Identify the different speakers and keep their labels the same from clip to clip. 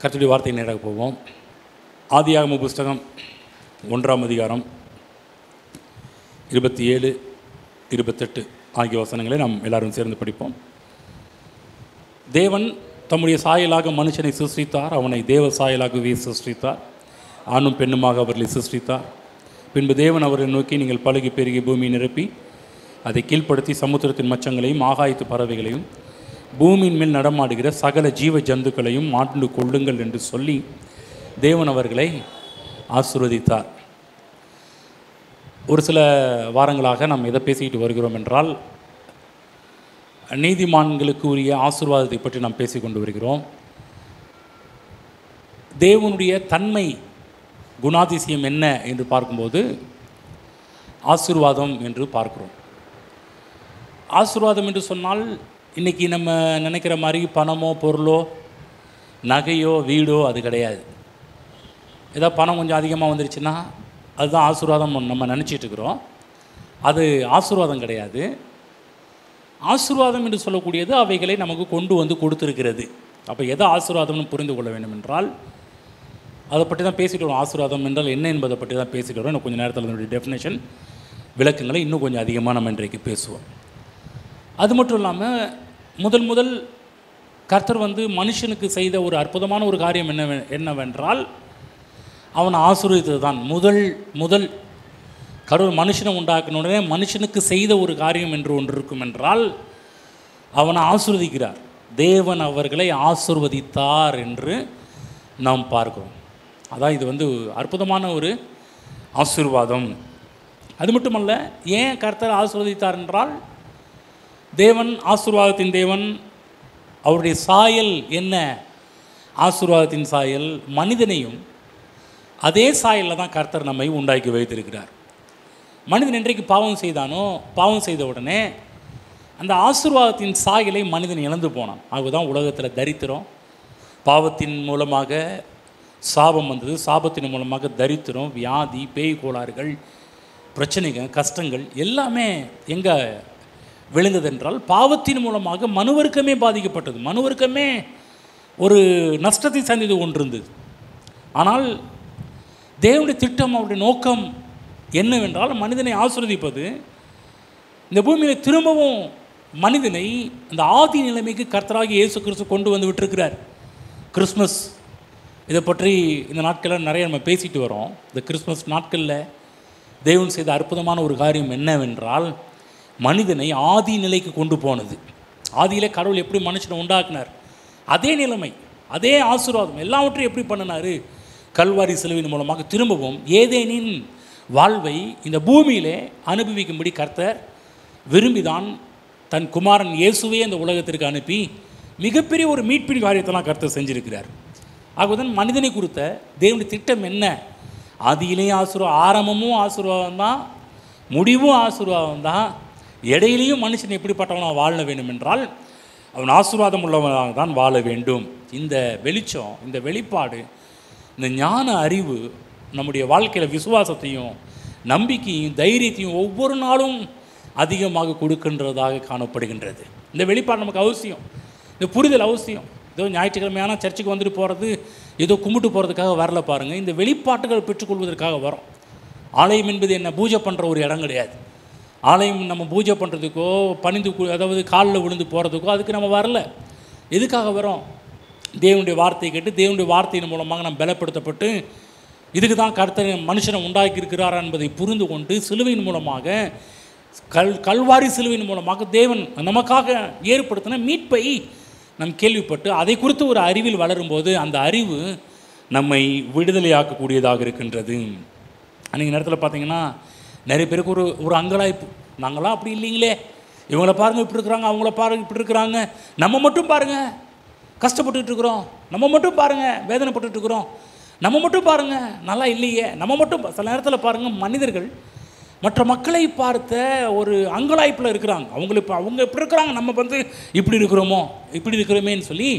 Speaker 1: கர்த்தருடைய வார்த்தை நேராக போவோம். ஆதியாகம புஸ்தகம் 1ஆம் அதிகாரம் 27, 28 ஆகிய வசனங்களை நாம் எல்லாரும் சேர்ந்து படிப்போம். தேவன் தம்முடைய சாயலாக மனுஷனை சிருஷ்டித்தார். அவனை தேவ சாயலாகவே சிருஷ்டித்தார். ஆணும் பெண்ணுமாக அவர்களை சிருஷ்டித்தார். பின்பு தேவன் அவரை நோக்கி, நீங்கள் பலுகி பெருகி பூமியை நிரப்பி அதை கீழ்ப்படுத்தி சமுத்திரத்தின் மச்சங்களையும் ஆகாயத்து பறவைகளையும் பூமியின் மேல் நடமாடுகிற சகல ஜீவ ஜந்துக்களையும் ஆண்டு கொள்ளுங்கள் என்று சொல்லி தேவன் அவர்களை ஆசீர்வதித்தார். ஒரு சில வாரங்களாக நாம் எதை பேசிக்கிட்டு வருகிறோம் என்றால், நீதிமான்களுக்கு உரிய ஆசீர்வாதத்தை பற்றி நாம் பேசிக்கொண்டு வருகிறோம். தேவனுடைய தன்மை குணாதிசயம் என்ன என்று பார்க்கும்போது ஆசீர்வாதம் என்று பார்க்கிறோம். ஆசீர்வாதம் என்று சொன்னால் இன்றைக்கி நம்ம நினைக்கிற மாதிரி பணமோ பொருளோ நகையோ வீடோ அது கிடையாது. ஏதோ பணம் கொஞ்சம் அதிகமாக வந்துருச்சுன்னா அதுதான் ஆசீர்வாதம் நம்ம நினச்சிட்ருக்குறோம். அது ஆசீர்வாதம் கிடையாது. ஆசீர்வாதம் என்று சொல்லக்கூடியது அவைகளை நமக்கு கொண்டு வந்து கொடுத்துருக்கிறது. அப்போ எதை ஆசீர்வாதம்னு புரிந்து கொள்ள வேண்டும் என்றால் அதை பற்றி தான் பேசிட்டு வரோம். ஆசீர்வாதம் என்றால் என்ன என்பதை பற்றி தான் பேசிட்டு வரோம். இன்னும் கொஞ்சம் நேரத்தில் அதனுடைய டெஃபினேஷன் விளக்கங்களை இன்னும் கொஞ்சம் அதிகமாக நம்ம இன்றைக்கு பேசுவோம். அது மட்டும் இல்லாமல் முதல் கர்த்தர் மனுஷனுக்கு செய்த ஒரு அற்புதமான ஒரு காரியம் என்னவென்றால் அவனை ஆசீர்வதித்தது தான். முதல் கடவுள் மனுஷனை உண்டாக்கின உடனே மனுஷனுக்கு செய்த ஒரு காரியம் என்று ஒன்று இருக்கும் என்றால் அவனை ஆசீர்வதிக்கிறார். தேவன் அவர்களை ஆசீர்வதித்தார் என்று நாம் பார்க்கிறோம். அதான் இது அற்புதமான ஒரு ஆசீர்வாதம். அது மட்டுமல்ல, ஏன் கர்த்தர் ஆசீர்வதித்தார் என்றால், தேவன் ஆசீர்வாதத்தின் தேவன். அவருடைய சாயல் என்ன? ஆசீர்வாதத்தின் சாயல். மனிதனையும் அதே சாயலில் தான் கர்த்தர் நம்மை உண்டாக்கி வைத்திருக்கிறார். மனிதன் என்றைக்கு பாவம் செய்தானோ, பாவம் செய்த உடனே அந்த ஆசீர்வாதத்தின் சாயலை மனிதன் இழந்து போனான். அதுதான் உலகத்தில் தரித்திரம். பாவத்தின் மூலமாக சாபம் வந்தது. சாபத்தின் மூலமாக தரித்திரம், வியாதி, பேய் கோளாறுகள், பிரச்சனைகள், கஷ்டங்கள் எல்லாமே எங்கே விழுந்ததென்றால் பாவத்தின் மூலமாக மனுவர்க்கமே பாதிக்கப்பட்டது. மனுவர்க்கமே ஒரு நஷ்டத்தை சந்தித்து கொண்டிருந்தது. ஆனால் தேவனுடைய திட்டம், அவருடைய நோக்கம் என்னவென்றால் மனிதனை ஆசீர்வதிப்பது. இந்த பூமியில் திரும்பவும் மனிதனை அந்த ஆதி நிலைமைக்கு கர்த்தராகி இயேசு கிறிஸ்து கொண்டு வந்து விட்டிருக்கிறார். கிறிஸ்மஸ் இதை பற்றி இந்த நாட்களில் நிறைய நம்ம பேசிட்டு வரோம். இந்த கிறிஸ்மஸ் நாட்களில் தேவன் செய்த அற்புதமான ஒரு காரியம் என்னவென்றால் மனிதனை ஆதி நிலைக்கு கொண்டு போனது. ஆதியிலே கடவுள் எப்படி மனுஷனை உண்டாக்குனார், அதே நிலைமை, அதே ஆசீர்வாதம் எல்லாவற்றையும் எப்படி பண்ணினார்? கல்வாரி சிலுவையின் மூலமாக திரும்பவும் ஏதேனின் வாழ்வை இந்த பூமியிலே அனுபவிக்கும்படி கர்த்தர் விரும்பிதான் தன் குமாரன் இயேசுவே இந்த உலகத்திற்கு அனுப்பி மிகப்பெரிய ஒரு மீட்பின் காரியத்தெல்லாம் கர்த்தர் செஞ்சிருக்கிறார். ஆகவே மனிதனை குறித்த தேவனுடைய திட்டம் என்ன? ஆதியிலேயும் ஆரம்பமும் ஆசீர்வாதம் தான், முடிவும் ஆசீர்வாதம் தான். இடையிலையும் மனுஷன் எப்படிப்பட்டவனாக வாழ வேண்டும் என்றால் அவன் ஆசீர்வாதம் உள்ளவனாக தான் வாழ வேண்டும். இந்த வெளிச்சம், இந்த வெளிப்பாடு, இந்த ஞான அறிவு நம்முடைய வாழ்க்கையில் விசுவாசத்தையும் நம்பிக்கையும் தைரியத்தையும் ஒவ்வொரு நாளும் அதிகமாக கொடுக்கின்றதாக காணப்படுகின்றது. இந்த வெளிப்பாடு நமக்கு அவசியம். இந்த புரிதல் அவசியம். ஏதோ ஞாயிற்றுக்கிழமையான சர்ச்சுக்கு வந்துட்டு போகிறது, ஏதோ கும்பிட்டு போகிறதுக்காக வரல பாருங்கள். இந்த வெளிப்பாட்டுகள் பெற்றுக்கொள்வதற்காக வரோம். ஆலயம் என்பது என்ன? பூஜை பண்ணுற ஒரு இடம் கிடையாது. ஆலயம் நம்ம பூஜை பண்ணுறதுக்கோ பணிந்து அதாவது காலில் விழுந்து போகிறதுக்கோ அதுக்கு நம்ம வரல. எதுக்காக வரோம்? தேவனுடைய வார்த்தையை கேட்டு தேவனுடைய வார்த்தையின் மூலமாக நம்ம பலப்படுத்தப்பட்டு இதுக்கு தான் கர்த்தர் மனுஷனை உண்டாக்கி இருக்கிறார் என்பதை புரிந்து கொண்டு சிலுவையின் மூலமாக கல்வாரி சிலுவையின் மூலமாக தேவன் நமக்காக ஏற்படுத்தின மீட்பை நம் கேள்விப்பட்டு அதை குறித்து ஒரு அறிவில் வளரும்போது அந்த அறிவு நம்மை விடுதலையாக்கக்கூடியதாக இருக்கின்றது. அன்றைக்கி நேரத்தில் பார்த்திங்கன்னா நிறைய பேருக்கு ஒரு அங்கலாய்ப்பு. நாங்களாம் அப்படி இல்லைங்களே, இவங்கள பாருங்கள் இப்படி இருக்கிறாங்க, அவங்கள பாருங்கள் இப்படி இருக்கிறாங்க, நம்ம மட்டும் பாருங்கள் கஷ்டப்பட்டுருக்குறோம், நம்ம மட்டும் பாருங்கள் வேதனைப்பட்டுருக்குறோம், நம்ம மட்டும் பாருங்கள் நல்லா இல்லையே, நம்ம மட்டும். சில நேரத்தில் பாருங்கள் மனிதர்கள் மற்ற மக்களை பார்த்த ஒரு அங்கலாய்ப்பில் இருக்கிறாங்க. அவங்க இப்படி இருக்கிறாங்க, நம்ம இப்படி இருக்கிறோமேன்னு சொல்லி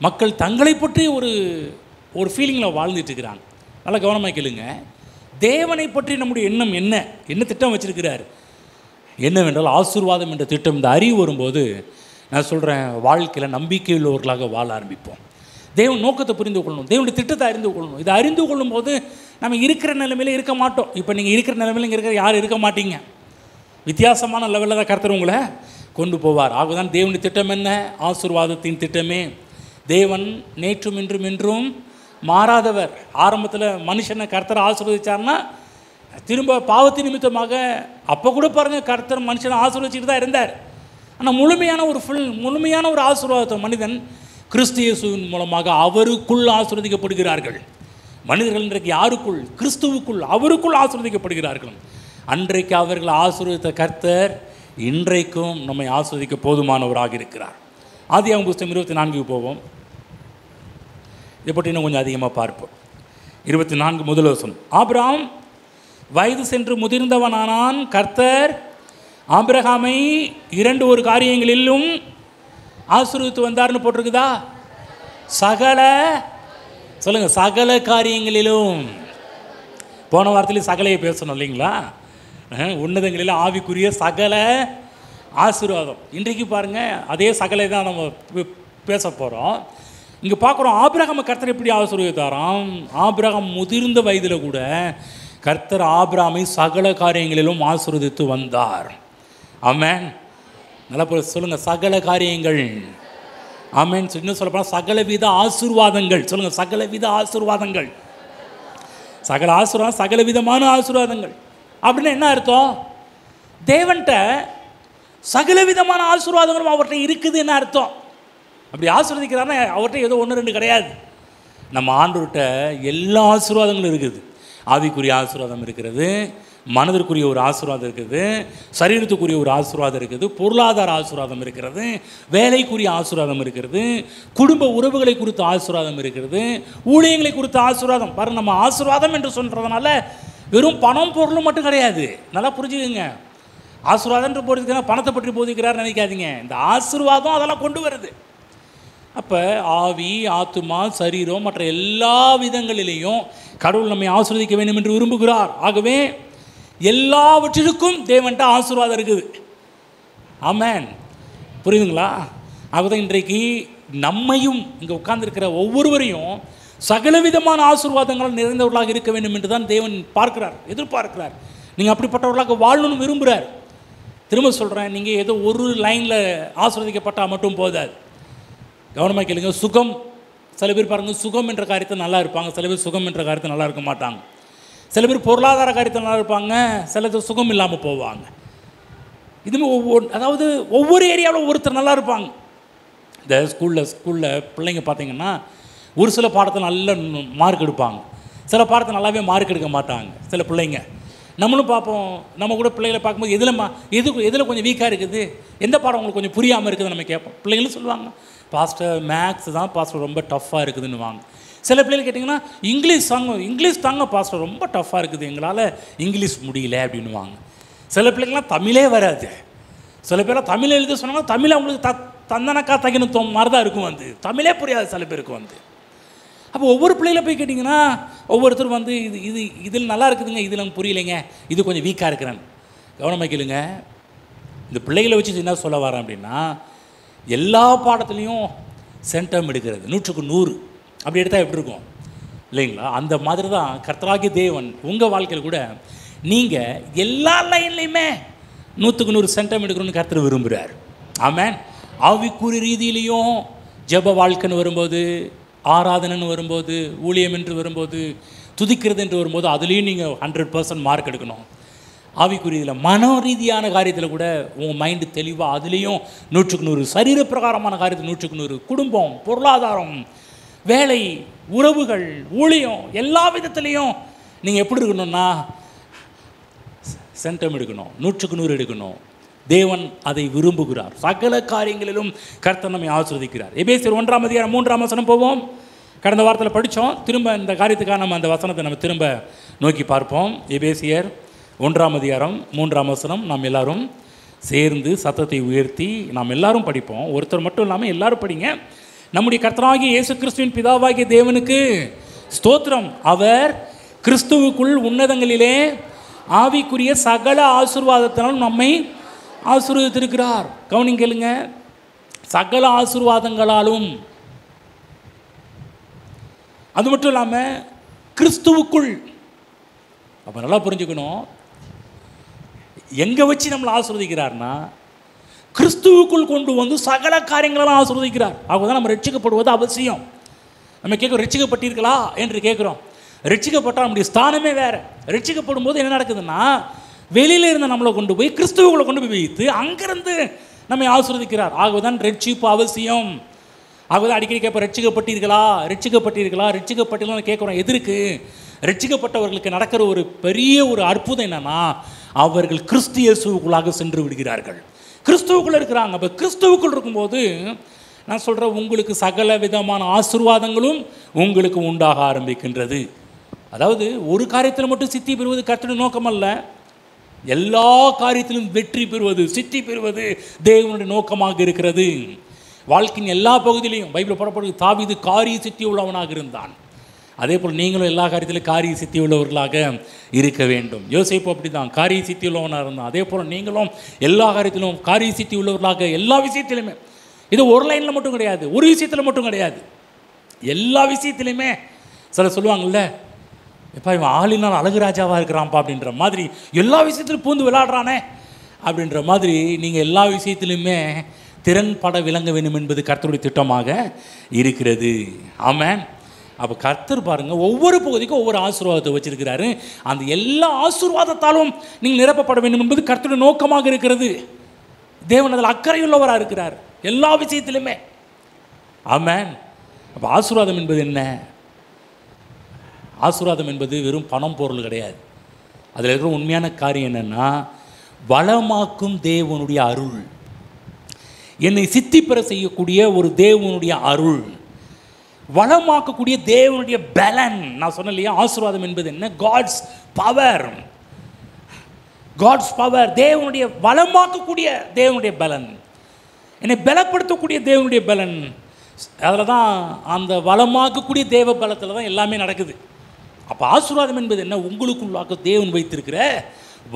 Speaker 1: மக்கள் தங்களை பற்றி ஒரு ஃபீலிங்கில் வாழ்ந்துட்டு இருக்கிறாங்க. நல்லா கவனமாக கேளுங்க. தேவனை பற்றி நம்முடைய எண்ணம் என்ன திட்டம் வச்சிருக்கிறார்? என்னவென்றால் ஆசீர்வாதம் என்ற திட்டம். இந்த அறிவு வரும்போது நான் சொல்கிறேன், வாழ்க்கையில் நம்பிக்கை உள்ளவர்களாக வாழ ஆரம்பிப்போம். தேவன் நோக்கத்தை புரிந்து கொள்ளணும், தேவனுடைய திட்டத்தை அறிந்து கொள்ளணும். இதை அறிந்து கொள்ளும் போது நம்ம இருக்கிற நிலைமையில இருக்க மாட்டோம். இப்போ நீங்கள் இருக்கிற நிலைமையில இங்கே இருக்கிற யாரும் இருக்க மாட்டீங்க. வித்தியாசமான லெவலில் தான் கர்த்தர் உங்களை கொண்டு போவார். ஆகதான் தேவனுடைய திட்டம் என்ன? ஆசீர்வாதத்தின் திட்டமே. தேவன் நேற்றும் இன்றும் என்றும் மாறாதவர். ஆரம்பத்தில் மனுஷனை கர்த்தரை ஆசீர்வதிச்சார்னா திரும்ப பாவத்தின் நிமித்தமாக அப்போ கூட பாருங்கள் கர்த்தர் மனுஷனை ஆசீர்வதிச்சுட்டு தான் இருந்தார். ஆனால் முழுமையான ஒரு ஆசீர்வாதத்தை மனிதன் கிறிஸ்து இயேசுவின் மூலமாக அவருக்குள் ஆசீர்வதிக்கப்படுகிறார்கள். மனிதர்கள் இன்றைக்கு யாருக்குள்? கிறிஸ்துவுக்குள், அவருக்குள் ஆசீர்வதிக்கப்படுகிறார்கள். அன்றைக்கு அவர்கள் ஆசீர்வதித்த கர்த்தர் இன்றைக்கும் நம்மை ஆசீர்வதிக்க போதுமானவராக இருக்கிறார். ஆதியாகமம் புத்தகம் 24 போவோம். இதை பற்றி இன்னும் கொஞ்சம் அதிகமாக பார்ப்போம். 24 முதல் வசனம். ஆபிரகாம் வயது சென்று முதிர்ந்தவனானான். கர்த்தர் ஆபிரகாமை 2 காரியங்களிலும் ஆசீர்வதித்து வந்தார்னு போட்டிருக்குதா? சகல, சொல்லுங்கள், சகல காரியங்களிலும். போன வாரத்திலேயே சகலையை பேசணும் இல்லைங்களா? உன்னதங்களில் ஆவிக்குரிய சகல ஆசீர்வாதம். இன்றைக்கு பாருங்கள் அதே சகலை தான் நம்ம பேச போகிறோம். இங்கே பார்க்குறோம் ஆபிரகாமை கர்த்தர் எப்படி ஆசீர்வதித்தாராம். ஆபிரகாம் முதிர்ந்த வயதில் கூட கர்த்தர் ஆபிரகாமை சகல காரியங்களிலும் ஆசீர்வதித்து வந்தார். ஆமென். நல்லா சொல்லுங்கள், சகல காரியங்கள். ஆமென். இன்னும் சொல்லப்போனால் சகலவித ஆசீர்வாதங்கள். சொல்லுங்கள், சகலவித ஆசீர்வாதங்கள். சகல ஆசீர்வாதம், சகலவிதமான ஆசீர்வாதங்கள் அப்படின்னு என்ன அர்த்தம்? தேவன்கிட்ட சகலவிதமான ஆசீர்வாதங்களும் அவர்கிட்ட இருக்குதுன்னு அர்த்தம். அப்படி ஆசீர்வதிக்கிறாருன்னா அவர்கிட்ட ஏதோ 1-2 கிடையாது. நம்ம ஆண்டவர்கிட்ட எல்லா ஆசீர்வாதங்களும் இருக்குது. ஆவிக்குரிய ஆசீர்வாதம் இருக்கிறது, மனதிற்குரிய ஒரு ஆசீர்வாதம் இருக்குது, சரீரத்துக்குரிய ஒரு ஆசீர்வாதம் இருக்குது, பொருளாதார ஆசீர்வாதம் இருக்கிறது, வேலைக்குரிய ஆசீர்வாதம் இருக்கிறது, குடும்ப உறவுகளை குறித்த ஆசீர்வாதம் இருக்கிறது, ஊழியங்களை குறித்த ஆசீர்வாதம். பாருங்கள், நம்ம ஆசீர்வாதம் என்று சொல்கிறதுனால வெறும் பணம் பொருளும் மட்டும் கிடையாது. நல்லா புரிஞ்சுக்கோங்க. ஆசீர்வாதம் என்று போகிறதுக்கு பணத்தை பற்றி போதிக்கிறார் நினைக்காதீங்க. இந்த ஆசீர்வாதம் அதெல்லாம் கொண்டு வருது. அப்போ ஆவி, ஆத்துமா, சரீரம் மற்ற எல்லா விதங்களிலேயும் கடவுள் நம்மை ஆசீர்வதிக்க வேண்டும் என்று விரும்புகிறார். ஆகவே எல்லாவற்றிற்கும் தேவன்கிட்ட ஆசீர்வாதம் இருக்குது. ஆமென். புரியுதுங்களா? ஆகதான் இன்றைக்கு நம்மையும் இங்கே உட்கார்ந்துருக்கிற ஒவ்வொருவரையும் சகலவிதமான ஆசீர்வாதங்கள் நிறைந்தவர்களாக இருக்க வேண்டும் என்று தான் தேவன் பார்க்கிறார், எதிர்பார்க்கிறார். நீங்கள் அப்படிப்பட்டவர்களாக வாழணும்னு விரும்புகிறார். திரும்ப சொல்கிறேன், நீங்கள் ஏதோ ஒரு லைனில் ஆசீர்வதிக்கப்பட்டால் மட்டும் போதாது. கவனமாக கேளுங்க. சுகம், சில பேர் பாருங்கள் சுகம் என்ற காரியத்தை நல்லா இருப்பாங்க, சில பேர் சுகம் என்ற காரியத்தை நல்லா இருக்க மாட்டாங்க. சில பேர் பொருளாதார காரியத்தை நல்லா இருப்பாங்க, சில பேர் சுகம் இல்லாமல் போவாங்க. இதுமாதிரி அதாவது ஒவ்வொரு ஏரியாவில் ஒவ்வொருத்தர் நல்லா இருப்பாங்க. இந்த ஸ்கூலில் பிள்ளைங்க பார்த்தீங்கன்னா ஒரு சில பாடத்தை நல்ல மார்க் எடுப்பாங்க, சில பாடத்தை நல்லாவே மார்க் எடுக்க மாட்டாங்க. சில பிள்ளைங்க நம்மளும் பார்ப்போம், நம்ம கூட பிள்ளைகளை பார்க்கும்போது எதில் கொஞ்சம் வீக்காக இருக்குது, எந்த பாடம் உங்களுக்கு கொஞ்சம் புரியாமல் இருக்குதுன்னு நம்ம கேட்போம். பிள்ளைங்களும் சொல்லுவாங்க, பாஸ்டர் மேக்ஸ் தான் பாஸ்டர் ரொம்ப டஃப்பாக இருக்குதுன்னு வாங்க. சில பிள்ளைகள் கேட்டிங்கன்னா இங்கிலீஷ் தாங்க பாஸ்டர் ரொம்ப டஃப்பாக இருக்குது, எங்களால் இங்கிலீஷ் முடியல அப்படின்வாங்க. சில பிள்ளைங்களாம் தமிழே வராது. சில பேர் தமிழ் எழுத சொன்னாங்கன்னா தமிழ் அவங்களுக்கு தந்தனக்கா தகினத்துவம் மாதிரி தான் இருக்கும், தமிழே புரியாது சில பேருக்கு அப்போ ஒவ்வொரு பிள்ளைகளை போய் கேட்டிங்கன்னா ஒவ்வொருத்தரும் இதில் நல்லா இருக்குதுங்க, இதில் எனக்கு புரியலைங்க, இது கொஞ்சம் வீக்காக இருக்கிறேன். கவனமாக கேளுங்க. இந்த பிள்ளைகளை வச்சு என்ன சொல்ல வரேன் அப்படின்னா, எல்லா பாடத்துலேயும் சென்டம் எடுக்கிறது 100க்கு 100 அப்படி எடுத்தால் எப்படி இருக்கும் இல்லைங்களா? அந்த மாதிரி தான் கர்த்தராகிய தேவன் உங்கள் வாழ்க்கையில் கூட நீங்கள் எல்லா லைன்லையுமே 100க்கு 100 சென்டம் எடுக்கணும்னு கர்த்தர் விரும்புகிறார். ஆமென். ஆவிக்குரிய ரீதியிலையும் ஜெப வாழ்க்கைன்னு வரும்போது, ஆராதனைன்னு வரும்போது, ஊழியம் என்று வரும்போது, துதிக்கிறது என்று வரும்போது அதுலேயும் நீங்கள் 100% மார்க் எடுக்கணும். ஆவிக்குரியதில் மன ரீதியான காரியத்தில் கூட உங்கள் மைண்டு தெளிவாக அதுலேயும் 100க்கு 100, சரீர பிரகாரமான காரியத்தில் 100க்கு 100, குடும்பம், பொருளாதாரம், வேலை, உறவுகள், ஊழியம், எல்லா விதத்துலேயும் நீங்கள் எப்படி இருக்கணும்னா சென்டம் எடுக்கணும், 100க்கு 100 எடுக்கணும். தேவன் அதை விரும்புகிறார். சகல காரியங்களிலும் கர்த்தர் நம்மை ஆசீர்வதிக்கிறார். எபேசியர் 1ஆம் அதிகாரம் 3ஆம் வசனம் போவோம். கடந்த வாரத்தில் படித்தோம். திரும்ப இந்த காரியத்துக்காக நம்ம அந்த வசனத்தை நம்ம திரும்ப நோக்கி பார்ப்போம். எபேசியர் 1ஆம் அதிகாரம் 3ஆம் வசனம் நாம் எல்லாரும் சேர்ந்து சத்தத்தை உயர்த்தி நாம் எல்லாரும் படிப்போம். ஒருத்தர் மட்டும் இல்லாமல் எல்லாரும் படிங்க. நம்முடைய கர்த்தராகிய இயேசு கிறிஸ்துவின் பிதாவாகிய தேவனுக்கு ஸ்தோத்திரம். அவர் கிறிஸ்துவுக்குள் உன்னதங்களிலே ஆவிக்குரிய சகல ஆசீர்வாதத்தினால் நம்மை ஆசீர்வதித்திருக்கிறார். கவனிங்க கேளுங்க. சகல ஆசீர்வாதங்களாலும் அது மட்டும் இல்லாமல் கிறிஸ்துவுக்குள். அப்போ நல்லா புரிஞ்சுக்கணும், எங்கே வச்சு நம்மளை ஆசீர்வதிக்கிறார்னா கிறிஸ்துவுக்குள் கொண்டு வந்து சகல காரியங்களெல்லாம் ஆசீர்வதிக்கிறார். ஆகதான் நம்ம ரட்சிக்கப்படுவது அவசியம். நம்ம கேட்குறோம், ரட்சிக்கப்பட்டீர்களா என்று கேட்குறோம். ரட்சிக்கப்பட்டால் நம்முடைய ஸ்தானமே வேறு. ரட்சிக்கப்படும் போது என்ன நடக்குதுன்னா, வெளியில் இருந்த நம்மளை கொண்டு போய் கிறிஸ்துவுக்குள்ளே கொண்டு போய் வைத்து அங்கிருந்து நம்மை ஆசீர்வதிக்கிறார். ஆகதான் ரட்சிப்பு அவசியம். ஆகதான் அடிக்கடி கேட்போம், ரட்சிக்கப்பட்டீர்களா ரட்சிக்கப்பட்டீர்களா ரட்சிக்கப்பட்டீர்களான்னு கேட்குறோம். எதற்கு? ரட்சிக்கப்பட்டவர்களுக்கு நடக்கிற ஒரு பெரிய ஒரு அற்புதம் என்னன்னா, அவர்கள் கிறிஸ்து இயேசுவுக்குள்ளாக சென்று விடுகிறார்கள். கிறிஸ்துவுக்குள்ளே இருக்கிறாங்க. அப்போ கிறிஸ்துவுக்குள் இருக்கும்போது நான் சொல்கிறேன், உங்களுக்கு சகல விதமான ஆசீர்வாதங்களும் உங்களுக்கு உண்டாக ஆரம்பிக்கின்றது. அதாவது ஒரு காரியத்தில் மட்டும் சித்தி பெறுவது கர்த்தருடைய நோக்கம் அல்ல. எல்லா காரியத்திலும் வெற்றி பெறுவது, சித்தி பெறுவது தேவனுடைய நோக்கமாக இருக்கிறது. வாழ்க்கையின் எல்லா பகுதியிலையும் பைபிள் போடப்படுவது, தாவீது காரிய சித்தி உள்ளவனாக இருந்தான். அதே போல் நீங்களும் எல்லா காரியத்திலும் காரிய சித்தி உள்ளவர்களாக இருக்க வேண்டும். யோசேப்பு அப்படி தான் காரிய சித்தி உள்ளவனாக இருந்தான். அதே போல் நீங்களும் எல்லா காரியத்திலும் காரிய சித்தி உள்ளவர்களாக, எல்லா விஷயத்திலுமே. இது ஒரு லைனில் மட்டும் கிடையாது, ஒரு விஷயத்தில் மட்டும் கிடையாது, எல்லா விஷயத்துலையுமே. சில சொல்லுவாங்கள்ல, எப்பா இவன் ஆளினால் அழகு ராஜாவாக இருக்கிறான்ப்பா அப்படின்ற மாதிரி, எல்லா விஷயத்திலும் பூந்து விளையாடுறானே அப்படின்ற மாதிரி நீங்கள் எல்லா விஷயத்திலுமே திறன்பட விளங்க வேண்டும் என்பது கர்த்தருடைய திட்டமாக இருக்கிறது. ஆமென். அப்போ கர்த்தர் பாருங்கள், ஒவ்வொரு பகுதிக்கும் ஒவ்வொரு ஆசீர்வாதத்தை வச்சிருக்கிறாரு. அந்த எல்லா ஆசீர்வாதத்தாலும் நீங்கள் நிரப்பப்பட வேண்டும் என்பது கர்த்தருடைய நோக்கமாக இருக்கிறது. தேவன் அதில் அக்கறையுள்ளவராக இருக்கிறார் எல்லா விஷயத்திலுமே. ஆமென். அப்போ ஆசீர்வாதம் என்பது என்ன? ஆசீர்வாதம் என்பது வெறும் பணம் பொருள் கிடையாது. அதில் இருக்கிற உண்மையான காரியம் என்னென்னா, வளமாக்கும் தேவனுடைய அருள், என்னை சித்தி பெற செய்யக்கூடிய ஒரு தேவனுடைய அருள், வளமாக்கக்கூடிய தேவனுடைய பலன். நான் சொன்னேன் இல்லையா, ஆசீர்வாதம் என்பது என்ன? God's power. காட்ஸ் பவர், தேவனுடைய வளமாக்கக்கூடிய தேவனுடைய பலன், என்னை பலப்படுத்தக்கூடிய தேவனுடைய பலன். அதில் தான் அந்த வளமாக்கக்கூடிய தேவ பலத்தில் தான் எல்லாமே நடக்குது. அப்போ ஆசீர்வாதம் என்பது என்ன? உங்களுக்குள்ளாக தேவன் வைத்திருக்கிற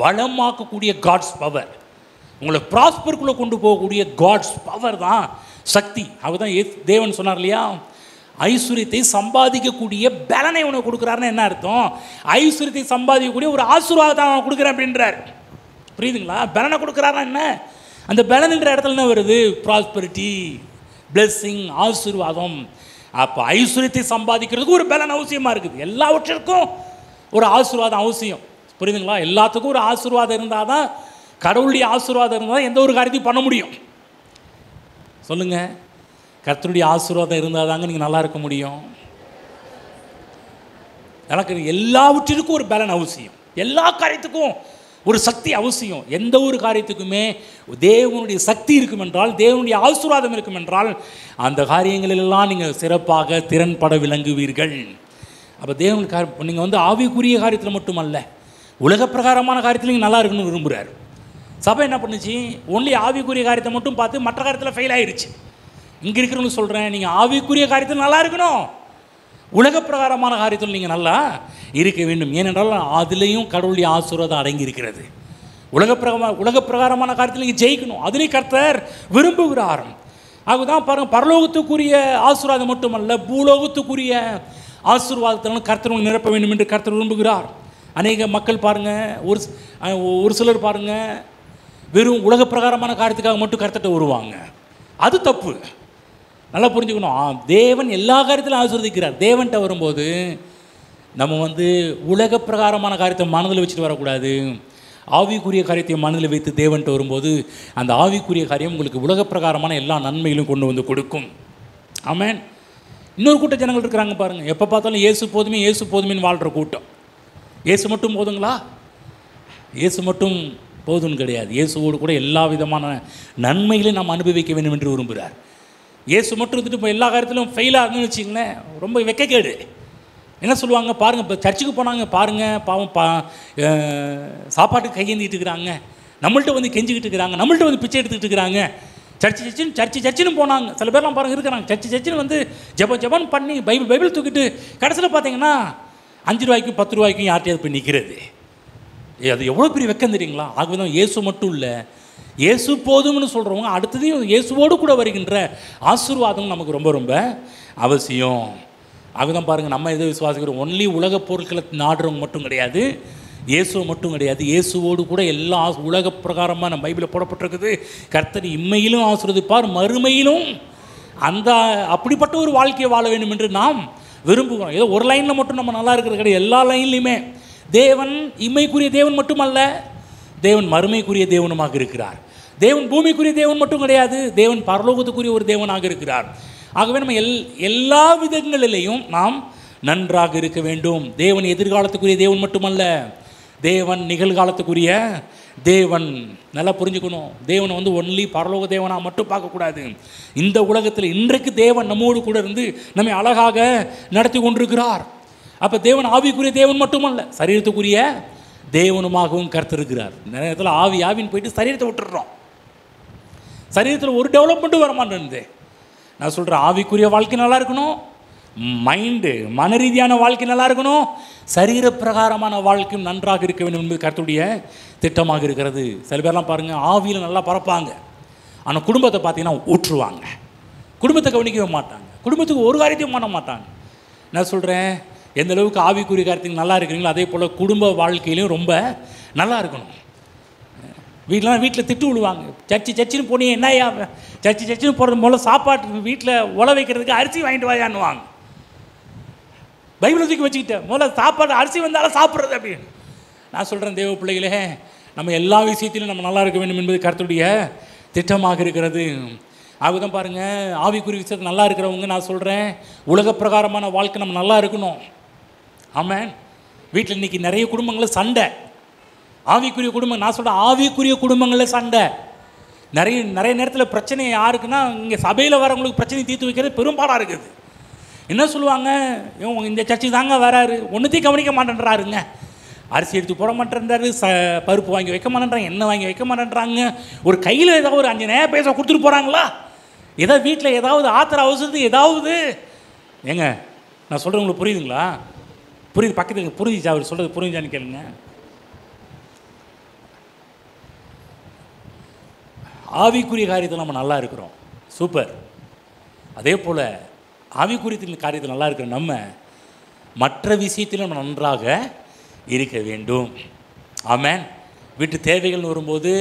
Speaker 1: வளமாக்கக்கூடிய காட்ஸ் பவர், உங்களை ப்ராஸ்பருக்குள்ளே கொண்டு போகக்கூடிய காட்ஸ் பவர் தான் சக்தி. அதுதான் தேவன் சொன்னார் இல்லையா, ஐஸ்வர்யத்தை சம்பாதிக்கக்கூடிய பலனை உனக்கு கொடுக்குறாருன்னு என்ன அர்த்தம்? ஐஸ்வர்யத்தை சம்பாதிக்கக்கூடிய ஒரு ஆசீர்வாதத்தை அவன் கொடுக்குறேன் அப்படின்றார். புரியுதுங்களா? பலனை கொடுக்குறாருன்னா என்ன? அந்த பலன்ன்ற இடத்துல என்ன வருது? ப்ராஸ்பரிட்டி, பிளெஸ்ஸிங், ஆசீர்வாதம். அப்போ ஐஸ்வர்யத்தை சம்பாதிக்கிறதுக்கு ஒரு பலன் அவசியமாக இருக்குது. எல்லாவற்றிற்கும் ஒரு ஆசீர்வாதம் அவசியம். புரியுதுங்களா? எல்லாத்துக்கும் ஒரு ஆசீர்வாதம் இருந்தால் தான், கடவுளுடைய ஆசீர்வாதம் இருந்தால் தான் எந்த ஒரு காரியத்தையும் பண்ண முடியும். சொல்லுங்கள், கர்த்தருடைய ஆசீர்வாதம் இருந்தால் தாங்க நீங்கள் நல்லா இருக்க முடியும். எனக்கு எல்லாவற்றிற்கும் ஒரு பலன் அவசியம், எல்லா காரியத்துக்கும் ஒரு சக்தி அவசியம். எந்த ஒரு காரியத்துக்குமே தேவனுடைய சக்தி இருக்கும் என்றால், தேவனுடைய ஆசீர்வாதம் இருக்கும் என்றால், அந்த காரியங்களெல்லாம் நீங்கள் சிறப்பாக திறன்பட விளங்குவீர்கள். அப்போ தேவன் நீங்கள் வந்து ஆவிக்குரிய காரியத்தில் மட்டுமல்ல, உலக பிரகாரமான காரியத்தில் நீங்கள் நல்லா இருக்கணும்னு விரும்புகிறார். சபை என்ன பண்ணுச்சு? ஒன்லி ஆவிக்குரிய காரியத்தை மட்டும் பார்த்து மற்ற காரியத்தில் ஃபெயில் ஆயிடுச்சு. இங்கே இருக்கிறவங்க சொல்கிறேன், நீங்கள் ஆவிக்குரிய காரியத்தில் நல்லா இருக்கணும், உலக பிரகாரமான காரியத்தில் நீங்கள் நல்லா இருக்க வேண்டும். ஏனென்றால் அதுலேயும் கடவுளுடைய ஆசீர்வாதம் அடங்கி இருக்கிறது. உலக பிரகாரமான காரியத்தில் நீங்கள் ஜெயிக்கணும், அதுலேயும் கர்த்தர் விரும்புகிறார். அதுதான் பாருங்கள், பரலோகத்துக்குரிய ஆசீர்வாதம் மட்டுமல்ல, பூலோகத்துக்குரிய ஆசீர்வாதத்தினாலும் கர்த்தர் நிரப்ப வேண்டும் என்று கர்த்தர் விரும்புகிறார். அநேக மக்கள் பாருங்கள், ஒரு சிலர் பாருங்கள், வெறும் உலக பிரகாரமான காரியத்துக்காக மட்டும் கர்த்தர்கிட்ட வருவாங்க. அது தப்பு. நல்லா புரிஞ்சுக்கணும். தேவன் எல்லா காரியத்திலும் ஆசீர்வதிக்கிறார். தேவன்கிட்ட வரும்போது நம்ம வந்து உலக பிரகாரமான காரியத்தை மனதில் வச்சுட்டு வரக்கூடாது. ஆவிக்குரிய காரியத்தை மனதில் வைத்து தேவன்கிட்ட வரும்போது அந்த ஆவிக்குரிய காரியம் உங்களுக்கு உலக பிரகாரமான எல்லா நன்மைகளும் கொண்டு வந்து கொடுக்கும். ஆமென். இன்னொரு கூட்ட ஜனங்கள் இருக்கிறாங்க பாருங்கள், எப்போ பார்த்தாலும் இயேசு போதுமே இயேசு போதுமேன்னு வாழ்கிற கூட்டம். இயேசு மட்டும் போதுங்களா? இயேசு மட்டும் போதும்னு கிடையாது. இயேசுவோடு கூட எல்லா விதமான நன்மைகளையும் நாம் அனுபவிக்க வேண்டும் என்று விரும்புகிறார். இயேசு மட்டும் இருந்துட்டு இப்போ எல்லா காரியத்திலும் ஃபெயிலாக இருந்துன்னு வச்சிங்களேன், ரொம்ப வெக்கக்கேடு. என்ன சொல்லுவாங்க பாருங்கள், இப்போ சர்ச்சுக்கு போனாங்க பாருங்கள், பாவம் சாப்பாட்டுக்கு கையேந்திட்டு இருக்கிறாங்க, நம்மள்கிட்ட வந்து கெஞ்சிக்கிட்டு இருக்கிறாங்க, நம்மள்கிட்ட வந்து பிச்சை எடுத்துக்கிட்டு இருக்கிறாங்க. சர்ச்சுன்னு போனாங்க. சில பேர்லாம் பாருங்கள் இருக்கிறாங்க, சர்ச்சுன்னு வந்து ஜெபம் பண்ணி பைபிள் தூக்கிட்டு கடைசியில் பார்த்தீங்கன்னா 5 ரூபாய்க்கும் 10 ரூபாய்க்கும் யார்கிட்டையாவது போய் நிற்கிறது. அது எவ்வளோ பெரிய வெக்கம் தெரியுங்களா? ஆகவே இயேசு மட்டும் இல்லை, இயேசு போதும்னு சொல்கிறவங்க அடுத்ததையும் இயேசுவோடு கூட வருகின்ற ஆசீர்வாதம் நமக்கு ரொம்ப ரொம்ப அவசியம். அதுதான் பாருங்கள், நம்ம எதை விசுவாசிக்கிறோம்? ஒன்லி உலக பொருட்களை நாடுறவங்க மட்டும் கிடையாது, இயேசுவை மட்டும் கிடையாது, இயேசுவோடு கூட எல்லா உலக பிரகாரமாக நம்ம பைபிளில் போடப்பட்டிருக்குது. கர்த்தர் இம்மையிலும் ஆசீர்வதிப்பார், மறுமையிலும். அந்த அப்படிப்பட்ட ஒரு வாழ்க்கையை வாழ வேண்டும் என்று நாம் விரும்புகிறோம். ஏதோ ஒரு லைனில் மட்டும் நம்ம நல்லா இருக்கிறது கிடையாது, எல்லா லைன்லையுமே. தேவன் இம்மைக்குரிய தேவன் மட்டுமல்ல, தேவன் மறுமைக்குரிய தேவனுமாக இருக்கிறார். தேவன் பூமிக்குரிய தேவன் மட்டும் கிடையாது, தேவன் பரலோகத்துக்குரிய ஒரு தேவனாக இருக்கிறார். ஆகவே நம்ம எல்லா விதங்களிலேயும் நாம் நன்றாக இருக்க வேண்டும். தேவன் எதிர்காலத்துக்குரிய தேவன் மட்டுமல்ல, தேவன் நிகழ்காலத்துக்குரிய தேவன். நல்லா புரிஞ்சுக்கணும், தேவனை ஒன்லி பரலோக தேவனாக மட்டும் பார்க்கக்கூடாது. இந்த உலகத்தில் இன்றைக்கு தேவன் நம்மோடு கூட இருந்து நம்மை அழகாக நடத்தி கொண்டிருக்கிறார். அப்போ தேவன் ஆவிக்குரிய தேவன் மட்டுமல்ல, சரீரத்துக்குரிய தேவனுமாகவும் கர்த்தருக்கிறார். நிறைய நேரத்தில் ஆவின்னு போயிட்டு சரீரத்தை விட்டுடுறோம். சரீரத்தில் ஒரு டெவலப்மெண்ட்டும் வர மாட்டேங்குது. நான் சொல்கிறேன், ஆவிக்குரிய வாழ்க்கை நல்லா இருக்கணும், மைண்டு மன ரீதியான வாழ்க்கை நல்லா இருக்கணும், சரீர பிரகாரமான வாழ்க்கையும் நன்றாக இருக்க வேண்டும் என்பது கர்த்தருடைய திட்டமாக இருக்கிறது. சில பேர்லாம் பாருங்கள், ஆவியில் நல்லா பறப்பாங்க, ஆனால் குடும்பத்தை பார்த்தீங்கன்னா ஊற்றுவாங்க, குடும்பத்தை கவனிக்கவே மாட்டாங்க, குடும்பத்துக்கு ஒரு காரியத்தையும் பண்ண மாட்டாங்க. நான் சொல்கிறேன், எந்த அளவுக்கு ஆவிக்குரிய காரியத்துக்கு நல்லா இருக்கிறீங்களோ அதே போல் குடும்ப வாழ்க்கையிலையும் ரொம்ப நல்லா இருக்கணும். வீட்டில் திட்டு விடுவாங்க, சர்ச்சுன்னு போனீங்க, என்னையா சர்ச்சுன்னு போகிறது போல சாப்பாட்டு வீட்டில் உல வைக்கிறதுக்கு அரிசி வாங்கிட்டு வாயான்னுவாங்க. பைபிளை தூக்கி வச்சுக்கிட்டேன், முதல்ல சாப்பாடு அரிசி வந்தாலும் சாப்பிட்றது அப்படின்னு. நான் சொல்கிறேன், தேவ பிள்ளைகளே, நம்ம எல்லா விஷயத்திலும் நம்ம நல்லா இருக்க வேண்டும் என்பது கர்த்தருடைய திட்டமாக இருக்கிறது. அதுதான் பாருங்கள், ஆவிக்குரிய விஷயத்தில் நல்லா இருக்கிறவங்க, நான் சொல்கிறேன், உலக பிரகாரமான வாழ்க்கை நம்ம நல்லா இருக்கணும். ஆமாம், வீட்டில் இன்றைக்கி நிறைய குடும்பங்களில் சண்டை. ஆவிக்குரிய குடும்பம், நான் சொல்கிறேன், ஆவிக்குரிய குடும்பங்களில் சண்டை. நிறைய நேரத்தில் பிரச்சனை யாருக்குன்னா, இங்கே சபையில் வரவங்களுக்கு பிரச்சனை தீர்த்து வைக்கிறது பெரும்பாலாக இருக்குது. என்ன சொல்லுவாங்க, இந்த சர்ச்சுக்கு தாங்க வராரு, ஒன்றுத்தையும் கவனிக்க மாட்டேன்றாருங்க, அரிசி எடுத்து போட மாட்டேன்றாரு, பருப்பு வாங்கி வைக்க மாட்டேன்றாங்க, எண்ணெய் வாங்கி வைக்க மாட்டேன்றாங்க, ஒரு கையில் ஏதாவது ஒரு 5 நேரம் பேச கொடுத்துட்டு போகிறாங்களா, ஏதாவது வீட்டில் ஏதாவது ஆத்திர அவசரத்துக்கு ஏதாவது. ஏங்க நான் சொல்கிறேன், உங்களுக்கு புரியுதுங்களா? புரியுது, பக்கத்துக்கு புரிஞ்சிச்சா? அவர் சொல்கிறது புரிஞ்சான்னு கேளுங்க. ஆவிக்குரிய காரியத்தில் நம்ம நல்லா இருக்கிறோம், சூப்பர். அதே போல் ஆவிக்குரிய காரியத்தில் நல்லா இருக்கிற நம்ம மற்ற விஷயத்திலும் நம்ம நன்றாக இருக்க வேண்டும். ஆமென். வீட்டு தேவைகள்னு வரும்போது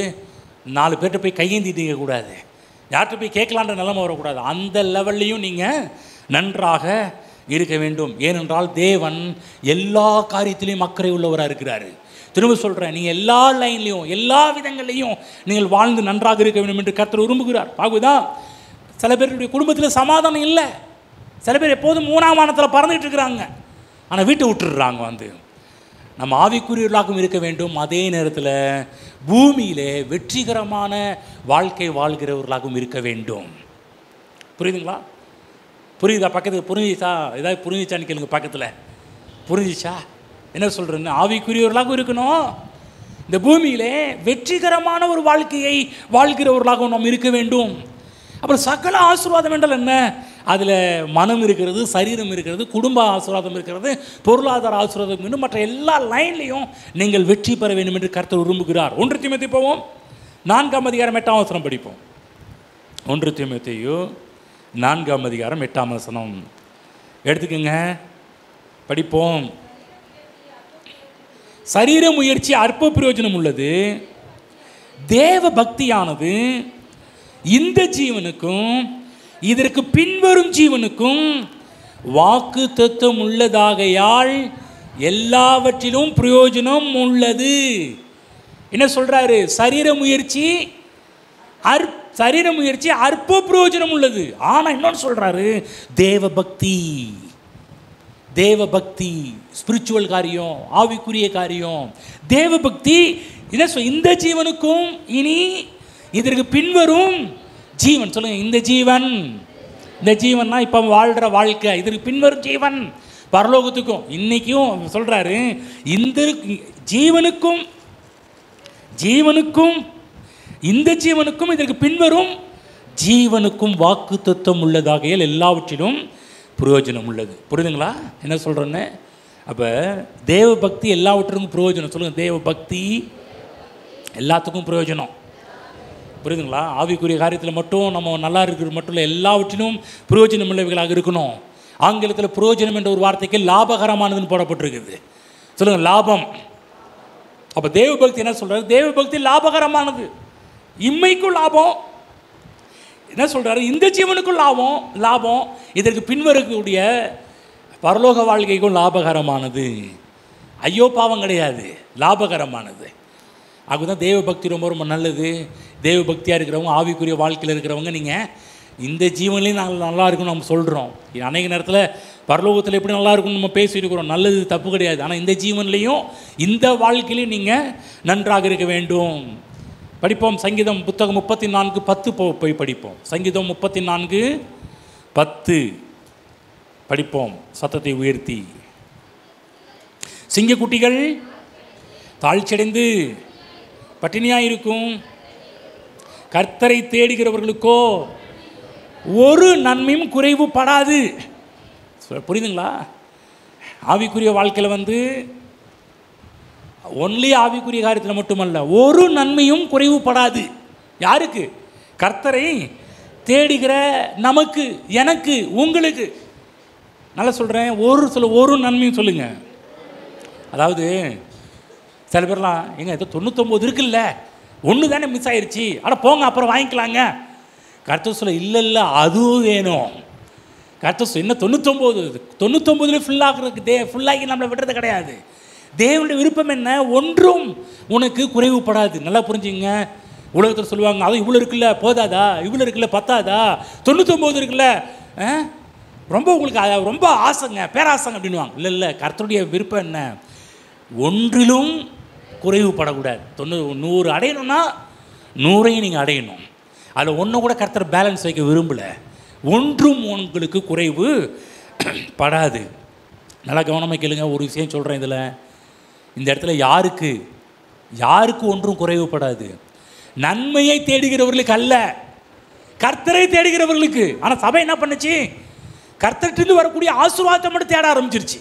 Speaker 1: 4 பேர்கிட்ட போய் கையேந்திட்டு இருக்கக்கூடாது, யார்கிட்ட போய் கேட்கலான்ற நிலைமை வரக்கூடாது. அந்த லெவல்லையும் நீங்கள் நன்றாக இருக்க வேண்டும். ஏனென்றால் தேவன் எல்லா காரியத்திலையும் அக்கறை உள்ளவராக இருக்கிறாரு. திரும்ப சொல்கிறேன், நீங்கள் எல்லா லைன்லையும் எல்லா விதங்கள்லையும் நீங்கள் வாழ்ந்து நன்றாக இருக்க வேண்டும் என்று கர்த்தர் விரும்புகிறார். ஆகுதான் சில பேருடைய குடும்பத்தில் சமாதானம் இல்லை, சில பேர் எப்போதும் 3ஆம் வானத்தில் பறந்துகிட்டு இருக்கிறாங்க, ஆனால் வீட்டை விட்டுடுறாங்க. நம்ம ஆவிக்குரியவர்களாகவும் இருக்க வேண்டும், அதே நேரத்தில் பூமியிலே வெற்றிகரமான வாழ்க்கை வாழ்கிறவர்களாகவும் இருக்க வேண்டும். புரியுதுங்களா? புரியுதா? பக்கத்துக்கு புரிஞ்சிச்சா? ஏதாவது புரிஞ்சிச்சான்னு கேளுங்க, பக்கத்தில் புரிஞ்சிச்சா என்ன சொல்கிறேன்னு. ஆவிக்குரியவர்களாகவும் இருக்கணும், இந்த பூமியிலே வெற்றிகரமான ஒரு வாழ்க்கையை வாழ்கிறவர்களாகவும் நாம் இருக்க வேண்டும். அப்புறம் சகல ஆசீர்வாதம் என்றால் என்ன? அதில் மனம் இருக்கிறது, சரீரம் இருக்கிறது, குடும்ப ஆசீர்வாதம் இருக்கிறது, பொருளாதார ஆசீர்வாதம் இன்னும் மற்ற எல்லா லைன்லையும் நீங்கள் வெற்றி பெற வேண்டும் என்று கர்த்தர் விரும்புகிறார். 1 தீமோத்தேயு போவோம், 4ஆம் அதிகாரம் 8ஆம் வசனம் படிப்போம். 1 தீமோத்தேயு 4ஆம் அதிகாரம் 8ஆம் வசனம் எடுத்துக்கோங்க, படிப்போம். சரீர முயற்சி அற்ப பிரயோஜனம் உள்ளது, தேவ பக்தியானது இந்த ஜீவனுக்கும் இதற்கு பின்வரும் ஜீவனுக்கும் வாக்கு தத்துவம் உள்ளதாகையால் எல்லாவற்றிலும் பிரயோஜனம் உள்ளது. என்ன சொல்றாரு? சரீர முயற்சி அற்ப பிரயோஜனம் உள்ளது. ஆனா இன்னொன்று சொல்றாரு, தேவ பக்தி ஸ்பிரிச்சுவல் காரியம், ஆவிக்குரிய காரியம். தேவ பக்தி இந்த ஜீவனுக்கும் இனி இதற்கு பின்வரும் ஜீவன். சொல்லுங்க, இந்த ஜீவன்னா இப்போ வாழ்கிற வாழ்க்கை, இதற்கு பின்வரும் ஜீவன் பரலோகத்துக்கும். இன்னைக்கும் சொல்றாரு, இந்த ஜீவனுக்கும் இந்த ஜீவனுக்கும் இதற்கு பின்வரும் ஜீவனுக்கும் வாக்கு தத்துவம் உள்ளதாகையால் எல்லாவற்றிலும் பிரயோஜனம் உள்ளது. புரியுதுங்களா என்ன சொல்கிறேன்னு? அப்போ தேவ பக்தி எல்லாவற்றுக்கும் பிரயோஜனம். சொல்லுங்கள், தேவ பக்தி எல்லாத்துக்கும் பிரயோஜனம். புரியுதுங்களா? ஆவிக்குரிய காரியத்தில் மட்டும் நம்ம நல்லா இருக்கிறது மட்டும் இல்லை, எல்லாவற்றிலும் பிரயோஜனம் உள்ளவைகளாக இருக்கணும். ஆங்கிலத்தில் பிரயோஜனம் என்ற ஒரு வார்த்தைக்கு லாபகரமானதுன்னு போடப்பட்டிருக்குது. சொல்லுங்கள், லாபம். அப்போ தேவபக்தி என்ன சொல்கிறார்? தேவபக்தி லாபகரமானது. இம்மைக்கும் லாபம், என்ன சொல்கிறாரு, இந்த ஜீவனுக்கும் லாபம் லாபம், இதற்கு பின்வரக்கூடிய பரலோக வாழ்க்கைக்கும் லாபகரமானது. ஐயோ பாவம் கிடையாது, லாபகரமானது. அதுதான் தேவபக்தி ரொம்ப ரொம்ப நல்லது. தேவபக்தியாக இருக்கிறவங்க, ஆவிக்குரிய வாழ்க்கையில் இருக்கிறவங்க, நீங்கள் இந்த ஜீவன்லேயும் நாங்கள் நல்லா இருக்குன்னு நம்ம சொல்கிறோம். அநேக நேரத்தில் பரலோகத்தில் எப்படி நல்லா இருக்குன்னு நம்ம பேசியிருக்கிறோம். நல்லது, தப்பு கிடையாது. ஆனால் இந்த ஜீவன்லேயும் இந்த வாழ்க்கையிலையும் நீங்கள் நன்றாக இருக்க வேண்டும். படிப்போம் சங்கீதம் புத்தகம் 34:10 போய் படிப்போம். சங்கீதம் 34:10 படிப்போம் சத்தத்தை உயர்த்தி. சிங்கக்குட்டிகள் தாழ்ச்சியடைந்து பட்டினியாக இருக்கும், கர்த்தரை தேடுகிறவர்களுக்கோ ஒரு நன்மையும் குறைவுபடாது. புரியுதுங்களா? ஆவிக்குரிய வாழ்க்கையில் ஒன்லி ஆவிக்குரிய காரியத்தில் மட்டுமல்ல, ஒரு நன்மையும் குறைவுபடாது. யாருக்கு? கர்த்தரை தேடுகிற நமக்கு, எனக்கு, உங்களுக்கு. நல்லா சொல்கிறேன், ஒரு நன்மையும் சொல்லுங்க. அதாவது சில பேர்லாம் எங்க ஏதோ 99 இருக்குல்ல, ஒன்று தானே மிஸ் ஆயிடுச்சு, ஆனால் போங்க அப்புறம் வாங்கிக்கலாங்க. கர்த்தர் சொல்ல, இல்லை அதுவும் வேணும். கர்த்தர் என்ன 99 ஃபுல்லாகிறதுக்கு ஃபுல்லாகி நம்மளை விடுறது கிடையாது. தேவனுடைய விருப்பம் என்ன? ஒன்றும் உனக்கு குறைவுபடாது. நல்லா புரிஞ்சுங்க. உலகத்தில் சொல்லுவாங்க, அது இவ்வளோ இருக்குல்ல போதாதா, இவ்வளோ இருக்குல்ல பத்தாதா, 99 இருக்குல்ல ரொம்ப உங்களுக்கு ரொம்ப ஆசைங்க, பேராசைங்க அப்படின்வாங்க. இல்லை, கர்த்தருடைய விருப்பம் என்ன? ஒன்றிலும் குறைவுபடக்கூடாது. 100 அடையணும்னா 100ஐயும் நீங்கள் அடையணும். அதில் ஒன்று கூட கர்த்தர் பேலன்ஸ் வைக்க விரும்பலை. ஒன்றும் உங்களுக்கு குறைவு படாது. நல்லா கவனமாக கேளுங்க. ஒரு விஷயம் சொல்கிறேன், இதில் இந்த இடத்துல யாருக்கு ஒன்றும் குறைவுபடாது. நன்மையை தேடுகிறவர்களுக்கு அல்ல, கர்த்தரை தேடுகிறவர்களுக்கு. ஆனால் சபை என்ன பண்ணுச்சு? கர்த்தர்கிட்ட வரக்கூடிய ஆசீர்வாதத்தை மட்டும் தேட ஆரம்பிச்சிருச்சு.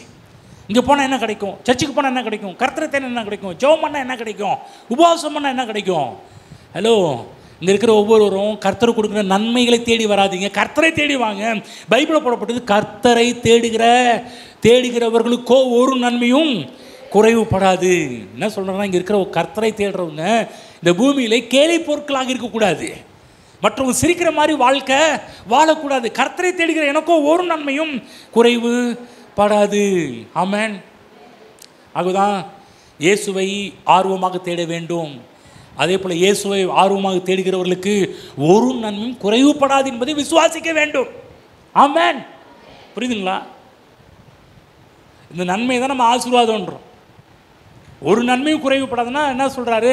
Speaker 1: இங்கே போனால் என்ன கிடைக்கும், சர்ச்சுக்கு போனால் என்ன கிடைக்கும், கர்த்தரை தேட என்ன கிடைக்கும், ஜெபம் பண்ணால் என்ன கிடைக்கும், உபவாசம் பண்ணால் என்ன கிடைக்கும். ஹலோ, இங்கே இருக்கிற ஒவ்வொருவரும் கர்த்தர் கொடுக்குற நன்மைகளை தேடி வராதிங்க, கர்த்தரை தேடி வாங்க. பைபிளில் போடப்பட்டது, கர்த்தரை தேடுகிறவர்களுக்கோ ஒரு நன்மையும் குறைவுபடாது. என்ன சொல்கிறேன்னா, இங்கே இருக்கிற கர்த்தரை தேடுறவங்க இந்த பூமியில் கேலி பொருட்களாக இருக்கக்கூடாது, மற்றவங்க சிரிக்கிற மாதிரி வாழ்க்கை வாழக்கூடாது. கர்த்தரை தேடுகிற எனக்கோ ஒரு நன்மையும் குறைவு படாது. ஆமென். அதுதான் இயேசுவை ஆர்வமாக தேட வேண்டும். அதே போல் இயேசுவை ஆர்வமாக தேடுகிறவர்களுக்கு ஒரு நன்மையும் குறைவுபடாது என்பதை விசுவாசிக்க வேண்டும். ஆமென். புரியுதுங்களா? இந்த நன்மை தான் நம்ம ஆசீர்வாதம்ன்றோம். ஒரு நன்மையும் குறைவுபடாதுன்னா என்ன சொல்கிறாரு?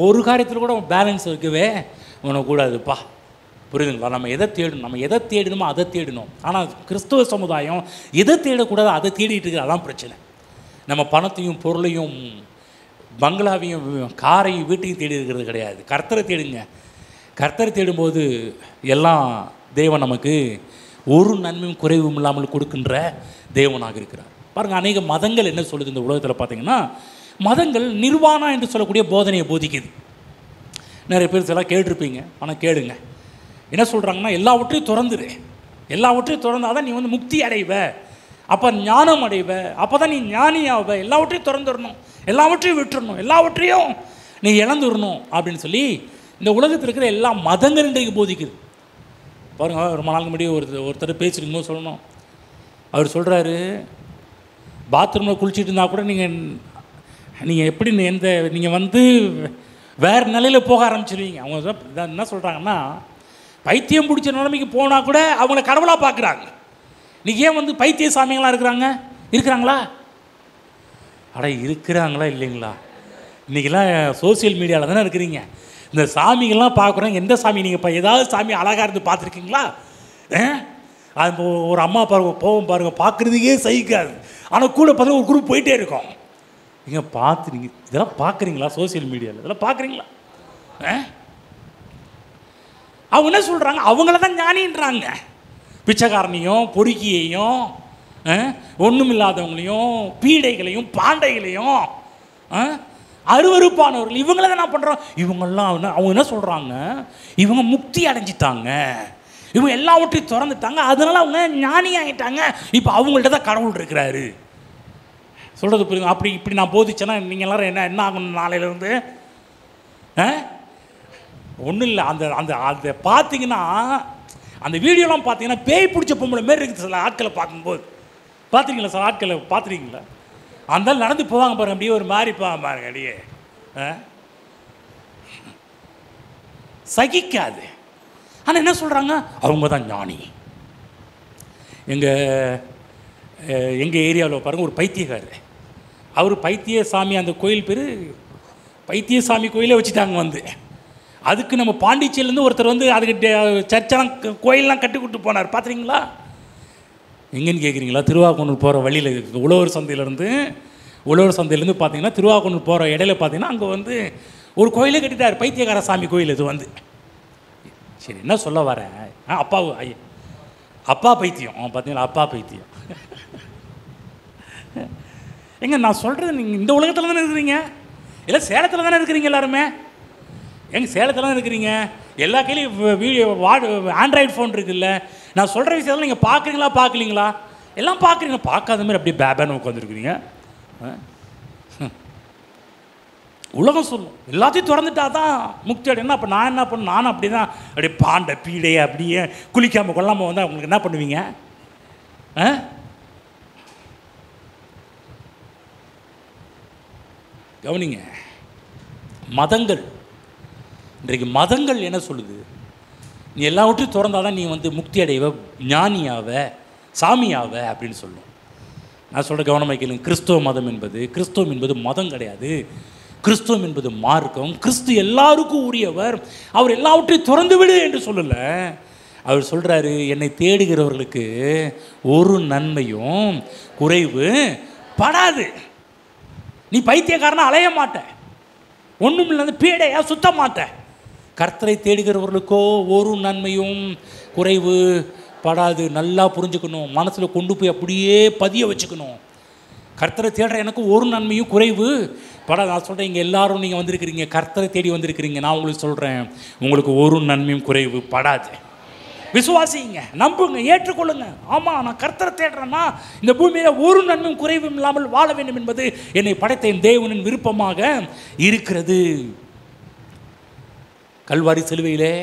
Speaker 1: ஒரு காரியத்தில் கூட பேலன்ஸ் இருக்கவே உனக்கு கூடாதுப்பா. புரியுதுங்களா? நம்ம எதை தேடணுமோ அதை தேடணும். ஆனால் கிறிஸ்துவ சமுதாயம் எதை தேடக்கூடாது அதை தேடிட்டு இருக்கிற, அதான் பிரச்சனை. நம்ம பணத்தையும் பொருளையும் பங்களாவையும் காரையும் வீட்டையும் தேடி இருக்கிறது கிடையாது. கர்த்தரை தேடுங்க. கர்த்தரை தேடும்போது எல்லாம் தேவன் நமக்கு ஒரு நன்மையும் குறைவும் இல்லாமல் கொடுக்கின்ற தேவனாக இருக்கிறார். பாருங்கள், அநேக மதங்கள் என்ன சொல்லுது இந்த உலகத்தில் பார்த்தீங்கன்னா, மதங்கள் நிர்வாணா என்று சொல்லக்கூடிய போதனையை போதிக்குது. நிறைய பேர் சில கேட்டிருப்பீங்க, ஆனால் கேளுங்க. என்ன சொல்கிறாங்கன்னா, எல்லாவற்றையும் திறந்தால் தான் நீ முக்தி அடைவ, அப்போ ஞானம் அடைவ, அப்போ தான் நீ ஞானியாவ. எல்லாவற்றையும் திறந்துடணும், எல்லாவற்றையும் விட்டுறணும், எல்லாவற்றையும் நீ இழந்துடணும் அப்படின்னு சொல்லி இந்த உலகத்தில் இருக்கிற எல்லா மதங்கள் இன்றைக்கு போதிக்குது. பாருங்கள், ரொம்ப நாளுக்கு முன்னாடி ஒருத்தர் பேசிருக்கும்போது சொல்லணும். அவர் சொல்கிறாரு, பாத்ரூமில் குளிச்சுட்டு இருந்தால் கூட நீங்கள் எப்படி நீங்கள் வேறு நிலையில் போக ஆரம்பிச்சிருவீங்க. அவங்க என்ன சொல்கிறாங்கன்னா, பைத்தியம் பிடிச்ச நிலைமைக்கு போனால் கூட அவங்கள கடவுளாக பார்க்குறாங்க. இன்றைக்கி ஏன் பைத்திய சாமிங்களாம் இருக்கிறாங்களா? இருக்கிறாங்களா இல்லைங்களா? இன்றைக்கெல்லாம் சோசியல் மீடியாவில் தானே இருக்கிறீங்க. இந்த சாமிகள்லாம் பார்க்குறோம். எந்த சாமி நீங்கள் ஏதாவது சாமி அழகாக இருந்து பார்த்துருக்கீங்களா? அது ஒரு அம்மா போவோம் பாருங்கள், பார்க்குறதுக்கே சகிக்காது. ஆனால் கூட பார்த்தா ஒரு குரூப் போயிட்டே இருக்கோம். நீங்கள் இதெல்லாம் பார்க்குறீங்களா? சோசியல் மீடியாவில் இதெல்லாம் பார்க்குறீங்களா? அவங்க என்ன சொல்கிறாங்க? அவங்கள தான் ஞானின்றாங்க. பிச்சைக்காரனையும் பொறுக்கியையும் ஒன்றும் இல்லாதவங்களையும் பீடைகளையும் பாண்டைகளையும் அருவருப்பானவர்கள் இவங்கள தான் என்ன பண்ணுறோம்? இவங்கெல்லாம் அவங்க என்ன சொல்கிறாங்க? இவங்க முக்தி அடைஞ்சிட்டாங்க, இவங்க எல்லாவற்றையும் திறந்துட்டாங்க, அதனால அவங்க ஞானி ஆகிட்டாங்க. இப்போ அவங்கள்ட்ட தான் கடவுள் இருக்கிறாரு. சொல்கிறது புரியுது? அப்படி இப்படி நான் போதிச்சேன்னா நீங்கள் எல்லோரும் என்ன ஆகணும் நாளையிலேருந்து? ஒன்றும் இல்லை. அந்த அந்த அதை பார்த்தீங்கன்னா, அந்த வீடியோலாம் பார்த்தீங்கன்னா பேய் பிடிச்ச பொம்பளை மாரி இருக்குது சில ஆட்களை பார்க்கும்போது. பார்த்துருக்கீங்களா? சில ஆட்களை பார்த்துருக்கீங்களா? அந்த நடந்து போவாங்க பாருங்க, அப்படியே ஒரு மாதிரி போவாங்க பாருங்க, அப்படியே சகிக்காது. ஆனால் என்ன சொல்கிறாங்க? அவங்க தான் ஞானி. எங்கள் ஏரியாவில் பாருங்கள், ஒரு பைத்தியக்காரர். அவர் பைத்தியசாமி, அந்த கோயில் பேர் பைத்தியசாமி கோயிலே வச்சுட்டாங்க வந்து. அதுக்கு நம்ம பாண்டிச்சேரியிலேருந்து ஒருத்தர் வந்து அதுக்கு சர்ச்செல்லாம் கோயிலெலாம் கட்டி கொடுத்து போனார். பார்த்துறீங்களா? எங்கேன்னு கேட்குறீங்களா? திருவாக்கூனூர் போகிற வழியில் உழவர் சந்தையிலேருந்து பார்த்தீங்கன்னா திருவாக்கூனூர் போகிற இடையில பார்த்தீங்கன்னா அங்கே வந்து ஒரு கோயிலே கட்டிட்டார், பைத்தியக்கார சாமி கோயில். இது வந்து சரி, என்ன சொல்ல வரேன், அப்பா பைத்தியம் பார்த்தீங்களா? அப்பா பைத்தியம். எங்க நான் சொல்கிறது, நீங்கள் இந்த உலகத்தில் தானே இருக்கிறீங்க, இல்லை சேலத்தில் தானே இருக்கிறீங்க எல்லாருமே? எங்கள் சேலத்தில் தான் இருக்கிறீங்க. எல்லா கையிலையும் வீடியோ ஆண்ட்ராய்டு ஃபோன் இருக்குல்ல. நான் சொல்கிற விஷயத்தில் நீங்கள் பார்க்குறீங்களா? எல்லாம் பார்க்குறீங்க. பார்க்காத மாதிரி அப்படியே பேபேன்னு உட்காந்துருக்குறீங்க. உலகம் சொல்லும் எல்லாத்தையும் திறந்துட்டா தான் முக்தி அடையணும். அப்போ நான் என்ன பண்ணணும்? நானும் அப்படி தான் அப்படியே பாண்டை பீடையை அப்படியே குளிக்காமல் கொள்ளாமல் வந்தால் உங்களுக்கு என்ன பண்ணுவீங்க? கவனிங்க. மதங்கள் இன்றைக்கு மதங்கள் என்ன சொல்லுது? நீ எல்லாவற்றையும் திறந்தாதான் நீ வந்து முக்தி அடைவ, ஞானியாவ, சாமியாவ அப்படின்னு சொல்லும். நான் சொல்கிற கவனமாக கேளுங்க. கிறிஸ்துவம் என்பது மதம் கிடையாது. கிறிஸ்துவம் என்பது மார்க்கம். கிறிஸ்து எல்லாருக்கும் உரியவர். அவர் எல்லாவற்றையும் திறந்து விடு என்று சொல்லலை. அவர் சொல்கிறாரு, என்னை தேடுகிறவர்களுக்கு ஒரு நன்மையும் குறைவு படாது. நீ பைத்தியக்காரனா அலைய மாட்ட, ஒன்றும் இல்லை பீடையா சுத்த மாட்ட. கர்த்தரை தேடுகிறவர்களுக்கோ ஒரு நன்மையும் குறைவு படாது. நல்லா புரிஞ்சுக்கணும், மனசில் கொண்டு போய் அப்படியே பதிய வச்சுக்கணும். கர்த்தரை தேடுற எனக்கு ஒரு நன்மையும் குறைவு படாது. நான் சொல்கிறேன், இங்கே எல்லாரும் நீங்கள் வந்திருக்கிறீங்க, கர்த்தரை தேடி வந்திருக்கிறீங்க. நான் உங்களுக்கு சொல்கிறேன், உங்களுக்கு ஒரு நன்மையும் குறைவு படாது. விசுவாசிங்க, நம்புங்க, ஏற்றுக்கொள்ளுங்க. ஆமாம், நான் கர்த்தரை தேடுறேன்னா இந்த பூமியில் ஒரு நன்மையும் குறைவும் இல்லாமல் வாழ வேண்டும் என்பது என்னை படைத்த என் தேவனின் விருப்பமாக இருக்கிறது. கல்வாரி சிலுவையிலே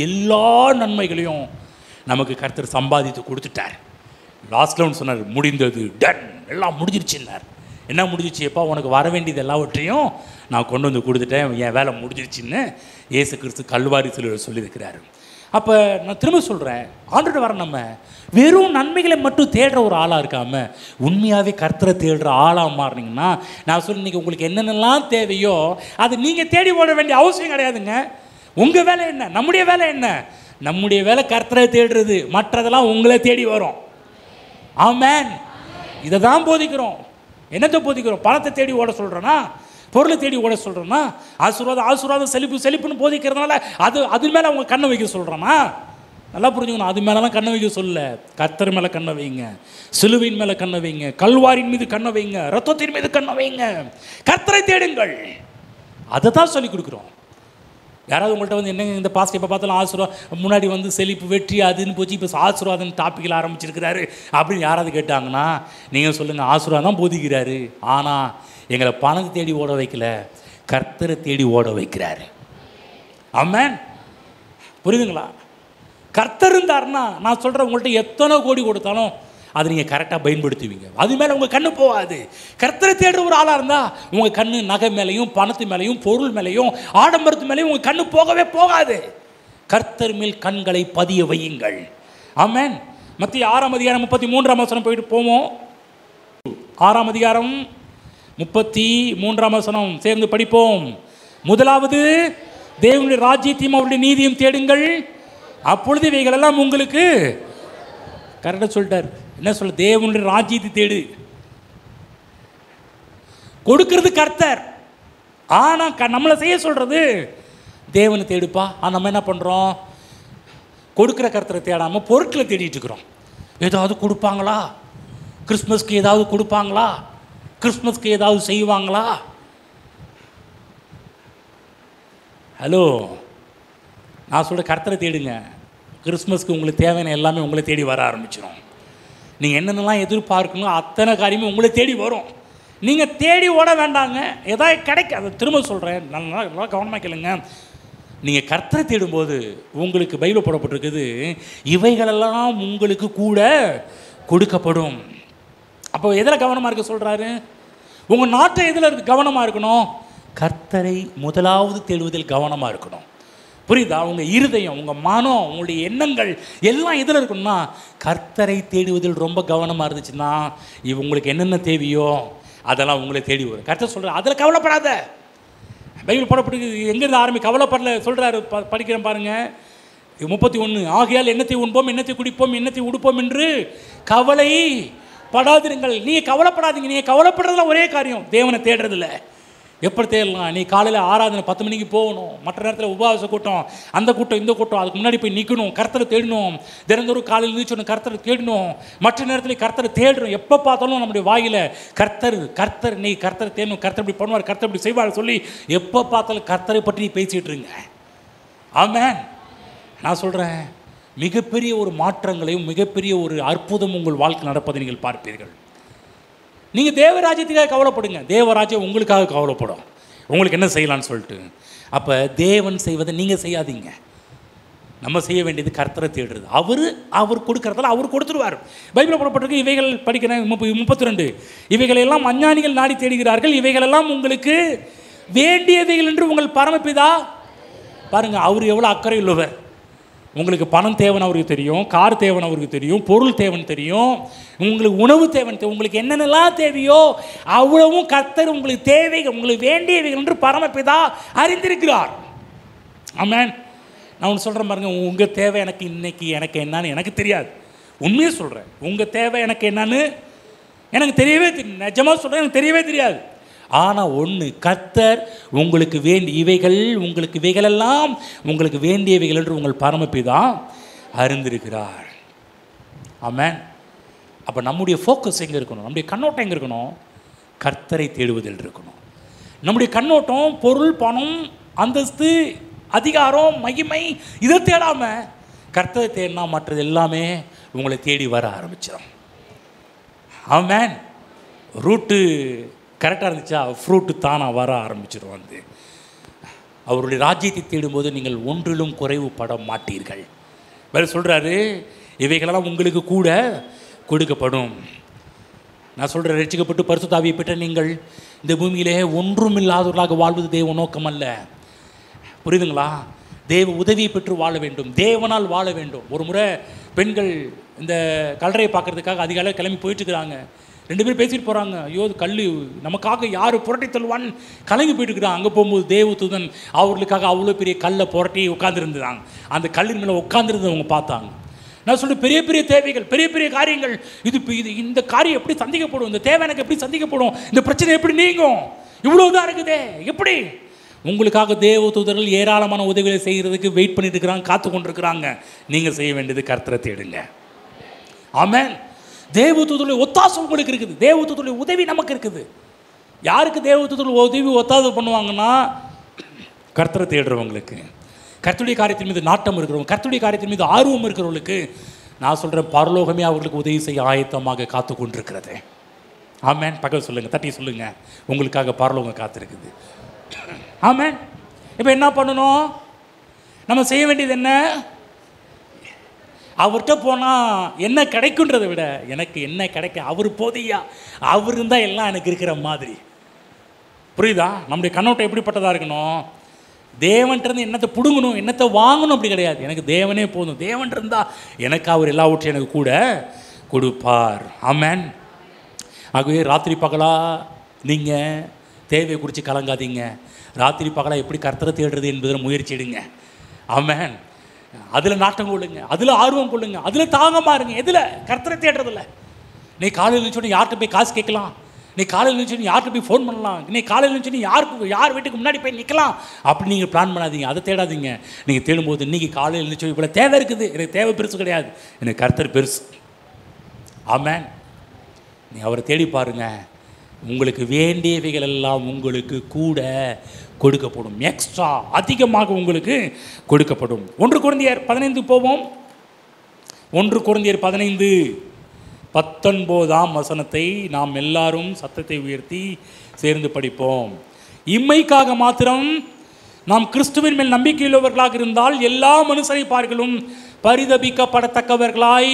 Speaker 1: எல்லா நன்மைகளையும் நமக்கு கர்த்தர் சம்பாதித்து கொடுத்துட்டார். லாஸ்ட்டில் ஒன்று சொன்னார், முடிந்தது, டன், எல்லாம் முடிஞ்சிருச்சுன்னார். என்ன முடிஞ்சிச்சு? எப்பா, உனக்கு வர வேண்டியது எல்லாவற்றையும் நான் கொண்டு வந்து கொடுத்துட்டேன், என் வேலை முடிஞ்சிருச்சுன்னு இயேசு கிறிஸ்து கல்வாரி சிலுவையில் சொல்லியிருக்கிறாரு. அப்போ நான் திரும்ப சொல்கிறேன், ஆண்டுட்டு வர நம்ம வெறும் நன்மைகளை மட்டும் தேடுற ஒரு ஆளாக இருக்காமல் உண்மையாகவே கர்த்தரை தேடுற ஆளாக மாறினீங்கன்னா, நான் சொல்ல இன்றைக்கி உங்களுக்கு என்னென்னலாம் தேவையோ அது நீங்கள் தேடி ஓட வேண்டிய அவசியம் கிடையாதுங்க. உங்கள் வேலை என்ன? நம்முடைய வேலை என்ன? நம்முடைய வேலை கர்த்தரை தேடுறது, மற்றதெல்லாம் உங்களை தேடி வரும். ஆமென். இதை தான் போதிக்கிறோம். என்னத்தை போதிக்கிறோம்? பணத்தை தேடி ஓட சொல்கிறேன்னா, பொருளை தேடி ஓட சொல்கிறேன்னா, ஆசீர்வாதம் செழிப்புன்னு போதிக்கிறதுனால அது மேலே அவங்க கண்ணை வைக்க சொல்கிறேன்னா, நல்லா புரிஞ்சுக்கணும். அது மேலெலாம் கண்ணை வைக்க சொல்ல, கர்த்தர் மேலே கண்ணை வைங்க, சிலுவையின் மேலே கண்ணை வைங்க, கல்வாரின் மீது கண்ணை வைங்க, ரத்தத்தின் மீது கண்ணை வைங்க, கர்த்தரை தேடுங்கள். அதை தான் சொல்லிக் கொடுக்குறோம். யாராவது உங்கள்கிட்ட வந்து என்னங்க இந்த பாஸ்ட் எப்போ பார்த்தாலும் ஆசீர்வாதம், முன்னாடி வந்து செழிப்பு, வெற்றி, அதுன்னு போச்சு, இப்போ ஆசீர்வாதம் டாப்பிக்கில் ஆரம்பிச்சிருக்கிறாரு அப்படின்னு யாராவது கேட்டாங்கன்னா நீங்கள் சொல்லுங்கள், ஆசீர்வாதம் தான் போதிக்கிறாரு. ஆனால் எங்களை பணத்தை தேடி ஓட வைக்கல, கர்த்தரை தேடி ஓட வைக்கிறாரு. ஆமென். புரியுதுங்களா? கர்த்தர் இருந்தாருன்னா நான் சொல்கிறேன், உங்கள்கிட்ட எத்தனை கோடி கொடுத்தாலும் அதை நீங்கள் கரெக்டாக பயன்படுத்துவீங்க. அது மேலே உங்கள் கண்ணு போகாது. கர்த்தரை தேடுற ஒரு ஆளாக இருந்தால் உங்கள் கண்ணு நகை மேலேயும், பணத்து மேலேயும், பொருள் மேலேயும், ஆடம்பரத்து மேலேயும் உங்கள் கண்ணு போகவே போகாது. கர்த்தர் மேல் கண்களை பதிய வையுங்கள். ஆமென். மத்திய 6ஆம் அதிகாரம் 33ஆம் வசனம் போயிட்டு போவோம். 6ஆம் அதிகாரம் 33ஆம் வசனம் சேர்ந்து படிப்போம். முதலாவது தேவனுடைய ராஜ்யத்தையும் அவருடைய நீதியும் தேடுங்கள், அப்பொழுது இவைகளெல்லாம் உங்களுக்கு. கரெக்டாக சொல்லிட்டார். என்ன சொல்ல? தேவனுடைய ராஜ்யத்தை தேடு. கொடுக்கிறது கர்த்தர், ஆனால் நம்மளை செய்ய சொல்கிறது தேவனை தேடுப்பா. நம்ம என்ன பண்ணுறோம்? கொடுக்குற கர்த்தரை தேடாமல் பொருட்களை தேடிட்டு இருக்கிறோம். ஏதாவது கொடுப்பாங்களா, கிறிஸ்மஸ்க்கு ஏதாவது கொடுப்பாங்களா, கிறிஸ்மஸ்க்கு ஏதாவது செய்வாங்களா? ஹலோ, நான் சொல்கிற கர்த்தரை தேடுங்க. கிறிஸ்மஸ்க்கு உங்களுக்கு தேவையான எல்லாமே உங்களை தேடி வர ஆரம்பிச்சிடும். நீங்கள் என்னென்னலாம் எதிர்பார்க்கணும் அத்தனை காரியமே உங்களை தேடி வரும். நீங்கள் தேடி ஓட வேண்டாங்க, எதாவது கிடைக்காது. திரும்ப சொல்கிறேன், நல்லா கவனமாக கேளுங்க. நீங்கள் கர்த்தரை தேடும்போது உங்களுக்கு பைபிள் போடப்பட்டிருக்குது, இவைகளெல்லாம் உங்களுக்கு கூட கொடுக்கப்படும். அப்போ எதில் கவனமாக இருக்க சொல்கிறாரு? உங்கள் நாட்டை எதில் கவனமாக இருக்கணும்? கர்த்தரை முதலாவது தேடுவதில் கவனமாக இருக்கணும். புரியுதா? உங்கள் இருதயம், உங்கள் மனம், உங்களுடைய எண்ணங்கள் எல்லாம் எதில் இருக்கணும்னா கர்த்தரை தேடுவதில் ரொம்ப கவனமாக இருந்துச்சுன்னா உங்களுக்கு என்னென்ன தேவையோ அதெல்லாம் உங்களை தேடி வரும். கர்த்தர் சொல்கிறார், அதில் கவலைப்படாத. பைபிள் போடப்படுகிறது எங்கேருந்து ஆரம்பி கவலைப்படல சொல்கிறாரு. படிக்கிறேன் பாருங்கள், 31. ஆகையால் என்னத்தை உண்போம், என்னத்தை குடிப்போம், என்னத்தை உடுப்போம் என்று கவலை படாதிருங்கள். நீங்கள் கவலைப்படாதீங்க. நீங்கள் கவலைப்படுறதுல ஒரே காரியம், தேவனை தேடுறதில்ல. எப்படி தேடலாம்? நீ காலையில் ஆராதனை 10 மணிக்கு போகணும், மற்ற நேரத்தில் உபவாச கூட்டம், அந்த கூட்டம் இந்த கூட்டம், அதுக்கு முன்னாடி போய் நிற்கணும், கர்த்தரை தேடணும். தினந்தோறும் காலையில் இருந்துச்சு கர்த்தரை தேடணும், மற்ற நேரத்தில் கர்த்தரை தேடணும். எப்போ பார்த்தாலும் நம்முடைய வாயில் கர்த்தர் கர்த்தர், நீ கர்த்தரை தேடணும், கர்த்தர் இப்படி பண்ணுவார், கர்த்தர் இப்படி செய்வார் சொல்லி எப்போ பார்த்தாலும் கர்த்தரை பற்றி பேசிகிட்டு இருங்க. ஆமென். நான் சொல்கிறேன், மிகப்பெரிய ஒரு மாற்றங்களையும் மிகப்பெரிய ஒரு அற்புதம் உங்கள் வாழ்க்கை நடப்பதை நீங்கள் பார்ப்பீர்கள். நீங்கள் தேவராஜ்யத்துக்காக கவலைப்படுங்க, தேவராஜ்யம் உங்களுக்காக கவலைப்படும், உங்களுக்கு என்ன செய்யலான்னு சொல்லிட்டு. அப்போ தேவன் செய்வதை நீங்கள் செய்யாதீங்க. நம்ம செய்ய வேண்டியது கர்த்தரை தேடுறது. அவர் கொடுக்கறதால அவர் கொடுத்துருவார். பைபிள் போடப்பட்டிருக்கு, இவைகள் படிக்கிறேன் 32. இவைகளெல்லாம் அஞ்ஞானிகள் நாடி தேடுகிறார்கள், இவைகளெல்லாம் உங்களுக்கு வேண்டியவைகள் என்று உங்கள் பரமபிதா. பாருங்கள், அவர் எவ்வளோ அக்கறை உள்ளவர். உங்களுக்கு பணம் தேவைன்னு அவருக்கு தெரியும், கார் தேவைன்னு அவருக்கு தெரியும், பொருள் தேவைன்னு தெரியும், உங்களுக்கு உணவு தேவைன்னு தெரியும், உங்களுக்கு என்னென்னலாம் தேவையோ அவ்வளவும் கர்த்தர் உங்களுக்கு தேவைகள், உங்களுக்கு வேண்டியவைகள் என்று பரமபிதா அறிந்திருக்கிறார். ஆமென். நான் ஒன்று சொல்கிறேன் பாருங்கள், உங்கள் தேவை எனக்கு என்னன்னு எனக்கு தெரியாது. உண்மையே சொல்கிறேன், உங்கள் தேவை எனக்கு என்னன்னு எனக்கு தெரியவே தெரியும். நிஜமாக சொல்கிறேன், எனக்கு தெரியவே தெரியாது. ஆனால் ஒன்று, கர்த்தர் உங்களுக்கு உங்களுக்கு இவைகளெல்லாம் உங்களுக்கு வேண்டியவைகள் என்று உங்கள் பரமபிதா அறிந்திருக்கிறார். ஆமென். அப்போ நம்முடைய ஃபோக்கஸ் எங்கே இருக்கணும்? நம்முடைய கண்ணோட்டம் எங்கே இருக்கணும்? கர்த்தரை தேடுவதில் இருக்கணும். நம்முடைய கண்ணோட்டம் பொருள், பணம், அந்தஸ்து, அதிகாரம், மகிமை இதை தேடாமல் கர்த்தரை தேடினா மற்றது எல்லாமே உங்களை தேடி வர ஆரம்பிச்சிடும். ஆமென். ரூட்டு கரெக்டாக இருந்துச்சா, ஃப்ரூட்டு தானாக வர ஆரம்பிச்சிடும். வந்து அவருடைய ராஜ்யத்தை தேடும்போது நீங்கள் ஒன்றிலும் குறைவுபட மாட்டீர்கள். வேறு சொல்கிறாரு, இவைகளெல்லாம் உங்களுக்கு கூட கொடுக்கப்படும். நான் சொல்கிறேன், ரட்சிக்கப்பட்டு பரிசுத்த ஆவியை பெற்ற நீங்கள் இந்த பூமியிலே ஒன்றும் இல்லாதவர்களாக வாழ்வது தேவ நோக்கம் அல்ல. புரியுதுங்களா? தேவ உதவியை பெற்று வாழ வேண்டும், தேவனால் வாழ வேண்டும். ஒரு முறை பெண்கள் இந்த கல்லறையை பார்க்குறதுக்காக அதிகாலை கிளம்பி போயிட்டுருக்குறாங்க. 2 பேர் பேசிட்டு போகிறாங்க. ஐயோ, கல் நமக்காக யார் புரட்டி தள்ளுவான்னு கலங்கி போயிட்டுருக்குறாங்க. அங்கே போகும்போது தேவதூதன் அவர்களுக்காக அவ்வளோ பெரிய கல்லை புரட்டி உட்காந்துருந்துறாங்க. அந்த கல்லின் மேலே உட்காந்துருந்தவங்க பார்த்தாங்க. நான் சொல்கிறேன், பெரிய பெரிய தேவைகள், பெரிய பெரிய காரியங்கள், இந்த காரியம் எப்படி சந்திக்கப்படும், இந்த தேவை எனக்கு எப்படி சந்திக்கப்படும், இந்த பிரச்சனை எப்படி நீங்கும், இவ்வளோதான் இருக்குதே எப்படி? உங்களுக்காக தேவதூதர்கள் ஏராளமான உதவிகளை செய்கிறதுக்கு வெயிட் பண்ணிட்டு இருக்கிறாங்க, காத்து கொண்டிருக்கிறாங்க. நீங்கள் செய்ய வேண்டியது கர்த்தரை தேடுங்க. ஆமென். தேவதூதருடைய ஒத்தாசை உங்களுக்கு இருக்குது, தேவதூதருடைய உதவி நமக்கு இருக்குது. யாருக்கு தேவதூதர்கள் உதவி ஒத்தாசை பண்ணுவாங்கன்னா, கர்த்தரை தேடுறவங்களுக்கு, கர்த்தருடைய காரியத்தின் மீது நாட்டம் இருக்கிறவங்க, கர்த்தருடைய காரியத்தின் மீது ஆர்வம் இருக்கிறவங்களுக்கு நான் சொல்கிறேன், பரலோகமே அவர்களுக்கு உதவி செய்ய ஆயத்தமாக காத்து கொண்டிருக்கிறது. ஆமென். பக்கத்தில் சொல்லுங்கள், தட்டி சொல்லுங்கள், உங்களுக்காக பரலோகம் காத்திருக்குது. ஆமென். இப்போ என்ன பண்ணணும்? நம்ம செய்ய வேண்டியது என்ன? அவர்கிட்ட போனால் என்ன கிடைக்குன்றதை விட எனக்கு என்ன கிடைக்க, அவர் போதையா, அவர் இருந்தால் எல்லாம் எனக்கு இருக்கிற மாதிரி. புரியுதா? நம்முடைய கண்ணோட்டம் எப்படிப்பட்டதாக இருக்கணும்? தேவன்கிட்ட என்னத்தை பிடுங்கணும், என்னத்தை வாங்கணும் அப்படி கிடையாது. எனக்கு தேவனே போதும், தேவன் இருந்தால் எனக்கு அவர் எல்லாவற்றையும் எனக்கு கூட கொடுப்பார். ஆமென். ஆகவே ராத்திரி பகலாக நீங்கள் தேவையை குறித்து கலங்காதீங்க. ராத்திரி பகலாக எப்படி கர்த்தரை தேடுறது என்பதில் முயற்சி எடுங்க. ஆமென். அதில் நாட்டம் கொள்ளுங்க, அதில் ஆர்வம் கொள்ளுங்க, அதில் தாகமாக இருங்க. எதில்? கர்த்தரை தேடுறதில்ல. நீ காலையில் இருந்துச்சு யார்கிட்ட போய் காசு கேட்கலாம், நீ காலையில் இருந்துச்சு யார்கிட்ட போய் ஃபோன் பண்ணலாம், நீ காலையில் இருந்துச்சு யார் வீட்டுக்கு முன்னாடி போய் நிற்கலாம் அப்படி நீங்கள் பிளான் பண்ணாதீங்க. அதை தேடாதீங்க. நீங்கள் தேடும்போது இன்றைக்கி காலையில் இருந்துச்சு இவ்வளோ தேவை இருக்குது, எனக்கு தேவை பெருசு கிடையாது, எனக்கு கர்த்தர் பெருசு. ஆமென். நீ அவரை தேடி பாருங்கள், உங்களுக்கு வேண்டியவைகள் எல்லாம் உங்களுக்கு கூட கொடுக்கப்படும். எக்ஸ்ட்ரா அதிகமாக உங்களுக்கு கொடுக்கப்படும். 1 கொரிந்தியர் 15 போவோம். 1 கொரிந்தியர் 15:19 நாம் எல்லாரும் சத்தத்தை உயர்த்தி சேர்ந்து படிப்போம். இம்மைக்காக மாத்திரம் நாம் கிறிஸ்துவின் மேல் நம்பிக்கையுள்ளவர்களாக இருந்தால் எல்லா மனுஷரை பார்க்கலும் பரிதபிக்கப்படத்தக்கவர்களாய்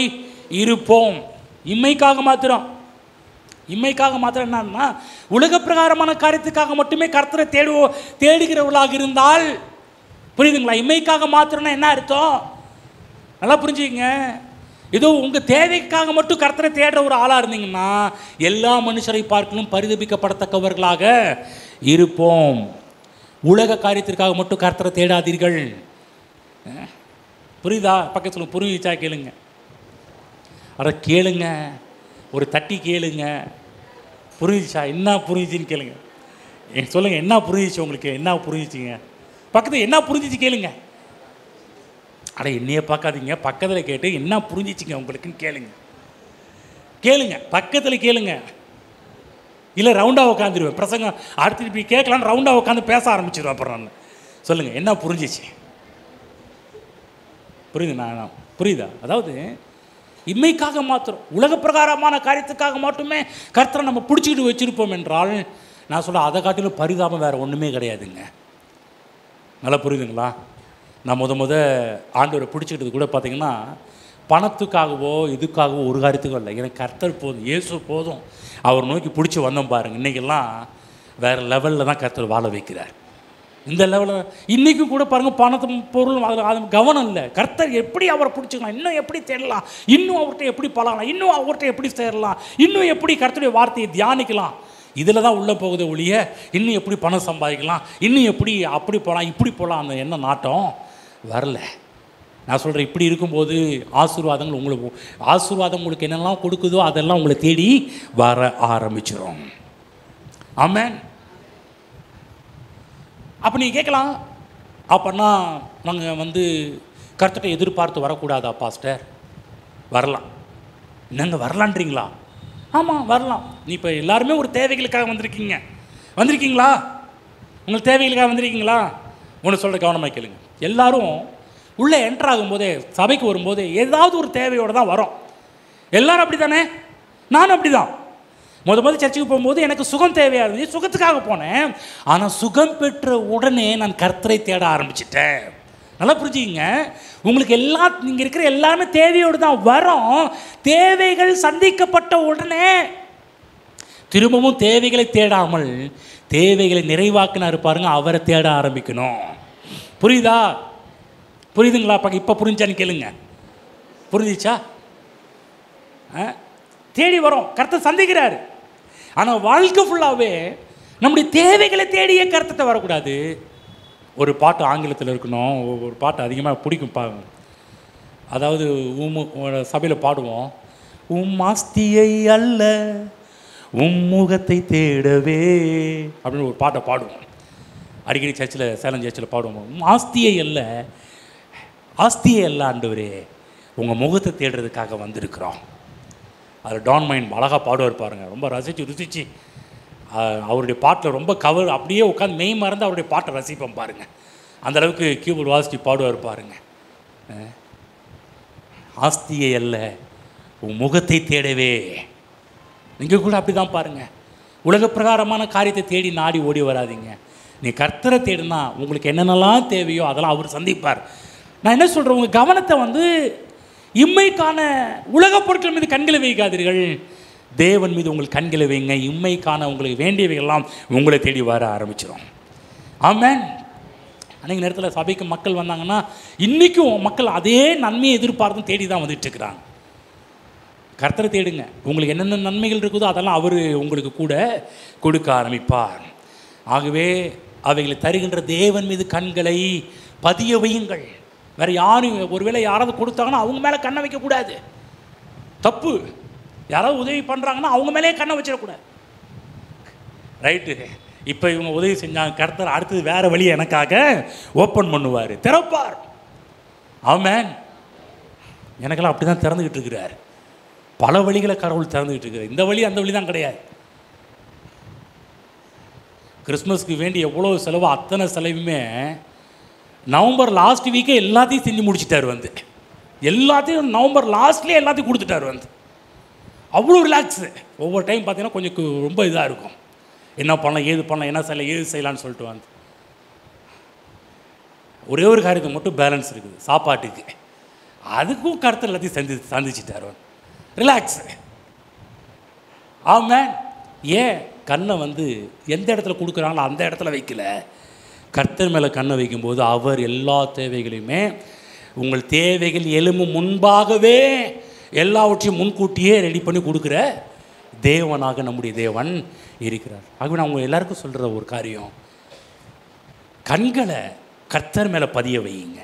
Speaker 1: இருப்போம். இம்மைக்காக மாத்திரம் என்னன்னா, உலக பிரகாரமான காரியத்துக்காக மட்டுமே கர்த்தரை தேடுகிறவர்களாக இருந்தால், புரியுதுங்களா? இம்மைக்காக மாத்திரம்னா என்ன அர்த்தம்? நல்லா புரிஞ்சுக்கங்க. ஏதோ உங்கள் தேவைக்காக மட்டும் கர்த்தரை தேடுற ஒரு ஆளாக இருந்தீங்கன்னா எல்லா மனுஷரை பார்க்கலும் பரிதபிக்கப்படத்தக்கவர்களாக இருப்போம். உலக காரியத்திற்காக மட்டும் கர்த்தரை தேடாதீர்கள். புரியுதா? பக்கத்தில் புரிஞ்சிச்சா கேளுங்க. அதை கேளுங்க, ஒரு தட்டி கேளுங்க. புரிஞ்சிச்சா? என்ன புரிஞ்சிச்சின்னு கேளுங்க. சொல்லுங்கள், என்ன புரிஞ்சிச்சு உங்களுக்கு? என்ன புரிஞ்சிச்சிங்க? பக்கத்தில் என்ன புரிஞ்சிச்சு கேளுங்க. அட என்னையே பார்க்காதீங்க, பக்கத்தில் கேட்டு என்ன புரிஞ்சிச்சிங்க உங்களுக்குன்னு கேளுங்க. பக்கத்தில் கேளுங்க. இல்லை ரவுண்டாக உட்காந்துருவேன் பிரசங்கம் அடுத்து இப்படி கேட்கலான்னு ரவுண்டாக உட்காந்து பேச ஆரம்பிச்சிடுவேன். அப்புறம் நான் சொல்லுங்கள், என்ன புரிஞ்சிச்சு? புரியுதா? அதாவது இம்மைக்காக மாத்திரம், உலக பிரகாரமான காரியத்துக்காக மட்டுமே கர்த்தரை நம்ம பிடிச்சிக்கிட்டு வச்சுருப்போம் என்றால், நான் சொல்ல அதை காட்டிலும் பரிதாபம் வேறு ஒன்றுமே கிடையாதுங்க. நல்லா புரியுதுங்களா? நான் முத ஆண்டவரை பிடிச்சிக்கிட்டது கூட பார்த்தீங்கன்னா பணத்துக்காகவோ இதுக்காகவோ ஒரு காரியத்துக்கும் இல்லை. எனக்கு கர்த்தர் போதும், இயேசு போதும், அவர் நோக்கி பிடிச்சி வந்தோம் பாருங்கள். இன்றைக்கெல்லாம் வேறு லெவலில் தான் கர்த்தர் வாழ வைக்கிறார். இந்த லெவலில் இன்றைக்கும் கூட பாருங்கள், பணத்து பொருள் அது கவனம் இல்லை. கர்த்தர் எப்படி அவரை பிடிச்சிக்கலாம், இன்னும் எப்படி தேடலாம், இன்னும் அவர்கிட்ட எப்படி பழகலாம், இன்னும் அவர்கிட்ட எப்படி சேரலாம், இன்னும் எப்படி கர்த்தருடைய வார்த்தையை தியானிக்கலாம், இதில் தான் உள்ளே போகுது ஒழிய இன்னும் எப்படி பணம் சம்பாதிக்கலாம், இன்னும் எப்படி அப்படி போகலாம் இப்படி போகலாம் அந்த என்ன நாட்டம் வரல. நான் சொல்கிறேன், இப்படி இருக்கும்போது ஆசீர்வாதங்கள் உங்களுக்கு என்னெல்லாம் கொடுக்குதோ அதெல்லாம் உங்களை தேடி வர ஆரம்பிச்சிடும். ஆமென். அப்போ நீங்கள் கேட்கலாம், அப்போன்னா நாங்கள் கர்த்தரை எதிர்பார்த்து வரக்கூடாதா பாஸ்டர்? வரலாம். என்னங்க வரலான்றீங்களா? ஆமாம் வரலாம். நீ இப்போ எல்லாருமே ஒரு தேவைகளுக்காக வந்திருக்கீங்களா? உங்களுக்கு தேவைகளுக்காக வந்திருக்கீங்களா? ஒன்று சொல்கிற கவனமாக கேளுங்க. எல்லாரும் உள்ளே என்ட்ரு ஆகும்போதே, சபைக்கு வரும்போதே ஏதாவது ஒரு தேவையோடு தான் வரோம். எல்லோரும் அப்படி தானே? நானும் அப்படி தான். முதல் சர்ச்சுக்கு போகும்போது எனக்கு சுகம் தேவையாக இருந்துச்சு, சுகத்துக்காக போனேன். ஆனால் சுகம் பெற்ற உடனே நான் கர்த்தரை தேட ஆரம்பிச்சிட்டேன். நல்லா புரிஞ்சுக்கிங்க. உங்களுக்கு நீங்கள் இருக்கிற எல்லாருமே தேவையோடு தான் வரோம். தேவைகள் சந்திக்கப்பட்ட உடனே திரும்பவும் தேவைகளை தேடாமல் தேவைகளை நிறைவாக்கினார் பாருங்க, அவரை தேட ஆரம்பிக்கணும். புரியுதுங்களா? இப்போ புரிஞ்சான்னு கேளுங்க. புரிஞ்சிச்சா? தேடி வரோம், கர்த்தர் சந்திக்கிறாரு. ஆனால் வாழ்க்கை ஃபுல்லாகவே நம்முடைய தேவைகளை தேடியே கர்த்தத்தை வரக்கூடாது. ஒரு பாட்டு ஆங்கிலத்தில் இருக்கணும், ஒரு பாட்டு அதிகமாக பிடிக்கும் அதாவது சபையில் பாடுவோம், ஆஸ்தியை அல்ல முகத்தை தேடவே அப்படின்னு ஒரு பாட்டை பாடுவோம். அடிக்கடி சேலம் சர்ச்சில் பாடுவோம். ஆஸ்தியை அல்ல ஆண்டவரே, உங்கள் முகத்தை தேடுறதுக்காக வந்திருக்கிறோம். அதில் டான் மைண்ட் அழகாக பாடுவார் பாருங்கள். ரொம்ப ருசிச்சு அவருடைய பாட்டில் ரொம்ப அப்படியே உட்காந்து மெய் மறந்து அவருடைய பாட்டை ரசிப்போம் பாருங்கள். அந்தளவுக்கு கீபோர்டு வாசித்து பாடுவார் பாருங்கள். ஆஸ்தியை அல்ல உன் முகத்தை தேடவே. நீங்கள் கூட அப்படி தான் பாருங்கள். உலக பிரகாரமான காரியத்தை தேடி நாடி ஓடி வராதிங்க. நீ கர்த்தரை தேடினா உங்களுக்கு என்னென்னலாம் தேவையோ அதெல்லாம் அவர் சந்திப்பார். நான் என்ன சொல்கிறேன், உங்கள் கவனத்தை இம்மைக்கான உலக பொருட்கள் மீது கண்களை வைக்காதீர்கள், தேவன் மீது உங்களுக்கு கண்களை வைங்க. இம்மைக்கான உங்களுக்கு வேண்டியவைகள்லாம் உங்களை தேடி வர ஆரம்பிச்சிடும். ஆமென். அன்றைக்கு நேரத்தில் சபைக்கு மக்கள் வந்தாங்கன்னா இன்றைக்கும் மக்கள் அதே நன்மையை எதிர்பார்த்து தேடி தான் வந்துட்டுருக்குறாங்க. கர்த்தரை தேடுங்க. உங்களுக்கு என்னென்ன நன்மைகள் இருக்குதோ அதெல்லாம் அவர் உங்களுக்கு கூட கொடுக்க ஆரம்பிப்பார். ஆகவே அவைகளை தருகின்ற தேவன் மீது கண்களை பதிய வையுங்கள். வேறு யாரும், ஒருவேளை யாராவது கொடுத்தாங்கன்னா அவங்க மேலே கண்ணை வைக்கக்கூடாது, தப்பு. யாராவது உதவி பண்ணுறாங்கன்னா அவங்க மேலே கண்ணை வச்சிடக்கூடாது. ரைட்டு, இப்போ இவங்க உதவி செஞ்சாங்க, கர்த்தர் அடுத்தது வேறு வழி எனக்காக ஓப்பன் பண்ணுவார், திறப்பார். ஆமென். எனக்கெல்லாம் அப்படி தான் திறந்துக்கிட்டு இருக்கிறார். பல வழிகளை கடவுள் திறந்துக்கிட்டு இருக்கிறார். இந்த வழி அந்த வழி தான் கிடையாது. கிறிஸ்மஸ்க்கு வேண்டி எவ்வளோ செலவோ அத்தனை செலவுமே நவம்பர் லாஸ்ட் வீக்கே எல்லாத்தையும் செஞ்சு முடிச்சிட்டார். எல்லாத்தையும் நவம்பர் லாஸ்ட்லேயே எல்லாத்தையும் கொடுத்துட்டார் வந்து. அவ்வளோ ரிலாக்ஸு. ஒவ்வொரு டைம் பார்த்தீங்கன்னா கொஞ்சம் ரொம்ப இதாக இருக்கும், என்ன பண்ணலாம் ஏது பண்ணலாம் என்ன செய்யலாம் ஏது செய்யலான்னு சொல்லிட்டு வந்து. ஒரே ஒரு காரியத்தை மட்டும் பேலன்ஸ் இருக்குது, சாப்பாட்டுக்கு. அதுக்கும் கருத்து எல்லாத்தையும் சந்திச்சிட்டார் வந்து. ரிலாக்ஸு. ஆமாம். ஏன் கண்ணை வந்து எந்த இடத்துல கொடுக்குறாங்களோ அந்த இடத்துல வைக்கல, கர்த்தர் மேலே கண்ணை வைக்கும்போது அவர் எல்லா தேவைகளையுமே, உங்கள் தேவைகள் எழும்பும் முன்பாகவே எல்லாவற்றையும் முன்கூட்டியே ரெடி பண்ணி கொடுக்குற தேவனாக நம்முடைய தேவன் இருக்கிறார். ஆகவே நான் உங்கள் எல்லாருக்கும் சொல்கிற ஒரு காரியம், கண்களை கர்த்தர் மேலே பதிய வையுங்க.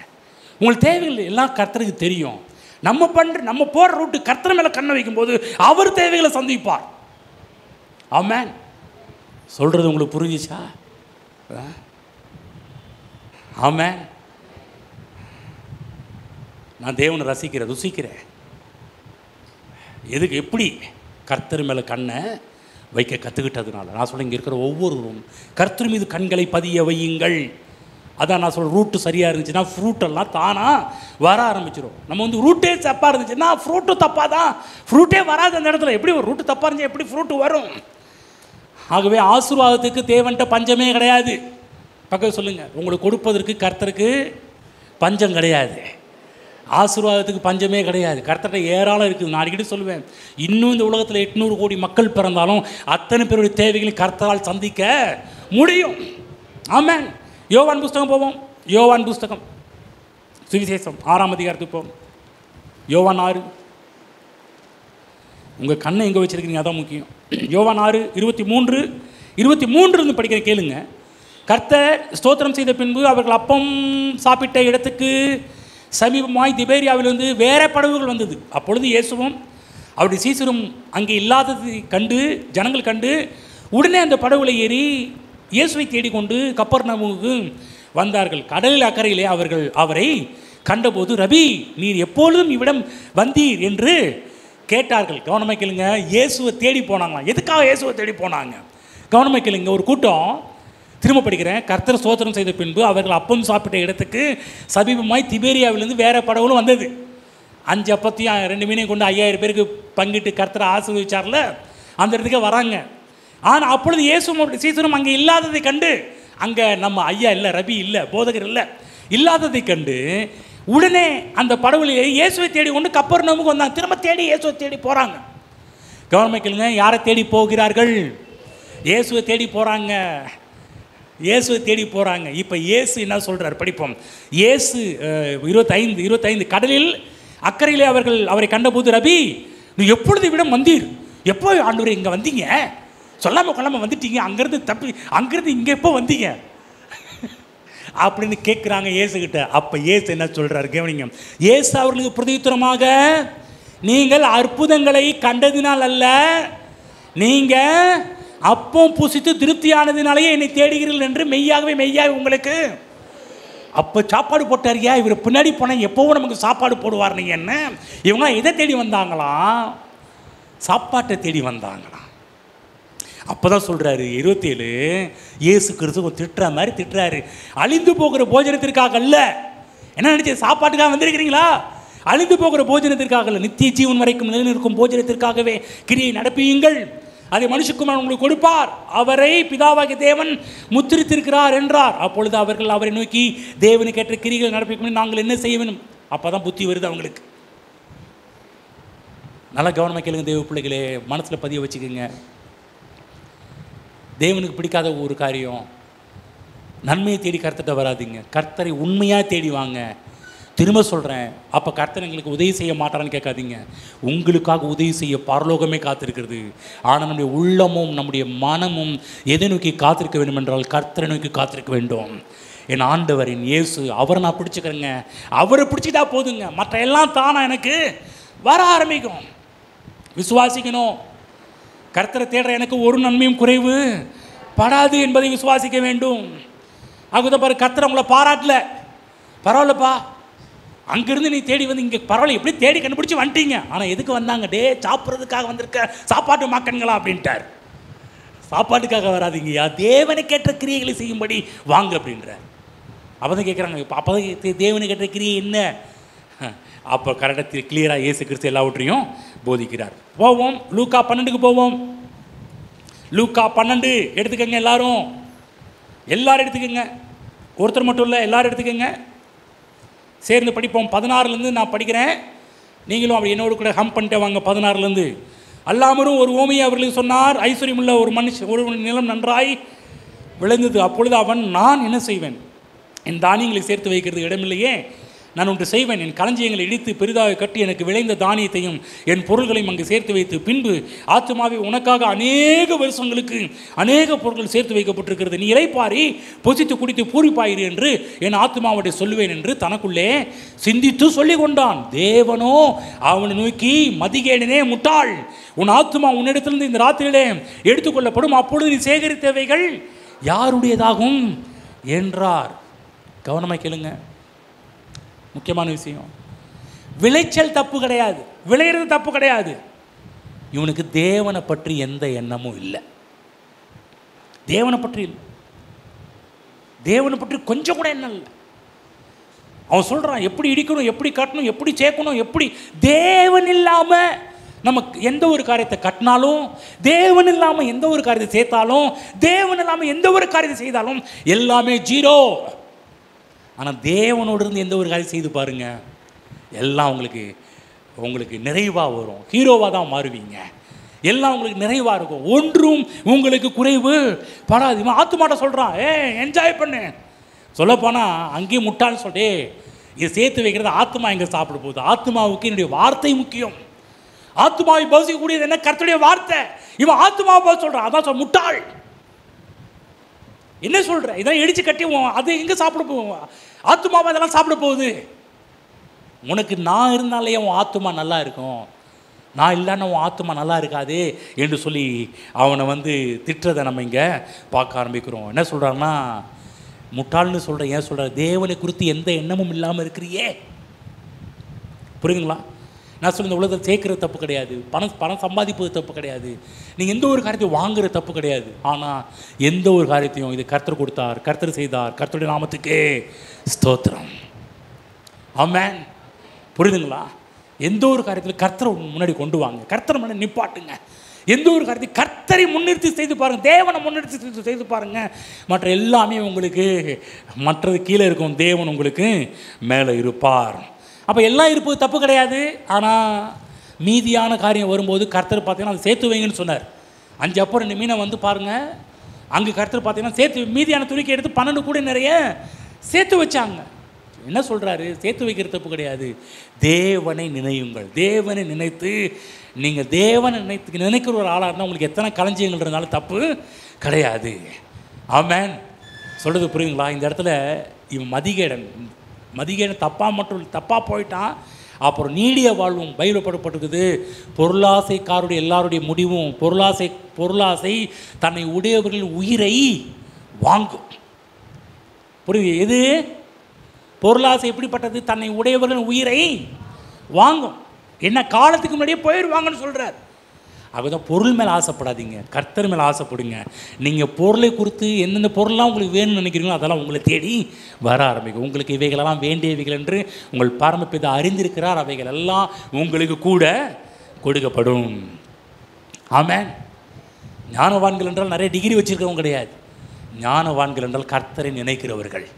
Speaker 1: உங்கள் தேவைகள் எல்லாம் கர்த்தருக்கு தெரியும். நம்ம போகிற ரூட்டு கர்த்தர் மேலே கண்ணை வைக்கும்போது அவர் தேவைகளை சந்திப்பார். ஆமென். சொல்கிறது உங்களுக்கு புரிஞ்சிச்சா? ஆமென். நான் தேவனை ருசிக்கிறேன். எதுக்கு எப்படி? கர்த்தர் மேலே கண்ணை வைக்க கற்றுக்கிட்டதுனால. நான் சொல்ல இங்கே இருக்கிற ஒவ்வொருவரும் கர்த்தர் மீது கண்களை பதிய வையுங்கள். அதான் நான் சொல்கிறேன், ரூட்டு சரியாக இருந்துச்சுன்னா ஃப்ரூட்டெல்லாம் தானாக வர ஆரம்பிச்சிடும். நம்ம வந்து ரூட்டே தப்பாக இருந்துச்சுன்னா ஃப்ரூட்டும் தப்பாக தான், ஃப்ரூட்டே வராது அந்த இடத்துல. எப்படி ஒரு ரூட்டு தப்பாக இருந்துச்சு எப்படி ஃப்ரூட்டு வரும்? ஆகவே ஆசீர்வாதத்துக்கு தேவன்ட்ட பஞ்சமே கிடையாது. பக்கம் சொல்லுங்கள், உங்களுக்கு கொடுப்பதற்கு கர்த்தருக்கு பஞ்சம் கிடையாது. ஆசீர்வாதத்துக்கு பஞ்சமே கிடையாது. கர்த்தர்கிட்ட ஏராளம் இருக்குது. நான் அடிக்கடி சொல்லுவேன், இன்னும் இந்த உலகத்தில் 800 கோடி மக்கள் பிறந்தாலும் அத்தனை பேருடைய தேவைகளை கர்த்தரால் சந்திக்க முடியும். ஆமென். யோவான் புஸ்தகம் போவோம். யோவான் புஸ்தகம் சுவிசேஷம் 6ஆம் அதிகாரத்துக்கு போவோம். யோவான் 6. உங்கள் கண்ணை எங்கே வச்சுருக்கீங்க அதான் முக்கியம். யோவான் 6:23 படிக்கிற கேளுங்க. கர்த்தர் ஸ்தோத்திரம் செய்த பின்பு அவர்கள் அப்பம் சாப்பிட்ட இடத்துக்கு சமீபமாய் திபேரியாவிலிருந்து வேற படகுகள் வந்தது. அப்பொழுது இயேசுவும் அவருடைய சீசரும் அங்கே இல்லாததை கண்டு ஜனங்கள் கண்டு உடனே அந்த படகுகளை ஏறி இயேசுவை தேடிக்கொண்டு கப்பர்நகூமுக்கு வந்தார்கள். கடலில் அக்கறையிலே அவர்கள் அவரை கண்டபோது, ரபி, நீர் எப்பொழுதும் இவ்விடம் வந்தீர் என்று கேட்டார்கள். கவனமாக கேளுங்க, இயேசுவை தேடி போனாங்களாம். எதுக்காக இயேசுவை தேடி போனாங்க? கவனமாக கேளுங்க. ஒரு கூட்டம், திரும்ப படிக்கிறேன், கர்த்தர் ஸ்தோத்திரம் செய்த பின்பு அவர்கள் அப்பம் சாப்பிட்ட இடத்துக்கு சமீபமாய் திபேரியாவிலிருந்து வேற படகுகளும் வந்தது. 5 அப்பத்தையும் 2 மீனையும் கொண்டு 5000 பேருக்கு பங்கிட்டு கர்த்தரை ஆசீர்வதிச்சார்ல, அந்த இடத்துக்கு வராங்க. ஆனால் அப்பொழுது இயேசுவும் சீசரும் அங்கே இல்லாததை கண்டு, அங்கே நம்ம ஐயா இல்லை, ரபி இல்லை, போதகர் இல்லை, இல்லாததை கண்டு உடனே அந்த படகுலையே இயேசுவை தேடி கொண்டு கப்பர்நகூமுக்கு வந்தாங்க. திரும்ப தேடி இயேசுவை தேடி போகிறாங்க. கவனமாக கேளுங்க, யாரை தேடி போகிறார்கள்? இயேசுவை தேடி போகிறாங்க. இயேசுவை தேடி போகிறாங்க. இப்போ இயேசு என்ன சொல்கிறார் படிப்போம். இயேசு 25 கடலில் அக்கறையிலே அவரை கண்டபோது, ரபி, நீ எப்பொழுது இவ்விடம் வந்தீர்? எப்போ ஆண்டவரே இங்கே வந்தீங்க? சொல்லாமல் கொள்ளாமல் வந்துட்டீங்க, அங்கேருந்து இங்கே எப்போ வந்தீங்க அப்படின்னு கேட்குறாங்க இயேசுகிட்ட. அப்போ இயேசு என்ன சொல்கிறார் கவனிங்க. இயேசு அவர்களுக்கு பிரதியுத்தரமாக, நீங்கள் அற்புதங்களை கண்டதினால் அல்ல, நீங்கள் அப்பம் புசித்து திருப்தியானதினாலேயே என்னை தேடுகிறீர்கள் என்று மெய்யாகவே உங்களுக்கு. அப்போ சாப்பாடு போட்டாரியா? இவர் பின்னாடி போனால் எப்போவும் நமக்கு சாப்பாடு போடுவார். நீங்கள் என்ன, இவங்க எதை தேடி வந்தாங்களாம்? சாப்பாட்டை தேடி வந்தாங்களாம். அப்போ தான் சொல்கிறாரு 27, இயேசு கிறிஸ்து திட்டுற மாதிரி திட்டுறாரு. அழிந்து போகிற போஜனத்திற்காக அல்ல. என்ன நினச்சி சாப்பாட்டுக்காக வந்திருக்கிறீங்களா? அழிந்து போகிற போஜனத்திற்காக அல்ல, நித்திய ஜீவன் வரைக்கும் நிலைநிற்கும் போஜனத்திற்காகவே கிரியை நடப்பியுங்கள். அதை மனுஷகுமாரன் உங்களுக்கு கொடுப்பார். அவரை பிதாவாகிய தேவன் முத்திரித்திருக்கிறார் என்றார். அப்பொழுது அவர்கள் அவரை நோக்கி, தேவனுக்கு ஏற்ற கிரிகள் நடப்பிக்கும் நாங்கள் என்ன செய்ய வேண்டும்? அப்போ தான் புத்தி வருது அவங்களுக்கு. நல்லா கவனமாக கேளுங்க தேவ பிள்ளைகளே, மனசில் பதிய வச்சுக்கோங்க. தேவனுக்கு பிடிக்காத ஒரு காரியம், நன்மையை தேடி கர்த்தர்கிட்ட வராதிங்க. கர்த்தரை உண்மையாக தேடி வாங்க. திரும்ப சொல்கிறேன், அப்போ கர்த்தர் எங்களுக்கு உதவி செய்ய மாட்டாரான்னு கேட்காதீங்க. உங்களுக்காக உதவி செய்ய பரலோகமே காத்திருக்கிறது. ஆனால் நம்முடைய உள்ளமும் நம்முடைய மனமும் எதை நோக்கி காத்திருக்க வேண்டும் என்றால் கர்த்தரை நோக்கி காத்திருக்க வேண்டும். என் ஆண்டவரின் இயேசு, அவரை நான் பிடிச்சிக்கிறேங்க. அவரை பிடிச்சிட்டா போதுங்க, மற்ற எல்லாம் தானா எனக்கு வர ஆரம்பிக்கும். விசுவாசிக்கணும். கர்த்தரை தேடுற எனக்கு ஒரு நன்மையும் குறைவு படாது என்பதை விசுவாசிக்க வேண்டும். ஆகுதான் பாரு, கர்த்தர் உங்களை பாராட்டல, பரவாயில்லப்பா, அங்கேருந்து நீ தேடி வந்து இங்கே பரவாயில்ல, எப்படி தேடி கண்டுபிடிச்சி வந்துட்டீங்க. ஆனால் எதுக்கு வந்தாங்க? சாப்பிட்றதுக்காக வந்திருக்க சாப்பாட்டு மாக்கன்களா அப்படின்ட்டார். சாப்பாட்டுக்காக வராதிங்கய்யா, தேவனுக்கேற்ற கிரியைகளை செய்யும்படி வாங்க அப்படின்றார். அப்போ தான் கேட்குறாங்க, அப்போ தான் தேவனுக்கேற்ற கிரியை என்ன? அப்போ கரெக்டாக கிளியராக இயேசு கிறிஸ்து எல்லாவற்றையும் போதிக்கிறார். போவோம், லூக்கா 12க்கு போவோம். லூக்கா 12 எடுத்துக்கங்க. எல்லாரும் எடுத்துக்கங்க, ஒருத்தர் மட்டும் இல்லை, எல்லாரும் எடுத்துக்கங்க, சேர்ந்து படிப்போம். 16லேருந்து நான் படிக்கிறேன், நீங்களும் அப்படி என்னோடு கூட ஹம் பண்ணிட்டு வாங்க. 16லேருந்து. அல்லாமலும் ஒரு ஓமையை அவர்களுக்கு சொன்னார். ஐஸ்வர்யமுள்ள ஒரு நிலம் நன்றாய் விளைந்தது. அப்பொழுது அவன், நான் என்ன செய்வேன், என் தானியங்களை சேர்த்து வைக்கிறது இடமில்லையே, நான் ஒன்று செய்வேன், என் களஞ்சியங்களை இடித்து பெரிதாக கட்டி எனக்கு விளைந்த தானியத்தையும் என் பொருள்களையும் அங்கு சேர்த்து வைத்து, பின்பு ஆத்துமாவை உனக்காக அநேக வருஷங்களுக்கு அநேக பொருட்கள் சேர்த்து வைக்கப்பட்டிருக்கிறது, நீ இளைப்பாரி பொசித்து குடித்து பூரிப்பாயிரு என்று என் ஆத்துமாவுடைய சொல்லுவேன் என்று தனக்குள்ளே சிந்தித்து சொல்லி கொண்டான். தேவனோ அவனை நோக்கி, மதிகேடனே, முட்டாள், உன் ஆத்துமா உன்னிடத்திலிருந்து இந்த ராத்திரியிலே எடுத்துக்கொள்ளப்படும், அப்பொழுது நீ சேகரித்தவைகள் யாருடையதாகும் என்றார். கவனமாக கேளுங்க, முக்கியமான விஷயம். விளைச்சல் தப்பு கிடையாது, விளையிறது தப்பு கிடையாது. இவனுக்கு தேவனை பற்றி எந்த எண்ணமும் இல்லை. தேவனை பற்றி இல்லை, தேவனை பற்றி கொஞ்சம் கூட எண்ணம் இல்லை. அவன் சொல்கிறான், எப்படி இடிக்கணும், எப்படி கட்டணும், எப்படி சேர்க்கணும், எப்படி. தேவன் இல்லாமல் நமக்கு எந்த ஒரு காரியத்தை கட்டினாலும், தேவன் இல்லாமல் எந்த ஒரு காரியத்தை சேர்த்தாலும், தேவன் இல்லாமல் எந்த ஒரு காரியத்தை செய்தாலும் எல்லாமே ஜீரோ. ஆனால் தேவனோடு இருந்து எந்த ஒரு காரியம் செய்து பாருங்க, எல்லாம் உங்களுக்கு நிறைவாக வரும். ஹீரோவாக தான் மாறுவீங்க. எல்லாம் உங்களுக்கு நிறைவாக இருக்கும், ஒன்றும் உங்களுக்கு குறைவு படாது. இவன் ஆத்துமாட்ட சொல்கிறான், என்ஜாய் பண்ணு. சொல்லப்போனால் அங்கேயும் முட்டாள்னு சொல்லிட்டு இதை சேர்த்து வைக்கிறது ஆத்மா எங்கே சாப்பிட போகுது. ஆத்மாவுக்கு என்னுடைய வார்த்தை முக்கியம். ஆத்மாவை பௌசிக்கக்கூடியது என்ன, கர்த்தருடைய வார்த்தை. இவன் ஆத்மாவை போக சொல்கிறான், அதான் முட்டாள். என்ன சொல்கிற, இதெல்லாம் இடித்து கட்டி அது எங்கே சாப்பிட போவோம், ஆத்மாவை அதெல்லாம் சாப்பிட போகுது. உனக்கு நான் இருந்தாலே உன் ஆத்மா நல்லா இருக்கும், நான் இல்லைன்னா உன் ஆத்மா நல்லா இருக்காது என்று சொல்லி அவனை திட்டுறதை நம்ம இங்கே பார்க்க ஆரம்பிக்கிறோம். என்ன சொல்கிறான்னா, முட்டாள்னு சொல்கிறேன். ஏன் சொல்கிற, தேவனை குறித்து எந்த எண்ணமும் இல்லாமல் இருக்கிறியே. புரியுதுங்களா? நான் சொல்ல, இந்த உலகத்தில் சேர்க்குறது தப்பு கிடையாது, பணம் சம்பாதிப்பது தப்பு கிடையாது, நீங்கள் எந்த ஒரு காரியத்தையும் வாங்குறது தப்பு கிடையாது. ஆனால் எந்த ஒரு காரியத்தையும் இது கர்த்தர் கொடுத்தார், கர்த்தர் செய்தார், கர்த்தருடைய நாமத்துக்கே ஸ்தோத்திரம், ஆமென். புரியுதுங்களா? எந்த ஒரு காரியத்தில் கர்த்தரை முன்னாடி கொண்டு வாங்க, கர்த்தரை முன்னாடி நிப்பாட்டுங்க. எந்த ஒரு காரியத்தையும் கர்த்தரை முன்னிறுத்தி செய்து பாருங்கள், தேவனை முன்னிறுத்தி செய்து பாருங்கள். மற்ற எல்லாமே உங்களுக்கு, மற்றது கீழே இருக்கும், தேவன் உங்களுக்கு மேலே இருப்பார். அப்போ எல்லாம் இருப்பது தப்பு கிடையாது. ஆனால் மீதியான காரியம் வரும்போது கர்த்தர் பார்த்தீங்கன்னா அதை சேர்த்து வைங்கன்னு சொன்னார். 5 அப்போ 2 மீனை பாருங்கள், அங்கே கர்த்தர் பார்த்தீங்கன்னா சேர்த்து மீதியான துணிக்கை எடுத்து 12 கூட நிறைய சேர்த்து வச்சாங்க. என்ன சொல்கிறாரு, சேர்த்து வைக்கிற தப்பு கிடையாது, தேவனை நினையுங்கள். தேவனை நினைத்து நீங்கள் தேவனை நினைக்கிற ஒரு ஆளாக இருந்தால் உங்களுக்கு எத்தனை களஞ்சியங்கள் இருந்தாலும் தப்பு கிடையாது. ஆமென். சொல்கிறது புரியுங்களா? இந்த இடத்துல இவன் மதிகேடன் தப்பாக போயிட்டான். அப்புறம் நீடிய வாழ்வும் பயிரப்படப்பட்டிருக்குது. பொருளாசைக்காருடைய எல்லாருடைய முடிவும் பொருளாசை தன்னை உடையவர்கள் உயிரை வாங்கும். புரியுது? எது பொருளாசை எப்படிப்பட்டது? தன்னை உடையவர்கள் உயிரை வாங்கும். என்ன காலத்துக்கு முன்னாடியே போயிடுவாங்கன்னு சொல்கிறார். அதுதான் பொருள் மேலே ஆசைப்படாதீங்க, கர்த்தர் மேலே ஆசைப்படுங்க. நீங்கள் பொருளை குறித்து எந்தெந்த பொருள்லாம் உங்களுக்கு வேணும்னு நினைக்கிறீங்களோ அதெல்லாம் உங்களை தேடி வர ஆரம்பிக்கும். உங்களுக்கு இவைகளெல்லாம் வேண்டியவைகள் என்று உங்கள் பரமபிதா அறிந்திருக்கிறார். அவைகள் எல்லாம் உங்களுக்கு கூட கொடுக்கப்படும். ஆமென். ஞானவான்கள் என்றால் நிறைய டிகிரி வச்சுருக்கவங்க கிடையாது. ஞானவான்கள் என்றால் கர்த்தரை நினைக்கிறவர்கள்.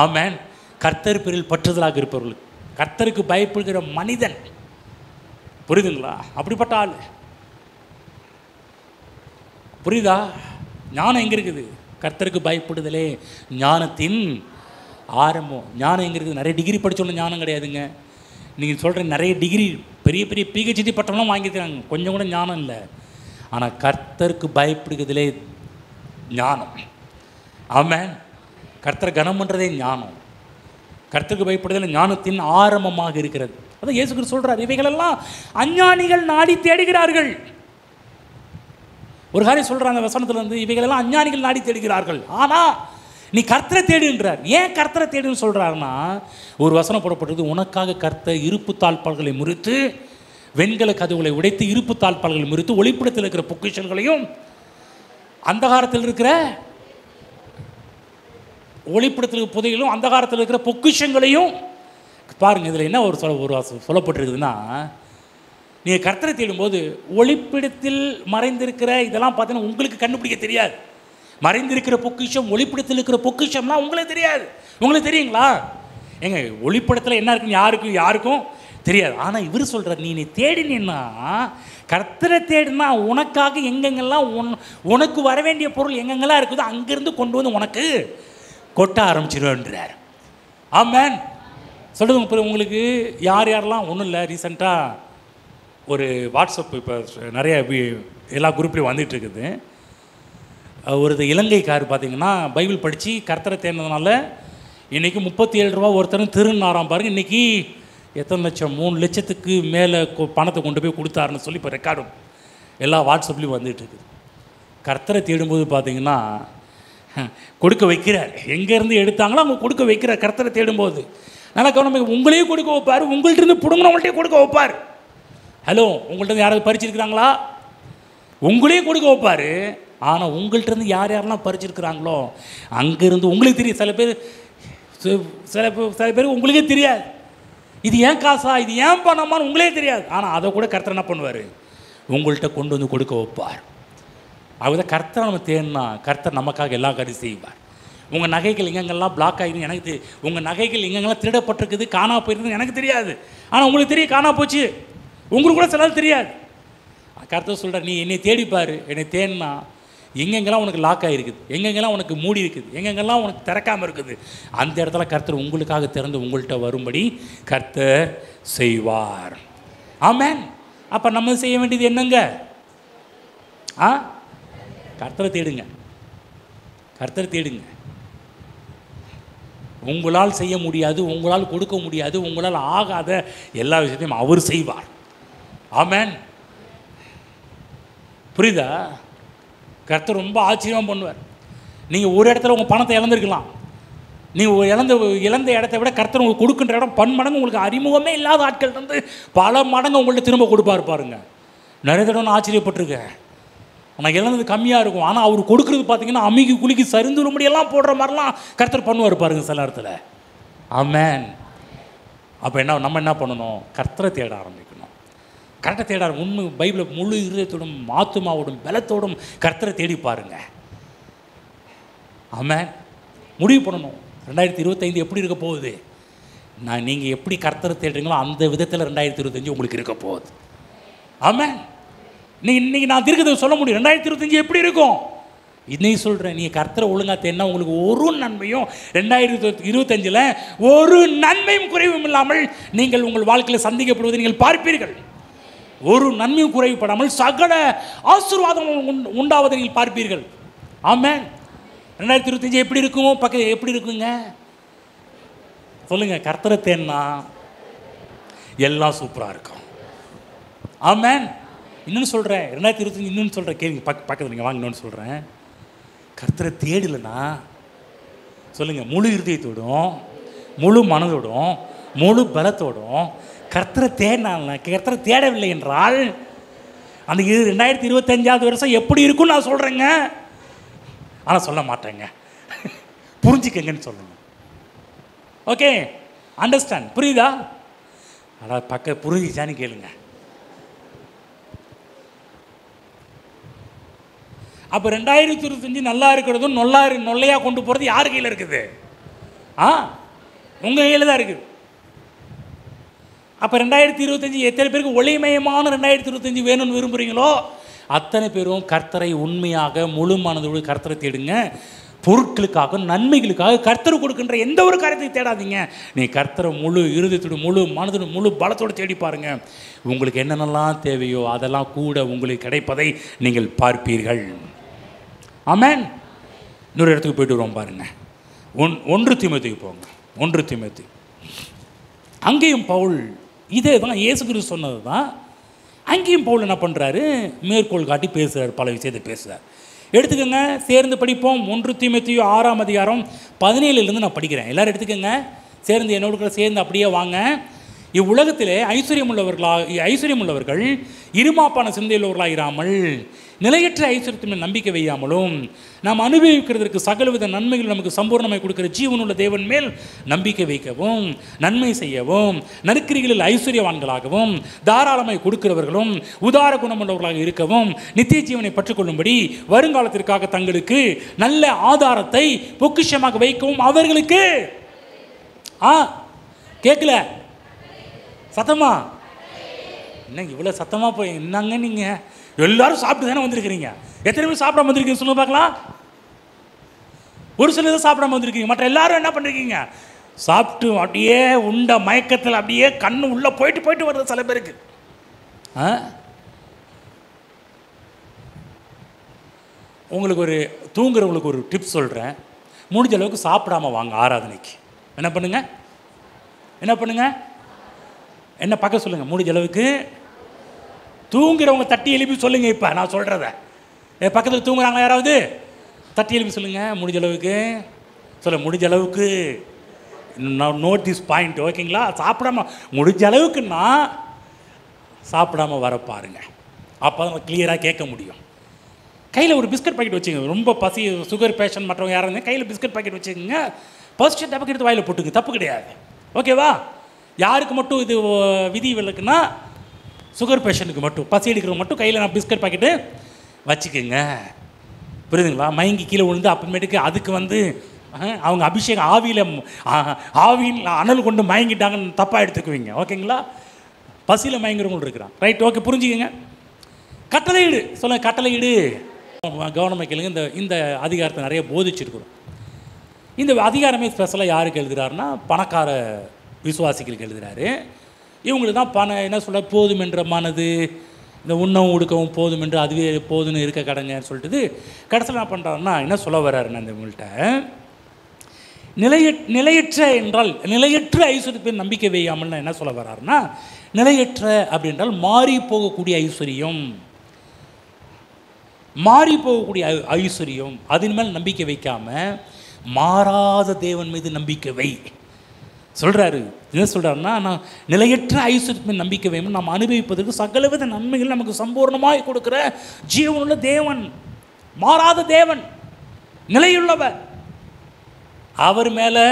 Speaker 1: ஆமென். கர்த்தர் பேரில் பற்றுதலாக இருப்பவர்கள், கர்த்தருக்கு பயப்படுகிற மனிதன். புரியுதுங்களா? அப்படிப்பட்ட ஆள். புரியுதா? ஞானம் எங்கே இருக்குது? கர்த்தருக்கு பயப்படுதலே ஞானத்தின் ஆரம்பம். ஞானம் எங்கே இருக்குது? நிறைய டிகிரி படித்தோன்னு ஞானம் கிடையாதுங்க. நீங்கள் சொல்கிற நிறைய டிகிரி பெரிய பெரிய பிஹெச்டி பட்டம்லாம் வாங்கியிருக்காங்க, கொஞ்சம் கூட ஞானம் இல்லை. ஆனால் கர்த்தருக்கு பயப்படுகிறதுலே ஞானம். ஆமென். கர்த்தரை கனம் பண்ணுறதே ஞானம். கர்த்தருக்கு பயப்படுதலே ஞானத்தின் ஆரம்பமாக இருக்கிறது. அதான் இயேசு கிறிஸ்து சொல்கிறார், இவைகளெல்லாம் அஞ்ஞானிகள் நாடி தேடுகிறார்கள். ஒரு காரியம் சொல்கிறாங்க வசனத்தில் இவைகளெல்லாம் அஞ்ஞானிகள் நாடி தேடுகிறார்கள், ஆனால் நீ கர்த்தரை தேடுன்றார். ஏன் கர்த்தரை தேடுன்னு சொல்கிறாருன்னா, ஒரு வசனம் போடப்பட்டது, உனக்காக கர்த்தர் இருப்பு தாழ்பால்களை முறித்து வெண்கல கதவுகளை உடைத்து இருப்பு தாழ்பால்களை முறித்து ஒளிப்படத்தில் இருக்கிற பொக்கிஷங்களையும் அந்தகாரத்தில் இருக்கிற ஒளிப்படத்தில் புதையிலும் அந்தகாரத்தில் இருக்கிற பொக்கிஷங்களையும் பாருங்கள், இதில் என்ன ஒரு சொல்லப்பட்டிருக்குதுன்னா, நீங்கள் கர்த்தரை தேடும்போது ஒளிப்பிடத்தில் மறைந்திருக்கிற இதெல்லாம் பார்த்தீங்கன்னா உங்களுக்கு கண்டுபிடிக்க தெரியாது. மறைந்திருக்கிற பொக்கிஷம், ஒளிப்பிடத்தில் இருக்கிற பொக்கிஷம்லாம் உங்களுக்கு தெரியாது. உங்களுக்கு தெரியுங்களா? ஏங்க, ஒளிப்படத்தில் என்ன இருக்குன்னு யாருக்கும் தெரியாது. ஆனால் இவர் சொல்கிறார், நீ தேடினா, கர்த்தரை தேடினா உனக்காக எங்கெங்கெல்லாம் உனக்கு வர வேண்டிய பொருள் எங்கெங்கெல்லாம் இருக்குதோ அங்கேருந்து கொண்டு வந்து உனக்கு கொட்ட ஆரம்பிச்சிருன்றார். ஆமென். சொல்லுங்க உங்களுக்கு யாரெல்லாம் ஒன்றும் இல்லை. ரீசெண்டாக ஒரு வாட்ஸ்அப் இப்போ நிறைய எல்லா குரூப்லேயும் வந்துட்டு இருக்குது. ஒரு இலங்கைக்கார் பார்த்தீங்கன்னா பைபிள் படித்து கர்த்தரை தேடினதுனால இன்றைக்கி 37 ரூபா ஒருத்தரும் திருநாராம் பாருங்கள். இன்றைக்கி எத்தனை லட்சம், 3 லட்சத்துக்கு மேலே பணத்தை கொண்டு போய் கொடுத்தாருன்னு சொல்லி இப்போ ரெக்கார்டும் எல்லா வாட்ஸ்அப்லேயும் வந்துட்டு இருக்குது. கர்த்தரை தேடும்போது பார்த்தீங்கன்னா கொடுக்க வைக்கிறார். எங்கேருந்து எடுத்தாங்களோ அவங்க கொடுக்க வைக்கிறார். கர்த்தரை தேடும்போது நல்லா கவனம், உங்களையும் கொடுக்க வைப்பார், உங்கள்கிட்ட பிடுங்கினவங்கள்ட்டே கொடுக்க வைப்பார். ஹலோ, உங்கள்கிட்ட யாராவது பறிச்சிருக்கிறாங்களா? உங்களையும் கொடுக்க வைப்பார். ஆனால் உங்கள்கிட்ட யாரெல்லாம் பறிச்சிருக்கிறாங்களோ அங்கேருந்து உங்களுக்கு தெரியும். சில பேர் உங்களுக்கே தெரியாது, இது ஏன் காசா, இது ஏன் பணமான்னு உங்களே தெரியாது. ஆனால் அதை கூட கர்த்தர் என்ன பண்ணுவார், உங்கள்கிட்ட கொண்டு வந்து கொடுக்க வைப்பார். அதுதான் கர்த்தரை நம்ம தேடினா கர்த்தர் நமக்காக எல்லா காரியம் செய்வார். உங்கள் நகைகள் எங்கெங்கெல்லாம் பிளாக் ஆகிடும் எனக்கு தெரியும். உங்கள் நகைகள் எங்கெங்கெல்லாம் திருடப்பட்டிருக்குது, காணா போயிருக்குதுன்னு எனக்கு தெரியாது. ஆனால் உங்களுக்கு தெரியும் காணா போச்சு, உங்களுக்கு கூட சிலது தெரியாது. கர்த்தர் சொல்கிறார், நீ என்னை தேடிப்பார். என்னை தேடினா எங்கெங்கெல்லாம் உனக்கு லாக் ஆகிருக்குது, எங்கெங்கெல்லாம் உனக்கு மூடி இருக்குது, எங்கெங்கெல்லாம் உனக்கு திறக்காமல் இருக்குது, அந்த இடத்துல கர்த்தர் உங்களுக்காக திறந்து உங்கள்கிட்ட வரும்படி கர்த்தர் செய்வார். ஆமென். அப்போ நம்ம செய்ய வேண்டியது என்னங்க? கர்த்தரை தேடுங்க. கர்த்தரை தேடுங்க. உங்களால் செய்ய முடியாது, உங்களால் கொடுக்க முடியாது, உங்களால் ஆகாத எல்லா விஷயத்தையும் அவர் செய்வார். ஆமென். புரியுதா? கர்த்தர் ரொம்ப ஆச்சரியம் பண்ணுவார். நீங்கள் ஒரு இடத்துல உங்கள் பணத்தை இழந்திருக்கலாம். நீங்கள் இழந்த இடத்த விட கர்த்தர் உங்களுக்கு கொடுக்குன்ற இடம் பன்மடங்கு உங்களுக்கு அறிமுகமே இல்லாத ஆட்கள் வந்து பல மடங்கு உங்கள்கிட்ட திரும்ப கொடுப்பார். பாருங்க, நிறைய தடவை நான் ஆச்சரியப்பட்டிருக்கேன். ஆனால் இழந்தது கம்மியாக இருக்கும், ஆனால் அவர் கொடுக்குறது பார்த்தீங்கன்னா அமிக்கி குலுக்கி சரிந்து முடியெல்லாம் போடுற மாதிரிலாம் கர்த்தர் பண்ணுவார் பாருங்கள் சில இடத்துல. ஆமென். அப்போ நம்ம என்ன பண்ணணும்? கர்த்தரை தேட ஆரம்பிக்கணும். கரெக்டாக தேட உண்மை பைபிளில் முழு இதயத்தோடும் ஆத்துமாவோடும் பலத்தோடும் கர்த்தரை தேடி பாருங்க. ஆமென். முடிவு பண்ணணும் 2025 எப்படி இருக்க போகுது. நீங்கள் எப்படி கர்த்தரை தேடுறீங்களோ அந்த விதத்தில் 2025 உங்களுக்கு இருக்க போகுது. ஆமென். இன்னைக்கு நான் திருக்கதை சொல்ல முடியும் 2025 எப்படி இருக்கும். இன்னைக்கு சொல்கிறேன், நீங்கள் கர்த்தரை ஒழுங்காக தேடினா உங்களுக்கு ஒரு நன்மையும் 2025 ஒரு நன்மையும் குறைவும் இல்லாமல் நீங்கள் உங்கள் வாழ்க்கையில் சந்திக்கப்படுவதை நீங்கள் பார்ப்பீர்கள். ஒரு நன்மையும் குறைவுபடாமல் சகல ஆசீர்வாதம் உண்டாவதை நீங்கள் பார்ப்பீர்கள். ஆமென். 2025 எப்படி இருக்குமோ எப்படி இருக்குங்க சொல்லுங்கள். கர்த்தரை தேடினா எல்லாம் சூப்பராக இருக்கும். ஆமென். இன்னொன்று சொல்கிறேன், 2025 இன்னொன்று சொல்கிறேன், கேளுங்க. பக்கத்தில் நீங்கள் வாங்க. இன்னொன்று சொல்கிறேன், கர்த்தரை தேடலைன்னா சொல்லுங்கள், முழு இருதயத்தோடும் முழு மனதோடும் முழு பலத்தோடும் கர்த்தரை தேடினால கர்த்தரை தேடவில்லை என்றால் அந்த 2025 வருஷம் எப்படி இருக்குன்னு நான் சொல்கிறேங்க. ஆனால் சொல்ல மாட்டேங்க. புரிஞ்சுக்கங்கன்னு சொல்லணும். Okay, understand? புரியுதா? ஆனால் புரிஞ்சிச்சான்னு கேளுங்க. அப்போ 2025 நல்லா இருக்கிறதும் நொல்லையாக கொண்டு போகிறது யார் கையில் இருக்குது? உங்கள் கையில் தான் இருக்குது. அப்போ 2025 எத்தனை பேருக்கு ஒளிமயமான 2025 வேணும்னு விரும்புகிறீங்களோ அத்தனை பேரும் கர்த்தரை உண்மையாக முழு மனதோடு கர்த்தரை தேடுங்க. பொருட்களுக்காக நன்மைகளுக்காக கர்த்தர் கொடுக்கின்ற எந்த ஒரு காரியத்தை தேடாதீங்க. நீ கர்த்தரை முழு இருதயத்தோடு முழு மனதோடு முழு பலத்தோடு தேடி பாருங்க. உங்களுக்கு என்னென்னலாம் தேவையோ அதெல்லாம் கூட உங்களுக்கு கிடைப்பதை நீங்கள் பார்ப்பீர்கள். ஆமென். இன்னொரு இடத்துக்கு போய்ட்டு வருவோம் பாருங்க. 1 தீமோத்தேயுக்கு போங்க. 1 தீமோத்தேயு. அங்கேயும் பவுல் இதே தான் இயேசு கிறிஸ்து சொன்னது தான். அங்கேயும் பவுல் என்ன பண்ணுறாரு, மேற்கோள் காட்டி பேசுகிறார், பல விஷயத்தை பேசுகிறார். எடுத்துக்கோங்க, சேர்ந்து படிப்போம். 1 தீமோத்தேயு 6ஆம் அதிகாரம் 17 நான் படிக்கிறேன். எல்லோரும் எடுத்துக்கோங்க, சேர்ந்து என்னோட கூட சேர்ந்து அப்படியே வாங்க. இவ்வுலகத்திலே ஐஸ்வர்யமுள்ளவர்கள் இருமாப்பான சிந்தையுள்ளவர்களாக இராமல் நிலையற்ற ஐஸ்வர்யத்தின் நம்பிக்கை வையாமலும் நாம் அனுபவிக்கிறதற்கு சகலவித நன்மைகள் நமக்கு சம்பூர்ணமாய் கொடுக்கிற ஜீவனுள்ள தேவன் மேல் நம்பிக்கை வைக்கவும், நன்மை செய்யவும், நற்கிரிகளில் ஐஸ்வர்யவான்களாகவும் தாராளமாய் கொடுக்கிறவர்களும் உதார குணமுள்ளவர்களாக இருக்கவும் நித்திய ஜீவனை பற்றுக்கொள்ளும்படி வருங்காலத்திற்காக தங்களுக்கு நல்ல ஆதாரத்தை பொக்கிஷமாக வைக்கவும் அவர்களுக்கு கேட்கல சத்தமா? என்ன இவ்வளோ சத்தமாக போய் என்னங்க நீங்கள் எல்லாரும் சாப்பிட்டு தானே வந்திருக்கிறீங்க? எத்தனை பேர் சாப்பிடாம வந்திருக்கீங்க சொல்லுங்க பார்க்கலாம். ஒரு சில தான் சாப்பிடாம வந்திருக்கீங்க, மற்ற எல்லாரும் என்ன பண்ணிருக்கீங்க? சாப்பிட்டு அப்படியே உண்ட மயக்கத்தில் அப்படியே கண்ணு உள்ளே போயிட்டு வருது சில பேருக்கு. உங்களுக்கு ஒரு தூங்குறவங்களுக்கு ஒரு டிப்ஸ் சொல்கிறேன். முடிஞ்ச அளவுக்கு சாப்பிடாம வாங்க ஆராதனைக்கு. என்ன பண்ணுங்க? என்ன பார்க்க சொல்லுங்கள். முடிஞ்ச அளவுக்கு தூங்குறவங்க தட்டி எழுப்பி சொல்லுங்கள். இப்போ நான் சொல்கிறத பக்கத்தில் தூங்குறாங்களா யாராவது? தட்டி எழுப்பி சொல்லுங்கள். முடிஞ்ச அளவுக்கு நோட் திஸ் பாயிண்ட், ஓகேங்களா? சாப்பிடாம முடிஞ்ச அளவுக்குன்னா சாப்பிடாம வர பாருங்க. அப்போ தான் கிளியராக கேட்க முடியும். கையில் ஒரு பிஸ்கட் பாக்கெட் வச்சுங்க. ரொம்ப பசி சுகர் பேஷண்ட் மற்றவங்க யாராவது இருந்தால் கையில் பிஸ்கட் பாக்கெட் வச்சுக்கோங்க. ஃபர்ஸ்ட் டப்பக்கு எடுத்து வாயில் போட்டுங்க, தப்பு கிடையாது. ஓகேவா? யாருக்கு மட்டும் இது விதி விலக்குன்னா சுகர் பேஷண்ட்டுக்கு மட்டும், பசி எடுக்கிறவங்க மட்டும் கையில் நான் பிஸ்கட் பாக்கெட்டு வச்சுக்கோங்க. புரியுதுங்களா? மயங்கி கீழே விழுந்து அப்புறமேட்டுக்கு அதுக்கு அவங்க அபிஷேகம் ஆவியில் அனல் கொண்டு மயங்கிட்டாங்கன்னு தப்பாக எடுத்துக்குவீங்க. ஓகேங்களா? பசியில் மயங்குறவங்களும் இருக்கிறான். ரைட், ஓகே, புரிஞ்சுக்கங்க. கட்டளையிடு சொல்லுங்கள். கட்டளையிடு கவனமாக கேளுங்க. இந்த அதிகாரத்தை நிறைய போதிச்சிருக்கிறோம். இந்த அதிகாரமே ஸ்பெஷலாக யாருக்கு எழுதுகிறாருன்னா பணக்கார விசுவாசிகளுக்கு எழுதுகிறாரு. இவங்களுக்கு தான் என்ன சொல்ல போதும் என்ற மனது, இந்த உண்ணவும் உடுக்கவும் போதும் என்று அதுவே போதும்னு இருக்க கடங்கன்னு சொல்லிட்டு கடைசியில் என்ன பண்ணுறாருன்னா என்ன சொல்ல வர்றாருன்னா இவங்கள்ட்ட நிலையற்ற என்றால் நிலையற்ற ஐஸ்வர்யத்தின் நம்பிக்கை வையாமல் என்ன சொல்ல வர்றாருன்னா நிலையற்ற அப்படின்றால் மாறி போகக்கூடிய ஐஸ்வர்யம், மாறி போகக்கூடிய ஐஸ்வர்யம், அதன் மேல் நம்பிக்கை வைக்காம மாறாத தேவன் மீது நம்பிக்கை வை சொல்கிறாரு. என்ன சொல்கிறாருன்னா நான் நிலையற்ற ஐஸ்வர்யத்தின் நம்பிக்கை வையும் நாம் அனுபவிப்பதற்கு சகலவித நன்மைகள் நமக்கு சம்பூர்ணமாய் கொடுக்குற ஜீவனுள்ள தேவன், மாறாத தேவன், நிலையுள்ளவர், அவர் மேலே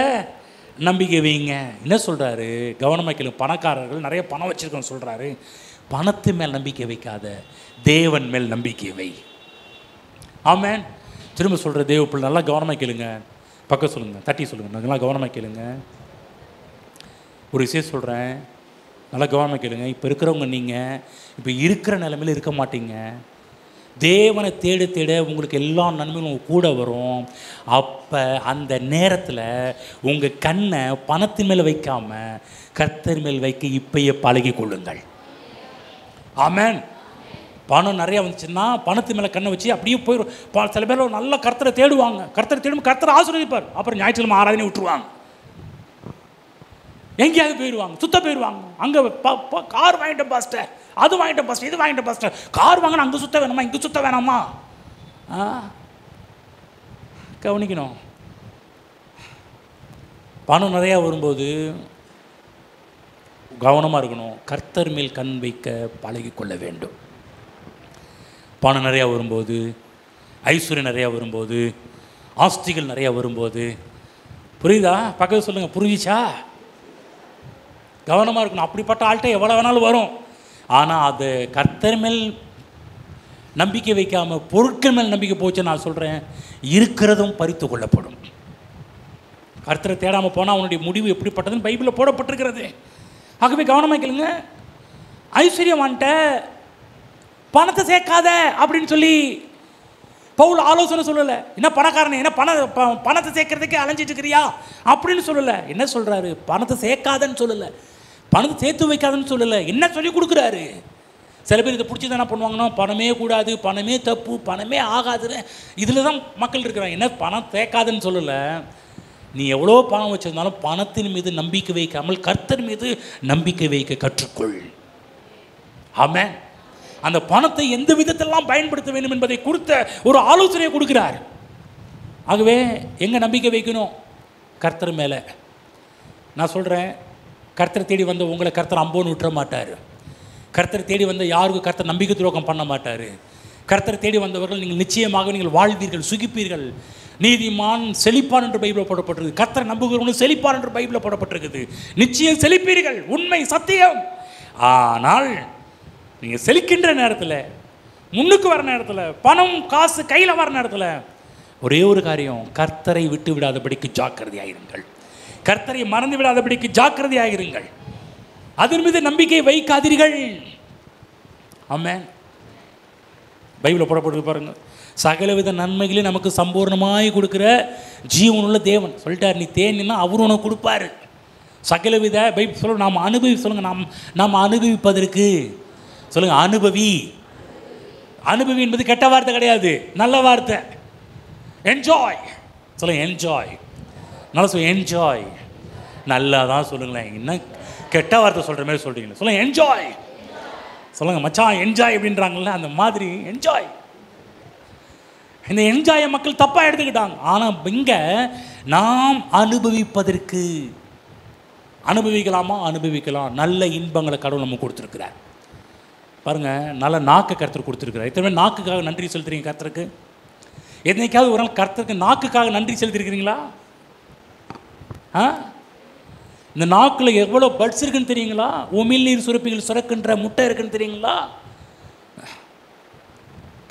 Speaker 1: நம்பிக்கை வைங்க. என்ன சொல்கிறாரு? கவனமாக கேளுங்க. பணக்காரர்கள் நிறைய பணம் வச்சுருக்கோன்னு சொல்கிறாரு. பணத்து மேல் நம்பிக்கை வைக்காத, தேவன் மேல் நம்பிக்கை வை. ஆமென். திரும்ப சொல்கிற தேவ பிள்ளை நல்லா கவனமாக கேளுங்க. பக்கம் சொல்லுங்கள், தட்டி சொல்லுங்கள், நல்லா கவனமாக கேளுங்க. ஒரு விஷயம் சொல்கிறேன், நல்லா கவனமாக கேளுங்க. இப்போ இருக்கிறவங்க நீங்கள் இப்போ இருக்கிற நிலைமையில் இருக்க மாட்டீங்க. தேவனை தேட தேட உங்களுக்கு எல்லா நன்மையும் கூட வரும். அப்போ அந்த நேரத்தில் உங்கள் கண்ணை பணத்தின் மேலே வைக்காமல் கர்த்தர் மேல் வைக்க இப்பயே பழகி கொள்ளுங்கள். ஆமென். பணம் நிறையா வந்துச்சுன்னா பணத்து மேலே கண்ணை வச்சு அப்படியே போயிடும். சில பேர் நல்ல கர்த்தரை தேடுவாங்க, கர்த்தரை தேடும், கர்த்தரை ஆசீர்வதிப்பார். அப்புறம் ஞாயிற்றுக்கிழமை ஆராதனை விட்டுருவாங்க, எங்கேயாவது போயிடுவாங்க, சுத்த போயிடுவாங்க. அங்கே கார் வாங்கிட்டேன் பாஸ்டர், அது வாங்கிட்டேன் பாஸ்டர், இது வாங்கிட்டேன் பாஸ்டர். கார் வாங்கினா அங்கே சுத்த வேணாமா, இங்கே சுத்த வேணாமா? கவனிக்கணும். பணம் நிறையா வரும்போது கவனமாக இருக்கணும். கர்த்தர் மேல் கண் வைக்க பழகி கொள்ள வேண்டும். பணம் நிறையா வரும்போது, ஐஸ்வர்யம் நிறையா வரும்போது, ஆஸ்திகள் நிறையா வரும்போது, புரியுதா? பக்கத்து சொல்லுங்கள், புரிஞ்சிச்சா? கவனமாக இருக்கணும். அப்படிப்பட்ட ஆள்கிட்ட எவ்வளோ வேணாலும் வரும். ஆனால் அது கர்த்தர் மேல் நம்பிக்கை வைக்காமல் பொருட்கள் மேல் நம்பிக்கை போச்சு, நான் சொல்கிறேன், இருக்கிறதும் பறித்து கொள்ளப்படும். கர்த்தரை தேடாமல் போனால் அவனுடைய முடிவு எப்படிப்பட்டதுன்னு பைபிளில் போடப்பட்டிருக்கிறது. ஆகவே கவனமாக கேளுங்க. ஐஸ்வர்யமான்ட்ட பணத்தை சேர்க்காத அப்படின்னு சொல்லி பவுல் ஆலோசனை சொல்லலை. என்ன பணக்காரனே, என்ன பணத்தை சேர்க்கறதுக்கே அலைஞ்சிட்டு இருக்கிறியா அப்படின்னு சொல்லலை. என்ன சொல்கிறாரு? பணத்தை சேர்க்காதன்னு சொல்லலை, பணத்தை சேர்த்து வைக்காதன்னு சொல்லலை. என்ன சொல்லி கொடுக்குறாரு? சில பேர் இதை பிடிச்சி என்ன பண்ணுவாங்கன்னா, பணமே கூடாது, பணமே தப்பு, பணமே ஆகாதுன்னு இதில் தான் மக்கள் இருக்கிறாங்க. என்ன பணம் சேர்க்காதுன்னு சொல்லலை. நீ எவ்வளோ பணம் வச்சிருந்தாலும் பணத்தின் மீது நம்பிக்கை வைக்காமல் கர்த்தர் மீது நம்பிக்கை வைக்க கற்றுக்கொள். ஆமென். அந்த பணத்தை எந்த விதத்திலெல்லாம் பயன்படுத்த வேண்டும் என்பதை கொடுத்த ஒரு ஆலோசனையை கொடுக்கிறார். ஆகவே எங்கே நம்பிக்கை வைக்கணும்? கர்த்தர் மேலே. நான் சொல்கிறேன், கர்த்தரை தேடி வந்த உங்களை கர்த்தர் அம்போன்னு விட்டுற மாட்டார். கர்த்தரை தேடி வந்த யாருக்கும் கர்த்தர் நம்பிக்கை துரோகம் பண்ண மாட்டார். கர்த்தரை தேடி வந்தவர்கள் நீங்கள் நிச்சயமாக நீங்கள் வாழ்வீர்கள், சுகிப்பீர்கள். நீதிமான் செழிப்பான் என்று பைபிளில் போடப்பட்டிருக்கு. கர்த்தரை நம்புகிறவங்களும் செழிப்பான் என்று பைபிளில் போடப்பட்டிருக்குது. நிச்சயம் செழிப்பீர்கள், உண்மை சத்தியம். ஆனால் நீங்கள் செழிக்கின்ற நேரத்தில், முன்னுக்கு வர நேரத்தில், பணம் காசு கையில் வர நேரத்தில் ஒரே ஒரு காரியம், கர்த்தரை விட்டு விடாதபடிக்கு ஜாக்கிரதையாயிருங்கள். கர்த்தரை மறந்து விடாதபடிக்கு ஜாக்கிரதையாயிருங்கள். அதன் மீது நம்பிக்கை வைக்காதீர்கள். ஆமென். பைபிளில் போடப்பட்டு பாருங்க, சகலவித நன்மைகளையும் நமக்கு சம்பூர்ணமாய் கொடுக்குற ஜீவனுள்ள தேவன் சொல்லிட்டார். நீ தேனின்னா அவரும் உனக்கு கொடுப்பாரு. சகலவித பைபிள் சொல்ல நாம் அனுபவி சொல்லுங்கள். நாம் அனுபவிப்பதற்கு சொல்லுங்கள், அனுபவி. அனுபவி என்பது கெட்ட வார்த்தை கிடையாது, நல்ல வார்த்தை. என்ஜாய் சொல்லுங்கள், என்ஜாய். நல்லா சொல்லுங்கள், என்ஜாய். நல்லா தான் சொல்லுங்களேன், இன்னும் கெட்ட வார்த்தை சொல்கிற மாதிரி சொல்கிறீங்களே. சொல்லுங்கள், என்ஜாய். சொல்லுங்கள், மச்சான் என்ஜாய் அப்படின்றாங்கல்ல, அந்த மாதிரி என்ஜாய். இந்த என்ஜாயை மக்கள் தப்பாக எடுத்துக்கிட்டாங்க. ஆனால் இங்கே நாம் அனுபவிப்பதற்கு, அனுபவிக்கலாமா? அனுபவிக்கலாம். நல்ல இன்பங்களை கடவுள் நமக்கு கொடுத்துருக்கிறார். பாருங்கள், நல்ல நாக்கு கர்த்தர் கொடுத்துருக்கிறார். எத்தனை நாக்குக்காக நன்றி செலுத்துறீங்க கர்த்தருக்கு? என்னைக்காவது ஒரு நாள் கர்த்தருக்கு நாக்குக்காக நன்றி செலுத்திருக்கிறீங்களா? இந்த நாக்கில் எவ்வளோ பட்ஸ் இருக்குன்னு தெரியுங்களா? உமிழ்நீர் சுரப்பிகள் சுரக்கின்ற முட்டை இருக்குன்னு தெரியுங்களா?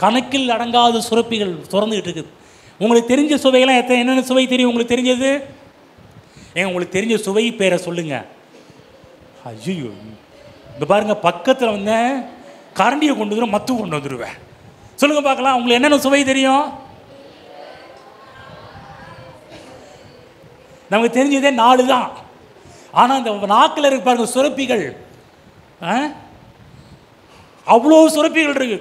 Speaker 1: கணக்கில் அடங்காத சுரப்பிகள் சுரந்துக்கிட்டு இருக்குது. உங்களுக்கு தெரிஞ்ச சுவையெல்லாம் என்னென்ன சுவை தெரியும் உங்களுக்கு தெரிஞ்சது? உங்களுக்கு தெரிஞ்ச சுவை பேரை சொல்லுங்க. ஐயோ, இந்த பாருங்க, பக்கத்தில் வந்து கரண்டியை கொண்டு வந்துடும், மத்து கொண்டு வந்துடுவேன். சொல்லுங்க பார்க்கலாம், உங்களுக்கு என்னென்ன சுவை தெரியும்? நமக்கு தெரிஞ்சதே 4 தான். ஆனால் இந்த நாக்கில் இருக்கு பாருங்க சுரப்பிகள், அவ்வளோ சுரப்பிகள் இருக்கு.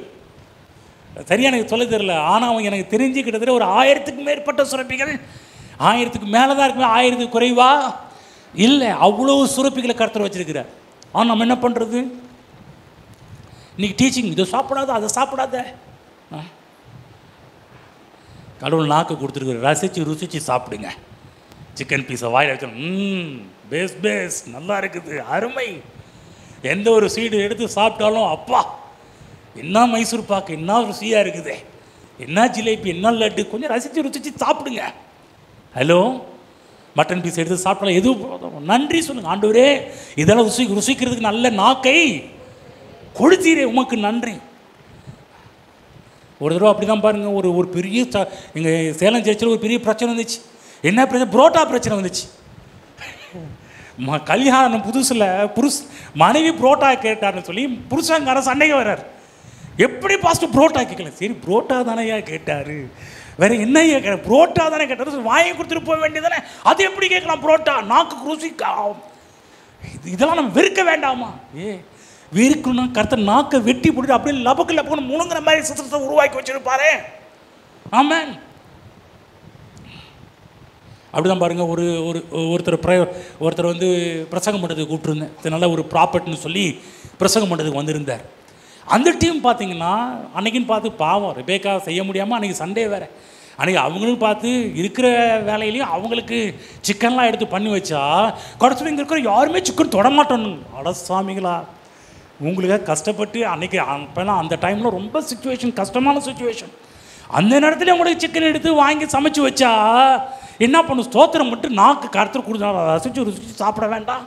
Speaker 1: சரியா எனக்கு சொல்ல தெரியல. ஆனால் அவங்க எனக்கு தெரிஞ்சு கிட்டத்தட்ட ஒரு 1000க்கு மேற்பட்ட சுரப்பிகள், 1000க்கு மேலே தான் இருக்குமே, 1000க்கு குறைவா இல்லை, அவ்வளோ சுரப்பிகளை கர்த்தர் வச்சிருக்கிறார். ஆனால் நம்ம என்ன பண்ணுறது? இன்னைக்கு டீச்சிங், இதை சாப்பிடாத அதை சாப்பிடாத. கடவுள் நாக்கு கொடுத்துருக்குற, ரசித்து ருசித்து சாப்பிடுங்க. சிக்கன் பீஸை வாயில் வச்சு பேஸ் நல்லா இருக்குது, அருமை. எந்த ஒரு சீடு எடுத்து சாப்பிட்டாலும் அப்பா என்ன மைசூர் பாக்கு, என்ன ருசியாக இருக்குது, என்ன ஜிலேபி, என்ன லட்டு, கொஞ்சம் ரசித்து ருசித்து சாப்பிடுங்க. ஹலோ, மட்டன் பீஸ் எடுத்து சாப்பிட்டாலும் எதுவும் நன்றி சொல்லுங்கள். ஆண்டவரே, இதெல்லாம் ருசிக்கிறதுக்கு நல்ல நாக்கை கொடுத்தீரே, உமக்கு நன்றி. ஒரு தடவை அப்படி தான் பாருங்கள், ஒரு பெரிய எங்கள் சேலம் சர்ச்சில் ஒரு பெரிய பிரச்சனை வந்துச்சு. என்ன பிரச்சனை? புரோட்டா பிரச்சனை வந்துச்சு. கல்யாணம் புதுசில் மனைவி புரோட்டா கேட்டார்னு சொல்லி புருஷங்காரன் சண்டைக்கு வர்றார். எப்படி பாஸ்டர் புரோட்டா கேட்கல? சரி, புரோட்டா தானேயா கேட்டார், வேற என்ன கேட்க? புரோட்டா தானே கேட்டார், வாங்கி கொடுத்துட்டு போக வேண்டியதானே. அது எப்படி கேட்கலாம்? புரோட்டா நாக்கு ருசிக்கா. இதெல்லாம் நம்ம வெறுக்க வேண்டாமா? வெறுக்கணும்னா கர்த்தர் நாக்கை வெட்டி போட்டு அப்படியே லபக்குன்னு முழுங்குற மாதிரி சித்திரத்தை உருவாக்கி வச்சிருப்பாரு. ஆமென். அப்படிதான் பாருங்கள், ஒருத்தர் வந்து பிரசங்கம் பண்ணுறதுக்கு கூப்பிட்டுருந்தேன். நல்ல ஒரு ப்ராப்பர்ட்னு சொல்லி பிரசங்கம் பண்ணுறதுக்கு வந்திருந்தார். அந்த டீம் பார்த்தீங்கன்னா அன்றைக்கின்னு பார்த்து பாவம், ரெபேக்கா செய்ய முடியாமல் அன்றைக்கி சண்டே வேறு. அன்றைக்கி அவங்களும் பார்த்து இருக்கிற வேலையிலையும் அவங்களுக்கு சிக்கன்லாம் எடுத்து பண்ணி வச்சா, கடைசியில் இங்கே இருக்கிற யாருமே சிக்கன் தொடமாட்டோன்னு. அட சாமிகளா, உங்களுக்காக கஷ்டப்பட்டு அன்றைக்கி அப்போலாம் அந்த டைமில் ரொம்ப கஷ்டமான சுச்சுவேஷன். அந்த நேரத்தில் உங்களுக்கு சிக்கன் எடுத்து வாங்கி சமைச்சு வச்சா என்ன பண்ணும்? ஸ்தோத்திரம் மட்டும் நாக்கு கருத்து கொடுத்தா ரசிச்சு சாப்பிட வேண்டாம்?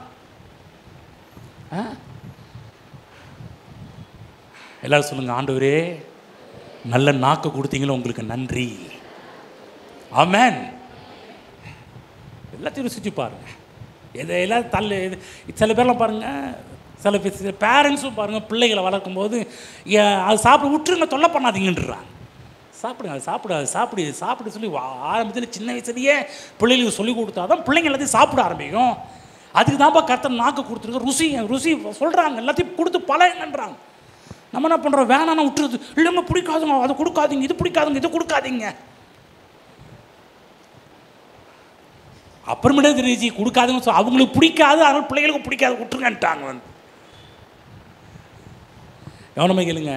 Speaker 1: எல்லாரும் சொல்லுங்கள், ஆண்டவரே நல்ல நாக்கு கொடுத்தீங்களோ உங்களுக்கு நன்றி. ஆமென். எல்லாத்தையும் ருசிச்சு பாருங்கள். எல்லாம் சில பேர்லாம் பாருங்கள், சில பேரண்ட்ஸும் பாருங்கள், பிள்ளைகளை வளர்க்கும்போது அது சாப்பிட விட்டுருங்க, தொல்லை பண்ணாதீங்கன்றாங்க. சாப்பிடுங்க, சாப்பிடு சொல்லி ஆரம்பத்தில் சின்ன வயசுலேயே பிள்ளைகளுக்கு சொல்லி கொடுத்தா தான் பிள்ளைங்க எல்லாத்தையும் சாப்பிட ஆரம்பிக்கும். அதுக்கு தான்ப்பா கர்த்தர் நாக்கு கொடுத்துருக்க. ருசி சொல்கிறாங்க, எல்லாத்தையும் கொடுத்து பழகுங்கன்றாங்க. நம்ம என்ன பண்ணுறோம்? வேணான்னு விட்டுருது. இல்லைங்க, பிடிக்காதுங்க, அதை கொடுக்காதீங்க, இது பிடிக்காதுங்க, இது கொடுக்காதீங்க. அப்புறமேட்டே தெரிஞ்சு கொடுக்காதுங்க, அவங்களுக்கு பிடிக்காது, அதனால் பிள்ளைகளுக்கு பிடிக்காது, விட்டுருங்கன்ட்டாங்க. வந்து கவனமாக கேளுங்க,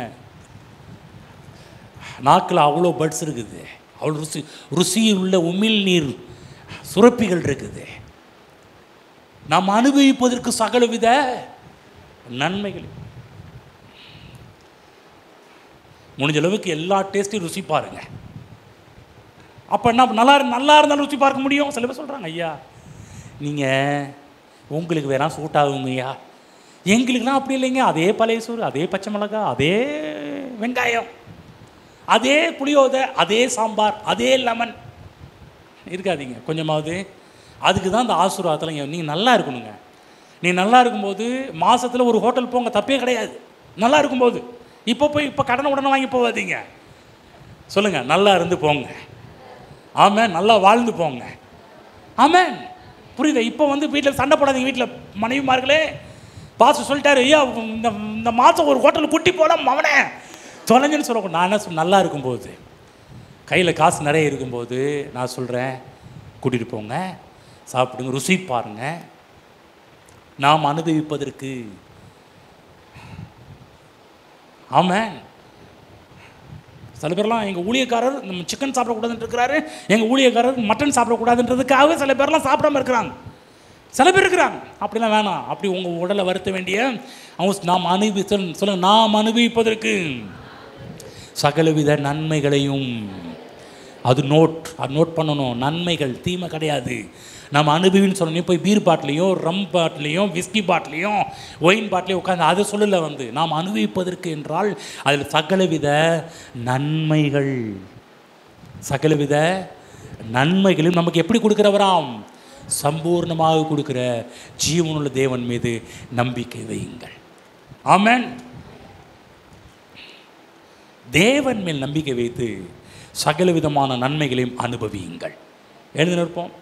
Speaker 1: நாக்கில் அவ்வளோ பட்ஸ் இருக்குது, அவ்வளோ ருசியில் உள்ள உமிழ் நீர் சுரப்பிகள் இருக்குது. நாம் அனுபவிப்பதற்கு சகலவித நன்மைகள். முடிஞ்ச அளவுக்கு எல்லா டேஸ்ட்டையும் ருசி பாருங்க. அப்போ என்ன, நல்லா இருந்தாலும் ருசி பார்க்க முடியும். சில பேர் சொல்கிறாங்க, ஐயா நீங்கள் உங்களுக்கு வேணா சூட் ஆகுங்க ஐயா, எங்களுக்குலாம் அப்படி இல்லைங்க. அதே பழைய சோறு, அதே பச்சை மிளகா, அதே வெங்காயம், அதே புளியோதரை, அதே சாம்பார், அதே லெமன் இருக்காதீங்க கொஞ்சமாவது. அதுக்கு தான் இந்த ஆசீர்வாதத்தில் நீங்கள் நல்லா இருக்கணுங்க. நீங்கள் நல்லா இருக்கும்போது மாதத்தில் ஒரு ஹோட்டல் போங்க, தப்பே கிடையாது. நல்லா இருக்கும்போது இப்போ கடனை உடனே வாங்கி போகாதீங்க. சொல்லுங்கள், நல்லா இருந்து போங்க. ஆமாம், நல்லா வாழ்ந்து போங்க. ஆமாம், புரியுதா? இப்போ வீட்டில் சண்டை போடாதீங்க. வீட்டில் மனைவிமார்களே, பாஸ்டர் சொல்லிட்டாரு, ஐயா இந்த மாதம் ஒரு ஹோட்டல் குட்டி போகலாம் அவனே தொலைஞ்சுன்னு சொல்லக்கூடாது. நான் என்ன நல்லா இருக்கும்போது, கையில் காசு நிறைய இருக்கும்போது நான் சொல்கிறேன், கூட்டிகிட்டு போங்க, சாப்பிடுங்க, ருசி பாருங்க. நாம் அனுபவிப்பதற்கு. ஆமாம், சில பேர்லாம் எங்கள் ஊழியக்காரர் நம்ம சிக்கன் சாப்பிடக்கூடாதுன்னு இருக்கிறாரு, எங்கள் ஊழியக்காரர் மட்டன் சாப்பிடக்கூடாதுன்றதுக்காகவே சில பேர்லாம் சாப்பிடாமல் இருக்கிறாங்க. சில பேர் இருக்கிறாங்க. அப்படிலாம் வேணாம். அப்படி உங்கள் உடலை வருத்த வேண்டிய அவங்க நாம் சொல்லுங்க, நாம் அனுபவிப்பதற்கு சகலவித நன்மைகளையும். அது நோட் பண்ணணும். நன்மைகள், தீமை கிடையாது. நம்ம அனுபவின்னு சொல்லணும். போய் பீர் பாட்டிலையும் ரம் பாட்டிலையும் விஸ்கி பாட்டிலையும் ஒயின் பாட்டிலையும் உட்காந்து அதை சொல்லலை. நாம் அனுபவிப்பதற்கு என்றால் அதில் சகலவித நன்மைகள், சகலவித நன்மைகளும் நமக்கு எப்படி கொடுக்குறவராம்? சம்பூர்ணமாக கொடுக்குற ஜீவனுள்ள தேவன் மீது நம்பிக்கை வையுங்கள். ஆமென். தேவன் மேல் நம்பிக்கை வைத்து சகல விதமான நன்மைகளையும் அனுபவியுங்கள். எழுதி நிற்போம்.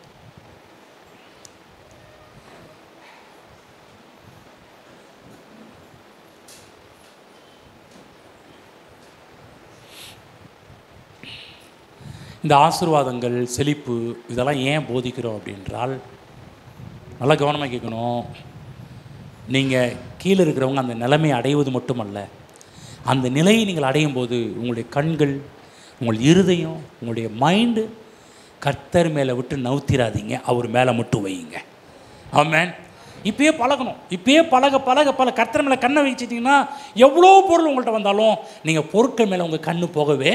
Speaker 1: இந்த ஆசீர்வாதங்கள், செழிப்பு, இதெல்லாம் ஏன் போதிக்கிறோம் அப்படின்றால், நல்லா கவனமாக கேட்கணும். நீங்கள் கீழே இருக்கிறவங்க அந்த நிலைமையை அடைவது மட்டுமல்ல, அந்த நிலையை நீங்கள் அடையும் போது உங்களுடைய கண்கள், உங்கள் இருதயம், உங்களுடைய மைண்டு கர்த்தர் மேலே விட்டு நவுத்திராதீங்க, அவர் மேலே மட்டும் வையுங்க. ஆமென். இப்பயே பழகணும். இப்பயே பழக கர்த்தர் மேலே கண்ணை வச்சுட்டிங்கன்னா எவ்வளோ பொருள் உங்கள்கிட்ட வந்தாலும் நீங்கள் பொருட்கள் மேலே உங்கள் கண்ணு போகவே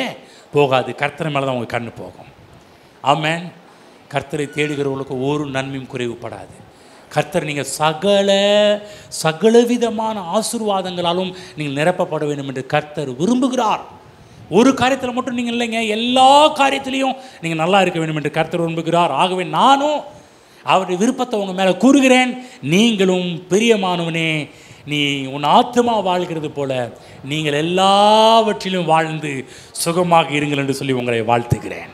Speaker 1: போகாது. கர்த்தர் மேலே தான் உங்கள் கண்ணு போகும். ஆமென். கர்த்தரை தேடுகிறவர்களுக்கு ஒரு நன்மையும் குறைவுபடாது. கர்த்தர் நீங்கள் சகலவிதமான ஆசீர்வாதங்களாலும் நீங்கள் நிரப்பப்பட வேண்டும் என்று கர்த்தர் விரும்புகிறார். ஒரு காரியத்தில் மட்டும் நீங்கள் இல்லைங்க, எல்லா காரியத்திலையும் நீங்கள் நல்லா இருக்க வேண்டும் என்று கர்த்தர் விரும்புகிறார். ஆகவே நானும் அவருடைய விருப்பத்தை உங்கள் மேலே கூறுகிறேன். நீங்களும் பிரியமானவனே, நீ உன் ஆத்மா வாழ்கிறது போல நீங்கள் எல்லாவற்றிலும் வாழ்ந்து சுகமாக இருங்கள் என்று சொல்லி உங்களை வாழ்த்துகிறேன்,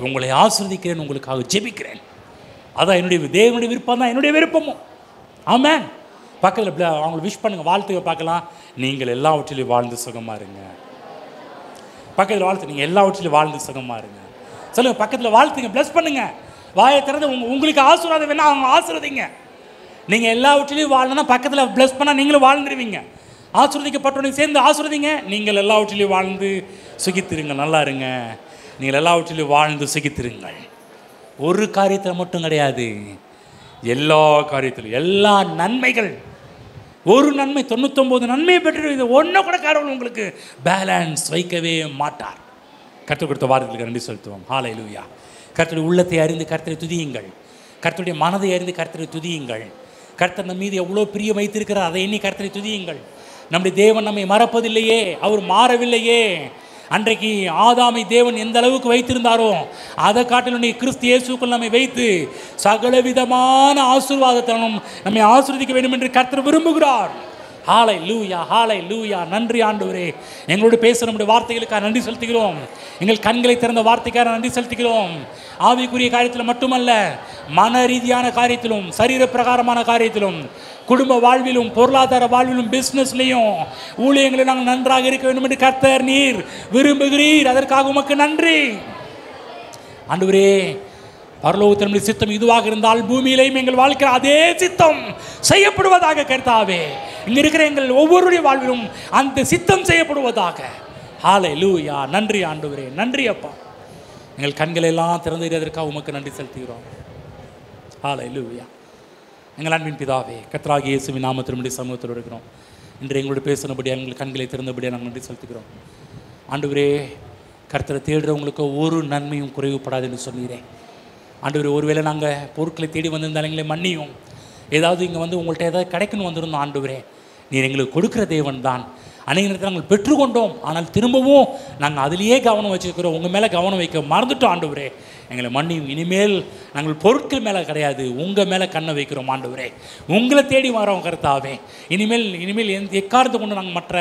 Speaker 1: உங்களை ஆசீர்வதிக்கிறேன், உங்களுக்காக ஜெபிக்கிறேன். அதான் என்னுடைய தேவனுடைய விருப்பம் தான் என்னுடைய விருப்பமும். ஆமென். பக்கத்தில் அவங்களை விஷ் பண்ணுங்கள், வாழ்த்துக்க பார்க்கலாம். நீங்கள் எல்லாவற்றிலையும் வாழ்ந்து சுகமாக இருங்க. பக்கத்தில் வாழ்த்து, நீங்கள் எல்லாவற்றிலையும் வாழ்ந்து சுகமாக இருங்க. சொல்லுங்கள், பக்கத்தில் வாழ்த்துங்க, ப்ளஸ் பண்ணுங்கள். வாயை திறந்து உங்களுக்கு ஆசீர்வாதம் வேணா அவங்க ஆசீர்வதிங்க. நீங்கள் எல்லாவற்றிலையும் வாழணும்னா பக்கத்தில் ப்ளஸ் பண்ணால் நீங்களும் வாழ்ந்துருவீங்க. ஆசீர்வதிக்கப்பட்டவனுக்கு சேர்ந்து ஆசீர்வதிங்க. நீங்கள் எல்லாவற்றிலையும் வாழ்ந்து சுகித்திருங்க, நல்லா இருங்க. நீங்கள் எல்லாவற்றிலையும் வாழ்ந்து சுகித்திருங்கள். ஒரு காரியத்தில் மட்டும் கிடையாது, எல்லா காரியத்திலும் எல்லா நன்மைகள். ஒரு நன்மை 99 நன்மையை பெற்று இது ஒன்றை கூட கடவுள் உங்களுக்கு பேலன்ஸ் வைக்கவே மாட்டார். கற்றுக் கொடுத்த வார்த்தைகளுக்கு நன்றி செலுத்துவோம். ஹல்லேலூயா. கர்த்தருடைய உள்ளத்தை அறிந்து கர்த்தரை துதியுங்கள். கர்த்தருடைய மனதை அறிந்து கர்த்தரை துதியுங்கள். கர்த்தர் நம் மீது எவ்வளோ பிரியம் வைத்திருக்கிறார், அதை எண்ணி கர்த்தரை துதியுங்கள். நம்முடைய தேவன் நம்மை மறப்பதில்லையே, அவர் மாறவில்லையே. அன்றைக்கு ஆதாமை தேவன் எந்த அளவுக்கு வைத்திருந்தாரோ அதை காட்டிலும் கிறிஸ்து இயேசுக்குள் நம்மை வைத்து சகலவிதமான ஆசீர்வாதத்தாலும் நம்மை ஆசீர்வதிக்க வேண்டும் என்று கர்த்தர் விரும்புகிறார். ஹல்லேலூயா, ஹல்லேலூயா. நன்றி ஆண்டவரே, எங்களோடு பேச நம்முடைய வார்த்தைகளுக்காக நன்றி செலுத்துகிறோம். எங்கள் கண்களை திறந்த வார்த்தைக்காக நன்றி செலுத்துகிறோம். ஆவிக்குரிய காரியத்தில் மட்டுமல்ல, மன ரீதியான காரியத்திலும், சரீர பிரகாரமான காரியத்திலும், குடும்ப வாழ்விலும், பொருளாதார வாழ்விலும், பிஸ்னஸ்லையும், ஊழியங்களில் நாங்கள் நன்றாக இருக்க வேண்டும் என்று கர்த்தர் நீர் விரும்புகிறீர். அதற்காக உமக்கு நன்றி ஆண்டவரே. பரலோகத்தில் நம்முடைய சித்தம் இதுவாக இருந்தால் பூமியிலையும் எங்கள் வாழ்க்கை அதே சித்தம் செய்யப்படுவதாக கர்த்தாவே. இங்கே இருக்கிற எங்கள் ஒவ்வொருடைய வாழ்விலும் அந்த சித்தம் செய்யப்படுவதாக. ஹல்லேலூயா. நன்றி ஆண்டவரே, நன்றி அப்பா. எங்கள் கண்களை எல்லாம் திறந்துகிறதற்காக உமக்கு நன்றி செலுத்துகிறோம். ஹல்லேலூயா. எங்கள் அன்பின் பிதாவே, கர்த்தராகிய இயேசுவின் நாமத்தில் நம்முடைய சமூகத்தில் இருக்கிறோம். இன்று எங்களோட பேசினபடியாக எங்கள் கண்களை திறந்தபடியாக நாங்கள் நன்றி செலுத்துகிறோம். ஆண்டவரே, கர்த்தரை தேடுறவங்களுக்கு ஒரு நன்மையும் குறைவுபடாது என்று சொன்னீரே. ஆண்டவரே, ஒருவேளை நாங்கள் பொருட்களை தேடி வந்திருந்தாலும் எங்களை மன்னியும். ஏதாவது இங்கே வந்து உங்கள்கிட்ட ஏதாவது கிடைக்கணும் வந்திருந்தோம். ஆண்டவரே, நீர் எங்களுக்கு கொடுக்குற தேவன் தான். அநேக நேரத்தில் நாங்கள் பெற்றுக்கொண்டோம், ஆனால் திரும்பவும் நாங்கள் அதிலேயே கவனம் வச்சுருக்கிறோம். உங்கள் மேலே கவனம் வைக்க மறந்துட்டோம். ஆண்டவரே, எங்களை மன்னியும். இனிமேல் நாங்கள் பொருட்கள் மேலே கிடையாது, உங்கள் மேலே கண்ணை வைக்கிறோம். ஆண்டவரே, உங்களை தேடி வரோம் கர்த்தாவே. இனிமேல் எக்காரணத்தை கொண்டு நாங்கள் மற்ற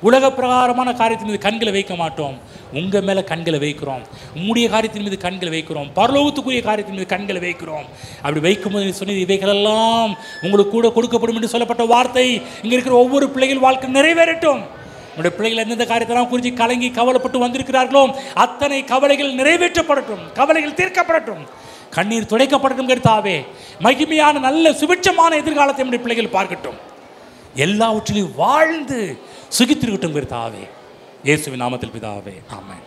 Speaker 1: உலக பிரகாரமான காரியத்தின் மீது கண்களை வைக்க மாட்டோம். உங்கள் மேலே கண்களை வைக்கிறோம். உம்முடைய காரியத்தின் மீது கண்களை வைக்கிறோம். பரலோகத்துக்குரிய காரியத்தின் மீது கண்களை வைக்கிறோம். அப்படி வைக்கும்போது சொன்னது, இவைகளெல்லாம் உங்களுக்கு கூட கொடுக்கப்படும் என்று சொல்லப்பட்ட வார்த்தை இங்கே இருக்கிற ஒவ்வொரு பிள்ளைகள் வாழ்க்கை நிறைவேறட்டும். நம்முடைய பிள்ளைகள் எந்தெந்த காரியத்தெல்லாம் குறித்து கலங்கி கவலைப்பட்டு வந்திருக்கிறார்களோ அத்தனை கவலைகள் நிறைவேற்றப்படட்டும், கவலைகள் தீர்க்கப்படட்டும், கண்ணீர் துடைக்கப்படட்டும். கர்த்தாவே, மகிமையான நல்ல சுபிட்சமான எதிர்காலத்தை நம்முடைய பிள்ளைகள் பார்க்கட்டும். எல்லாவற்றிலும் வாழ்ந்து சுகித்திருக்கட்டும். கர்த்தாவே, இயேசுவின் நாமத்தில் பிதாவே, ஆமென்.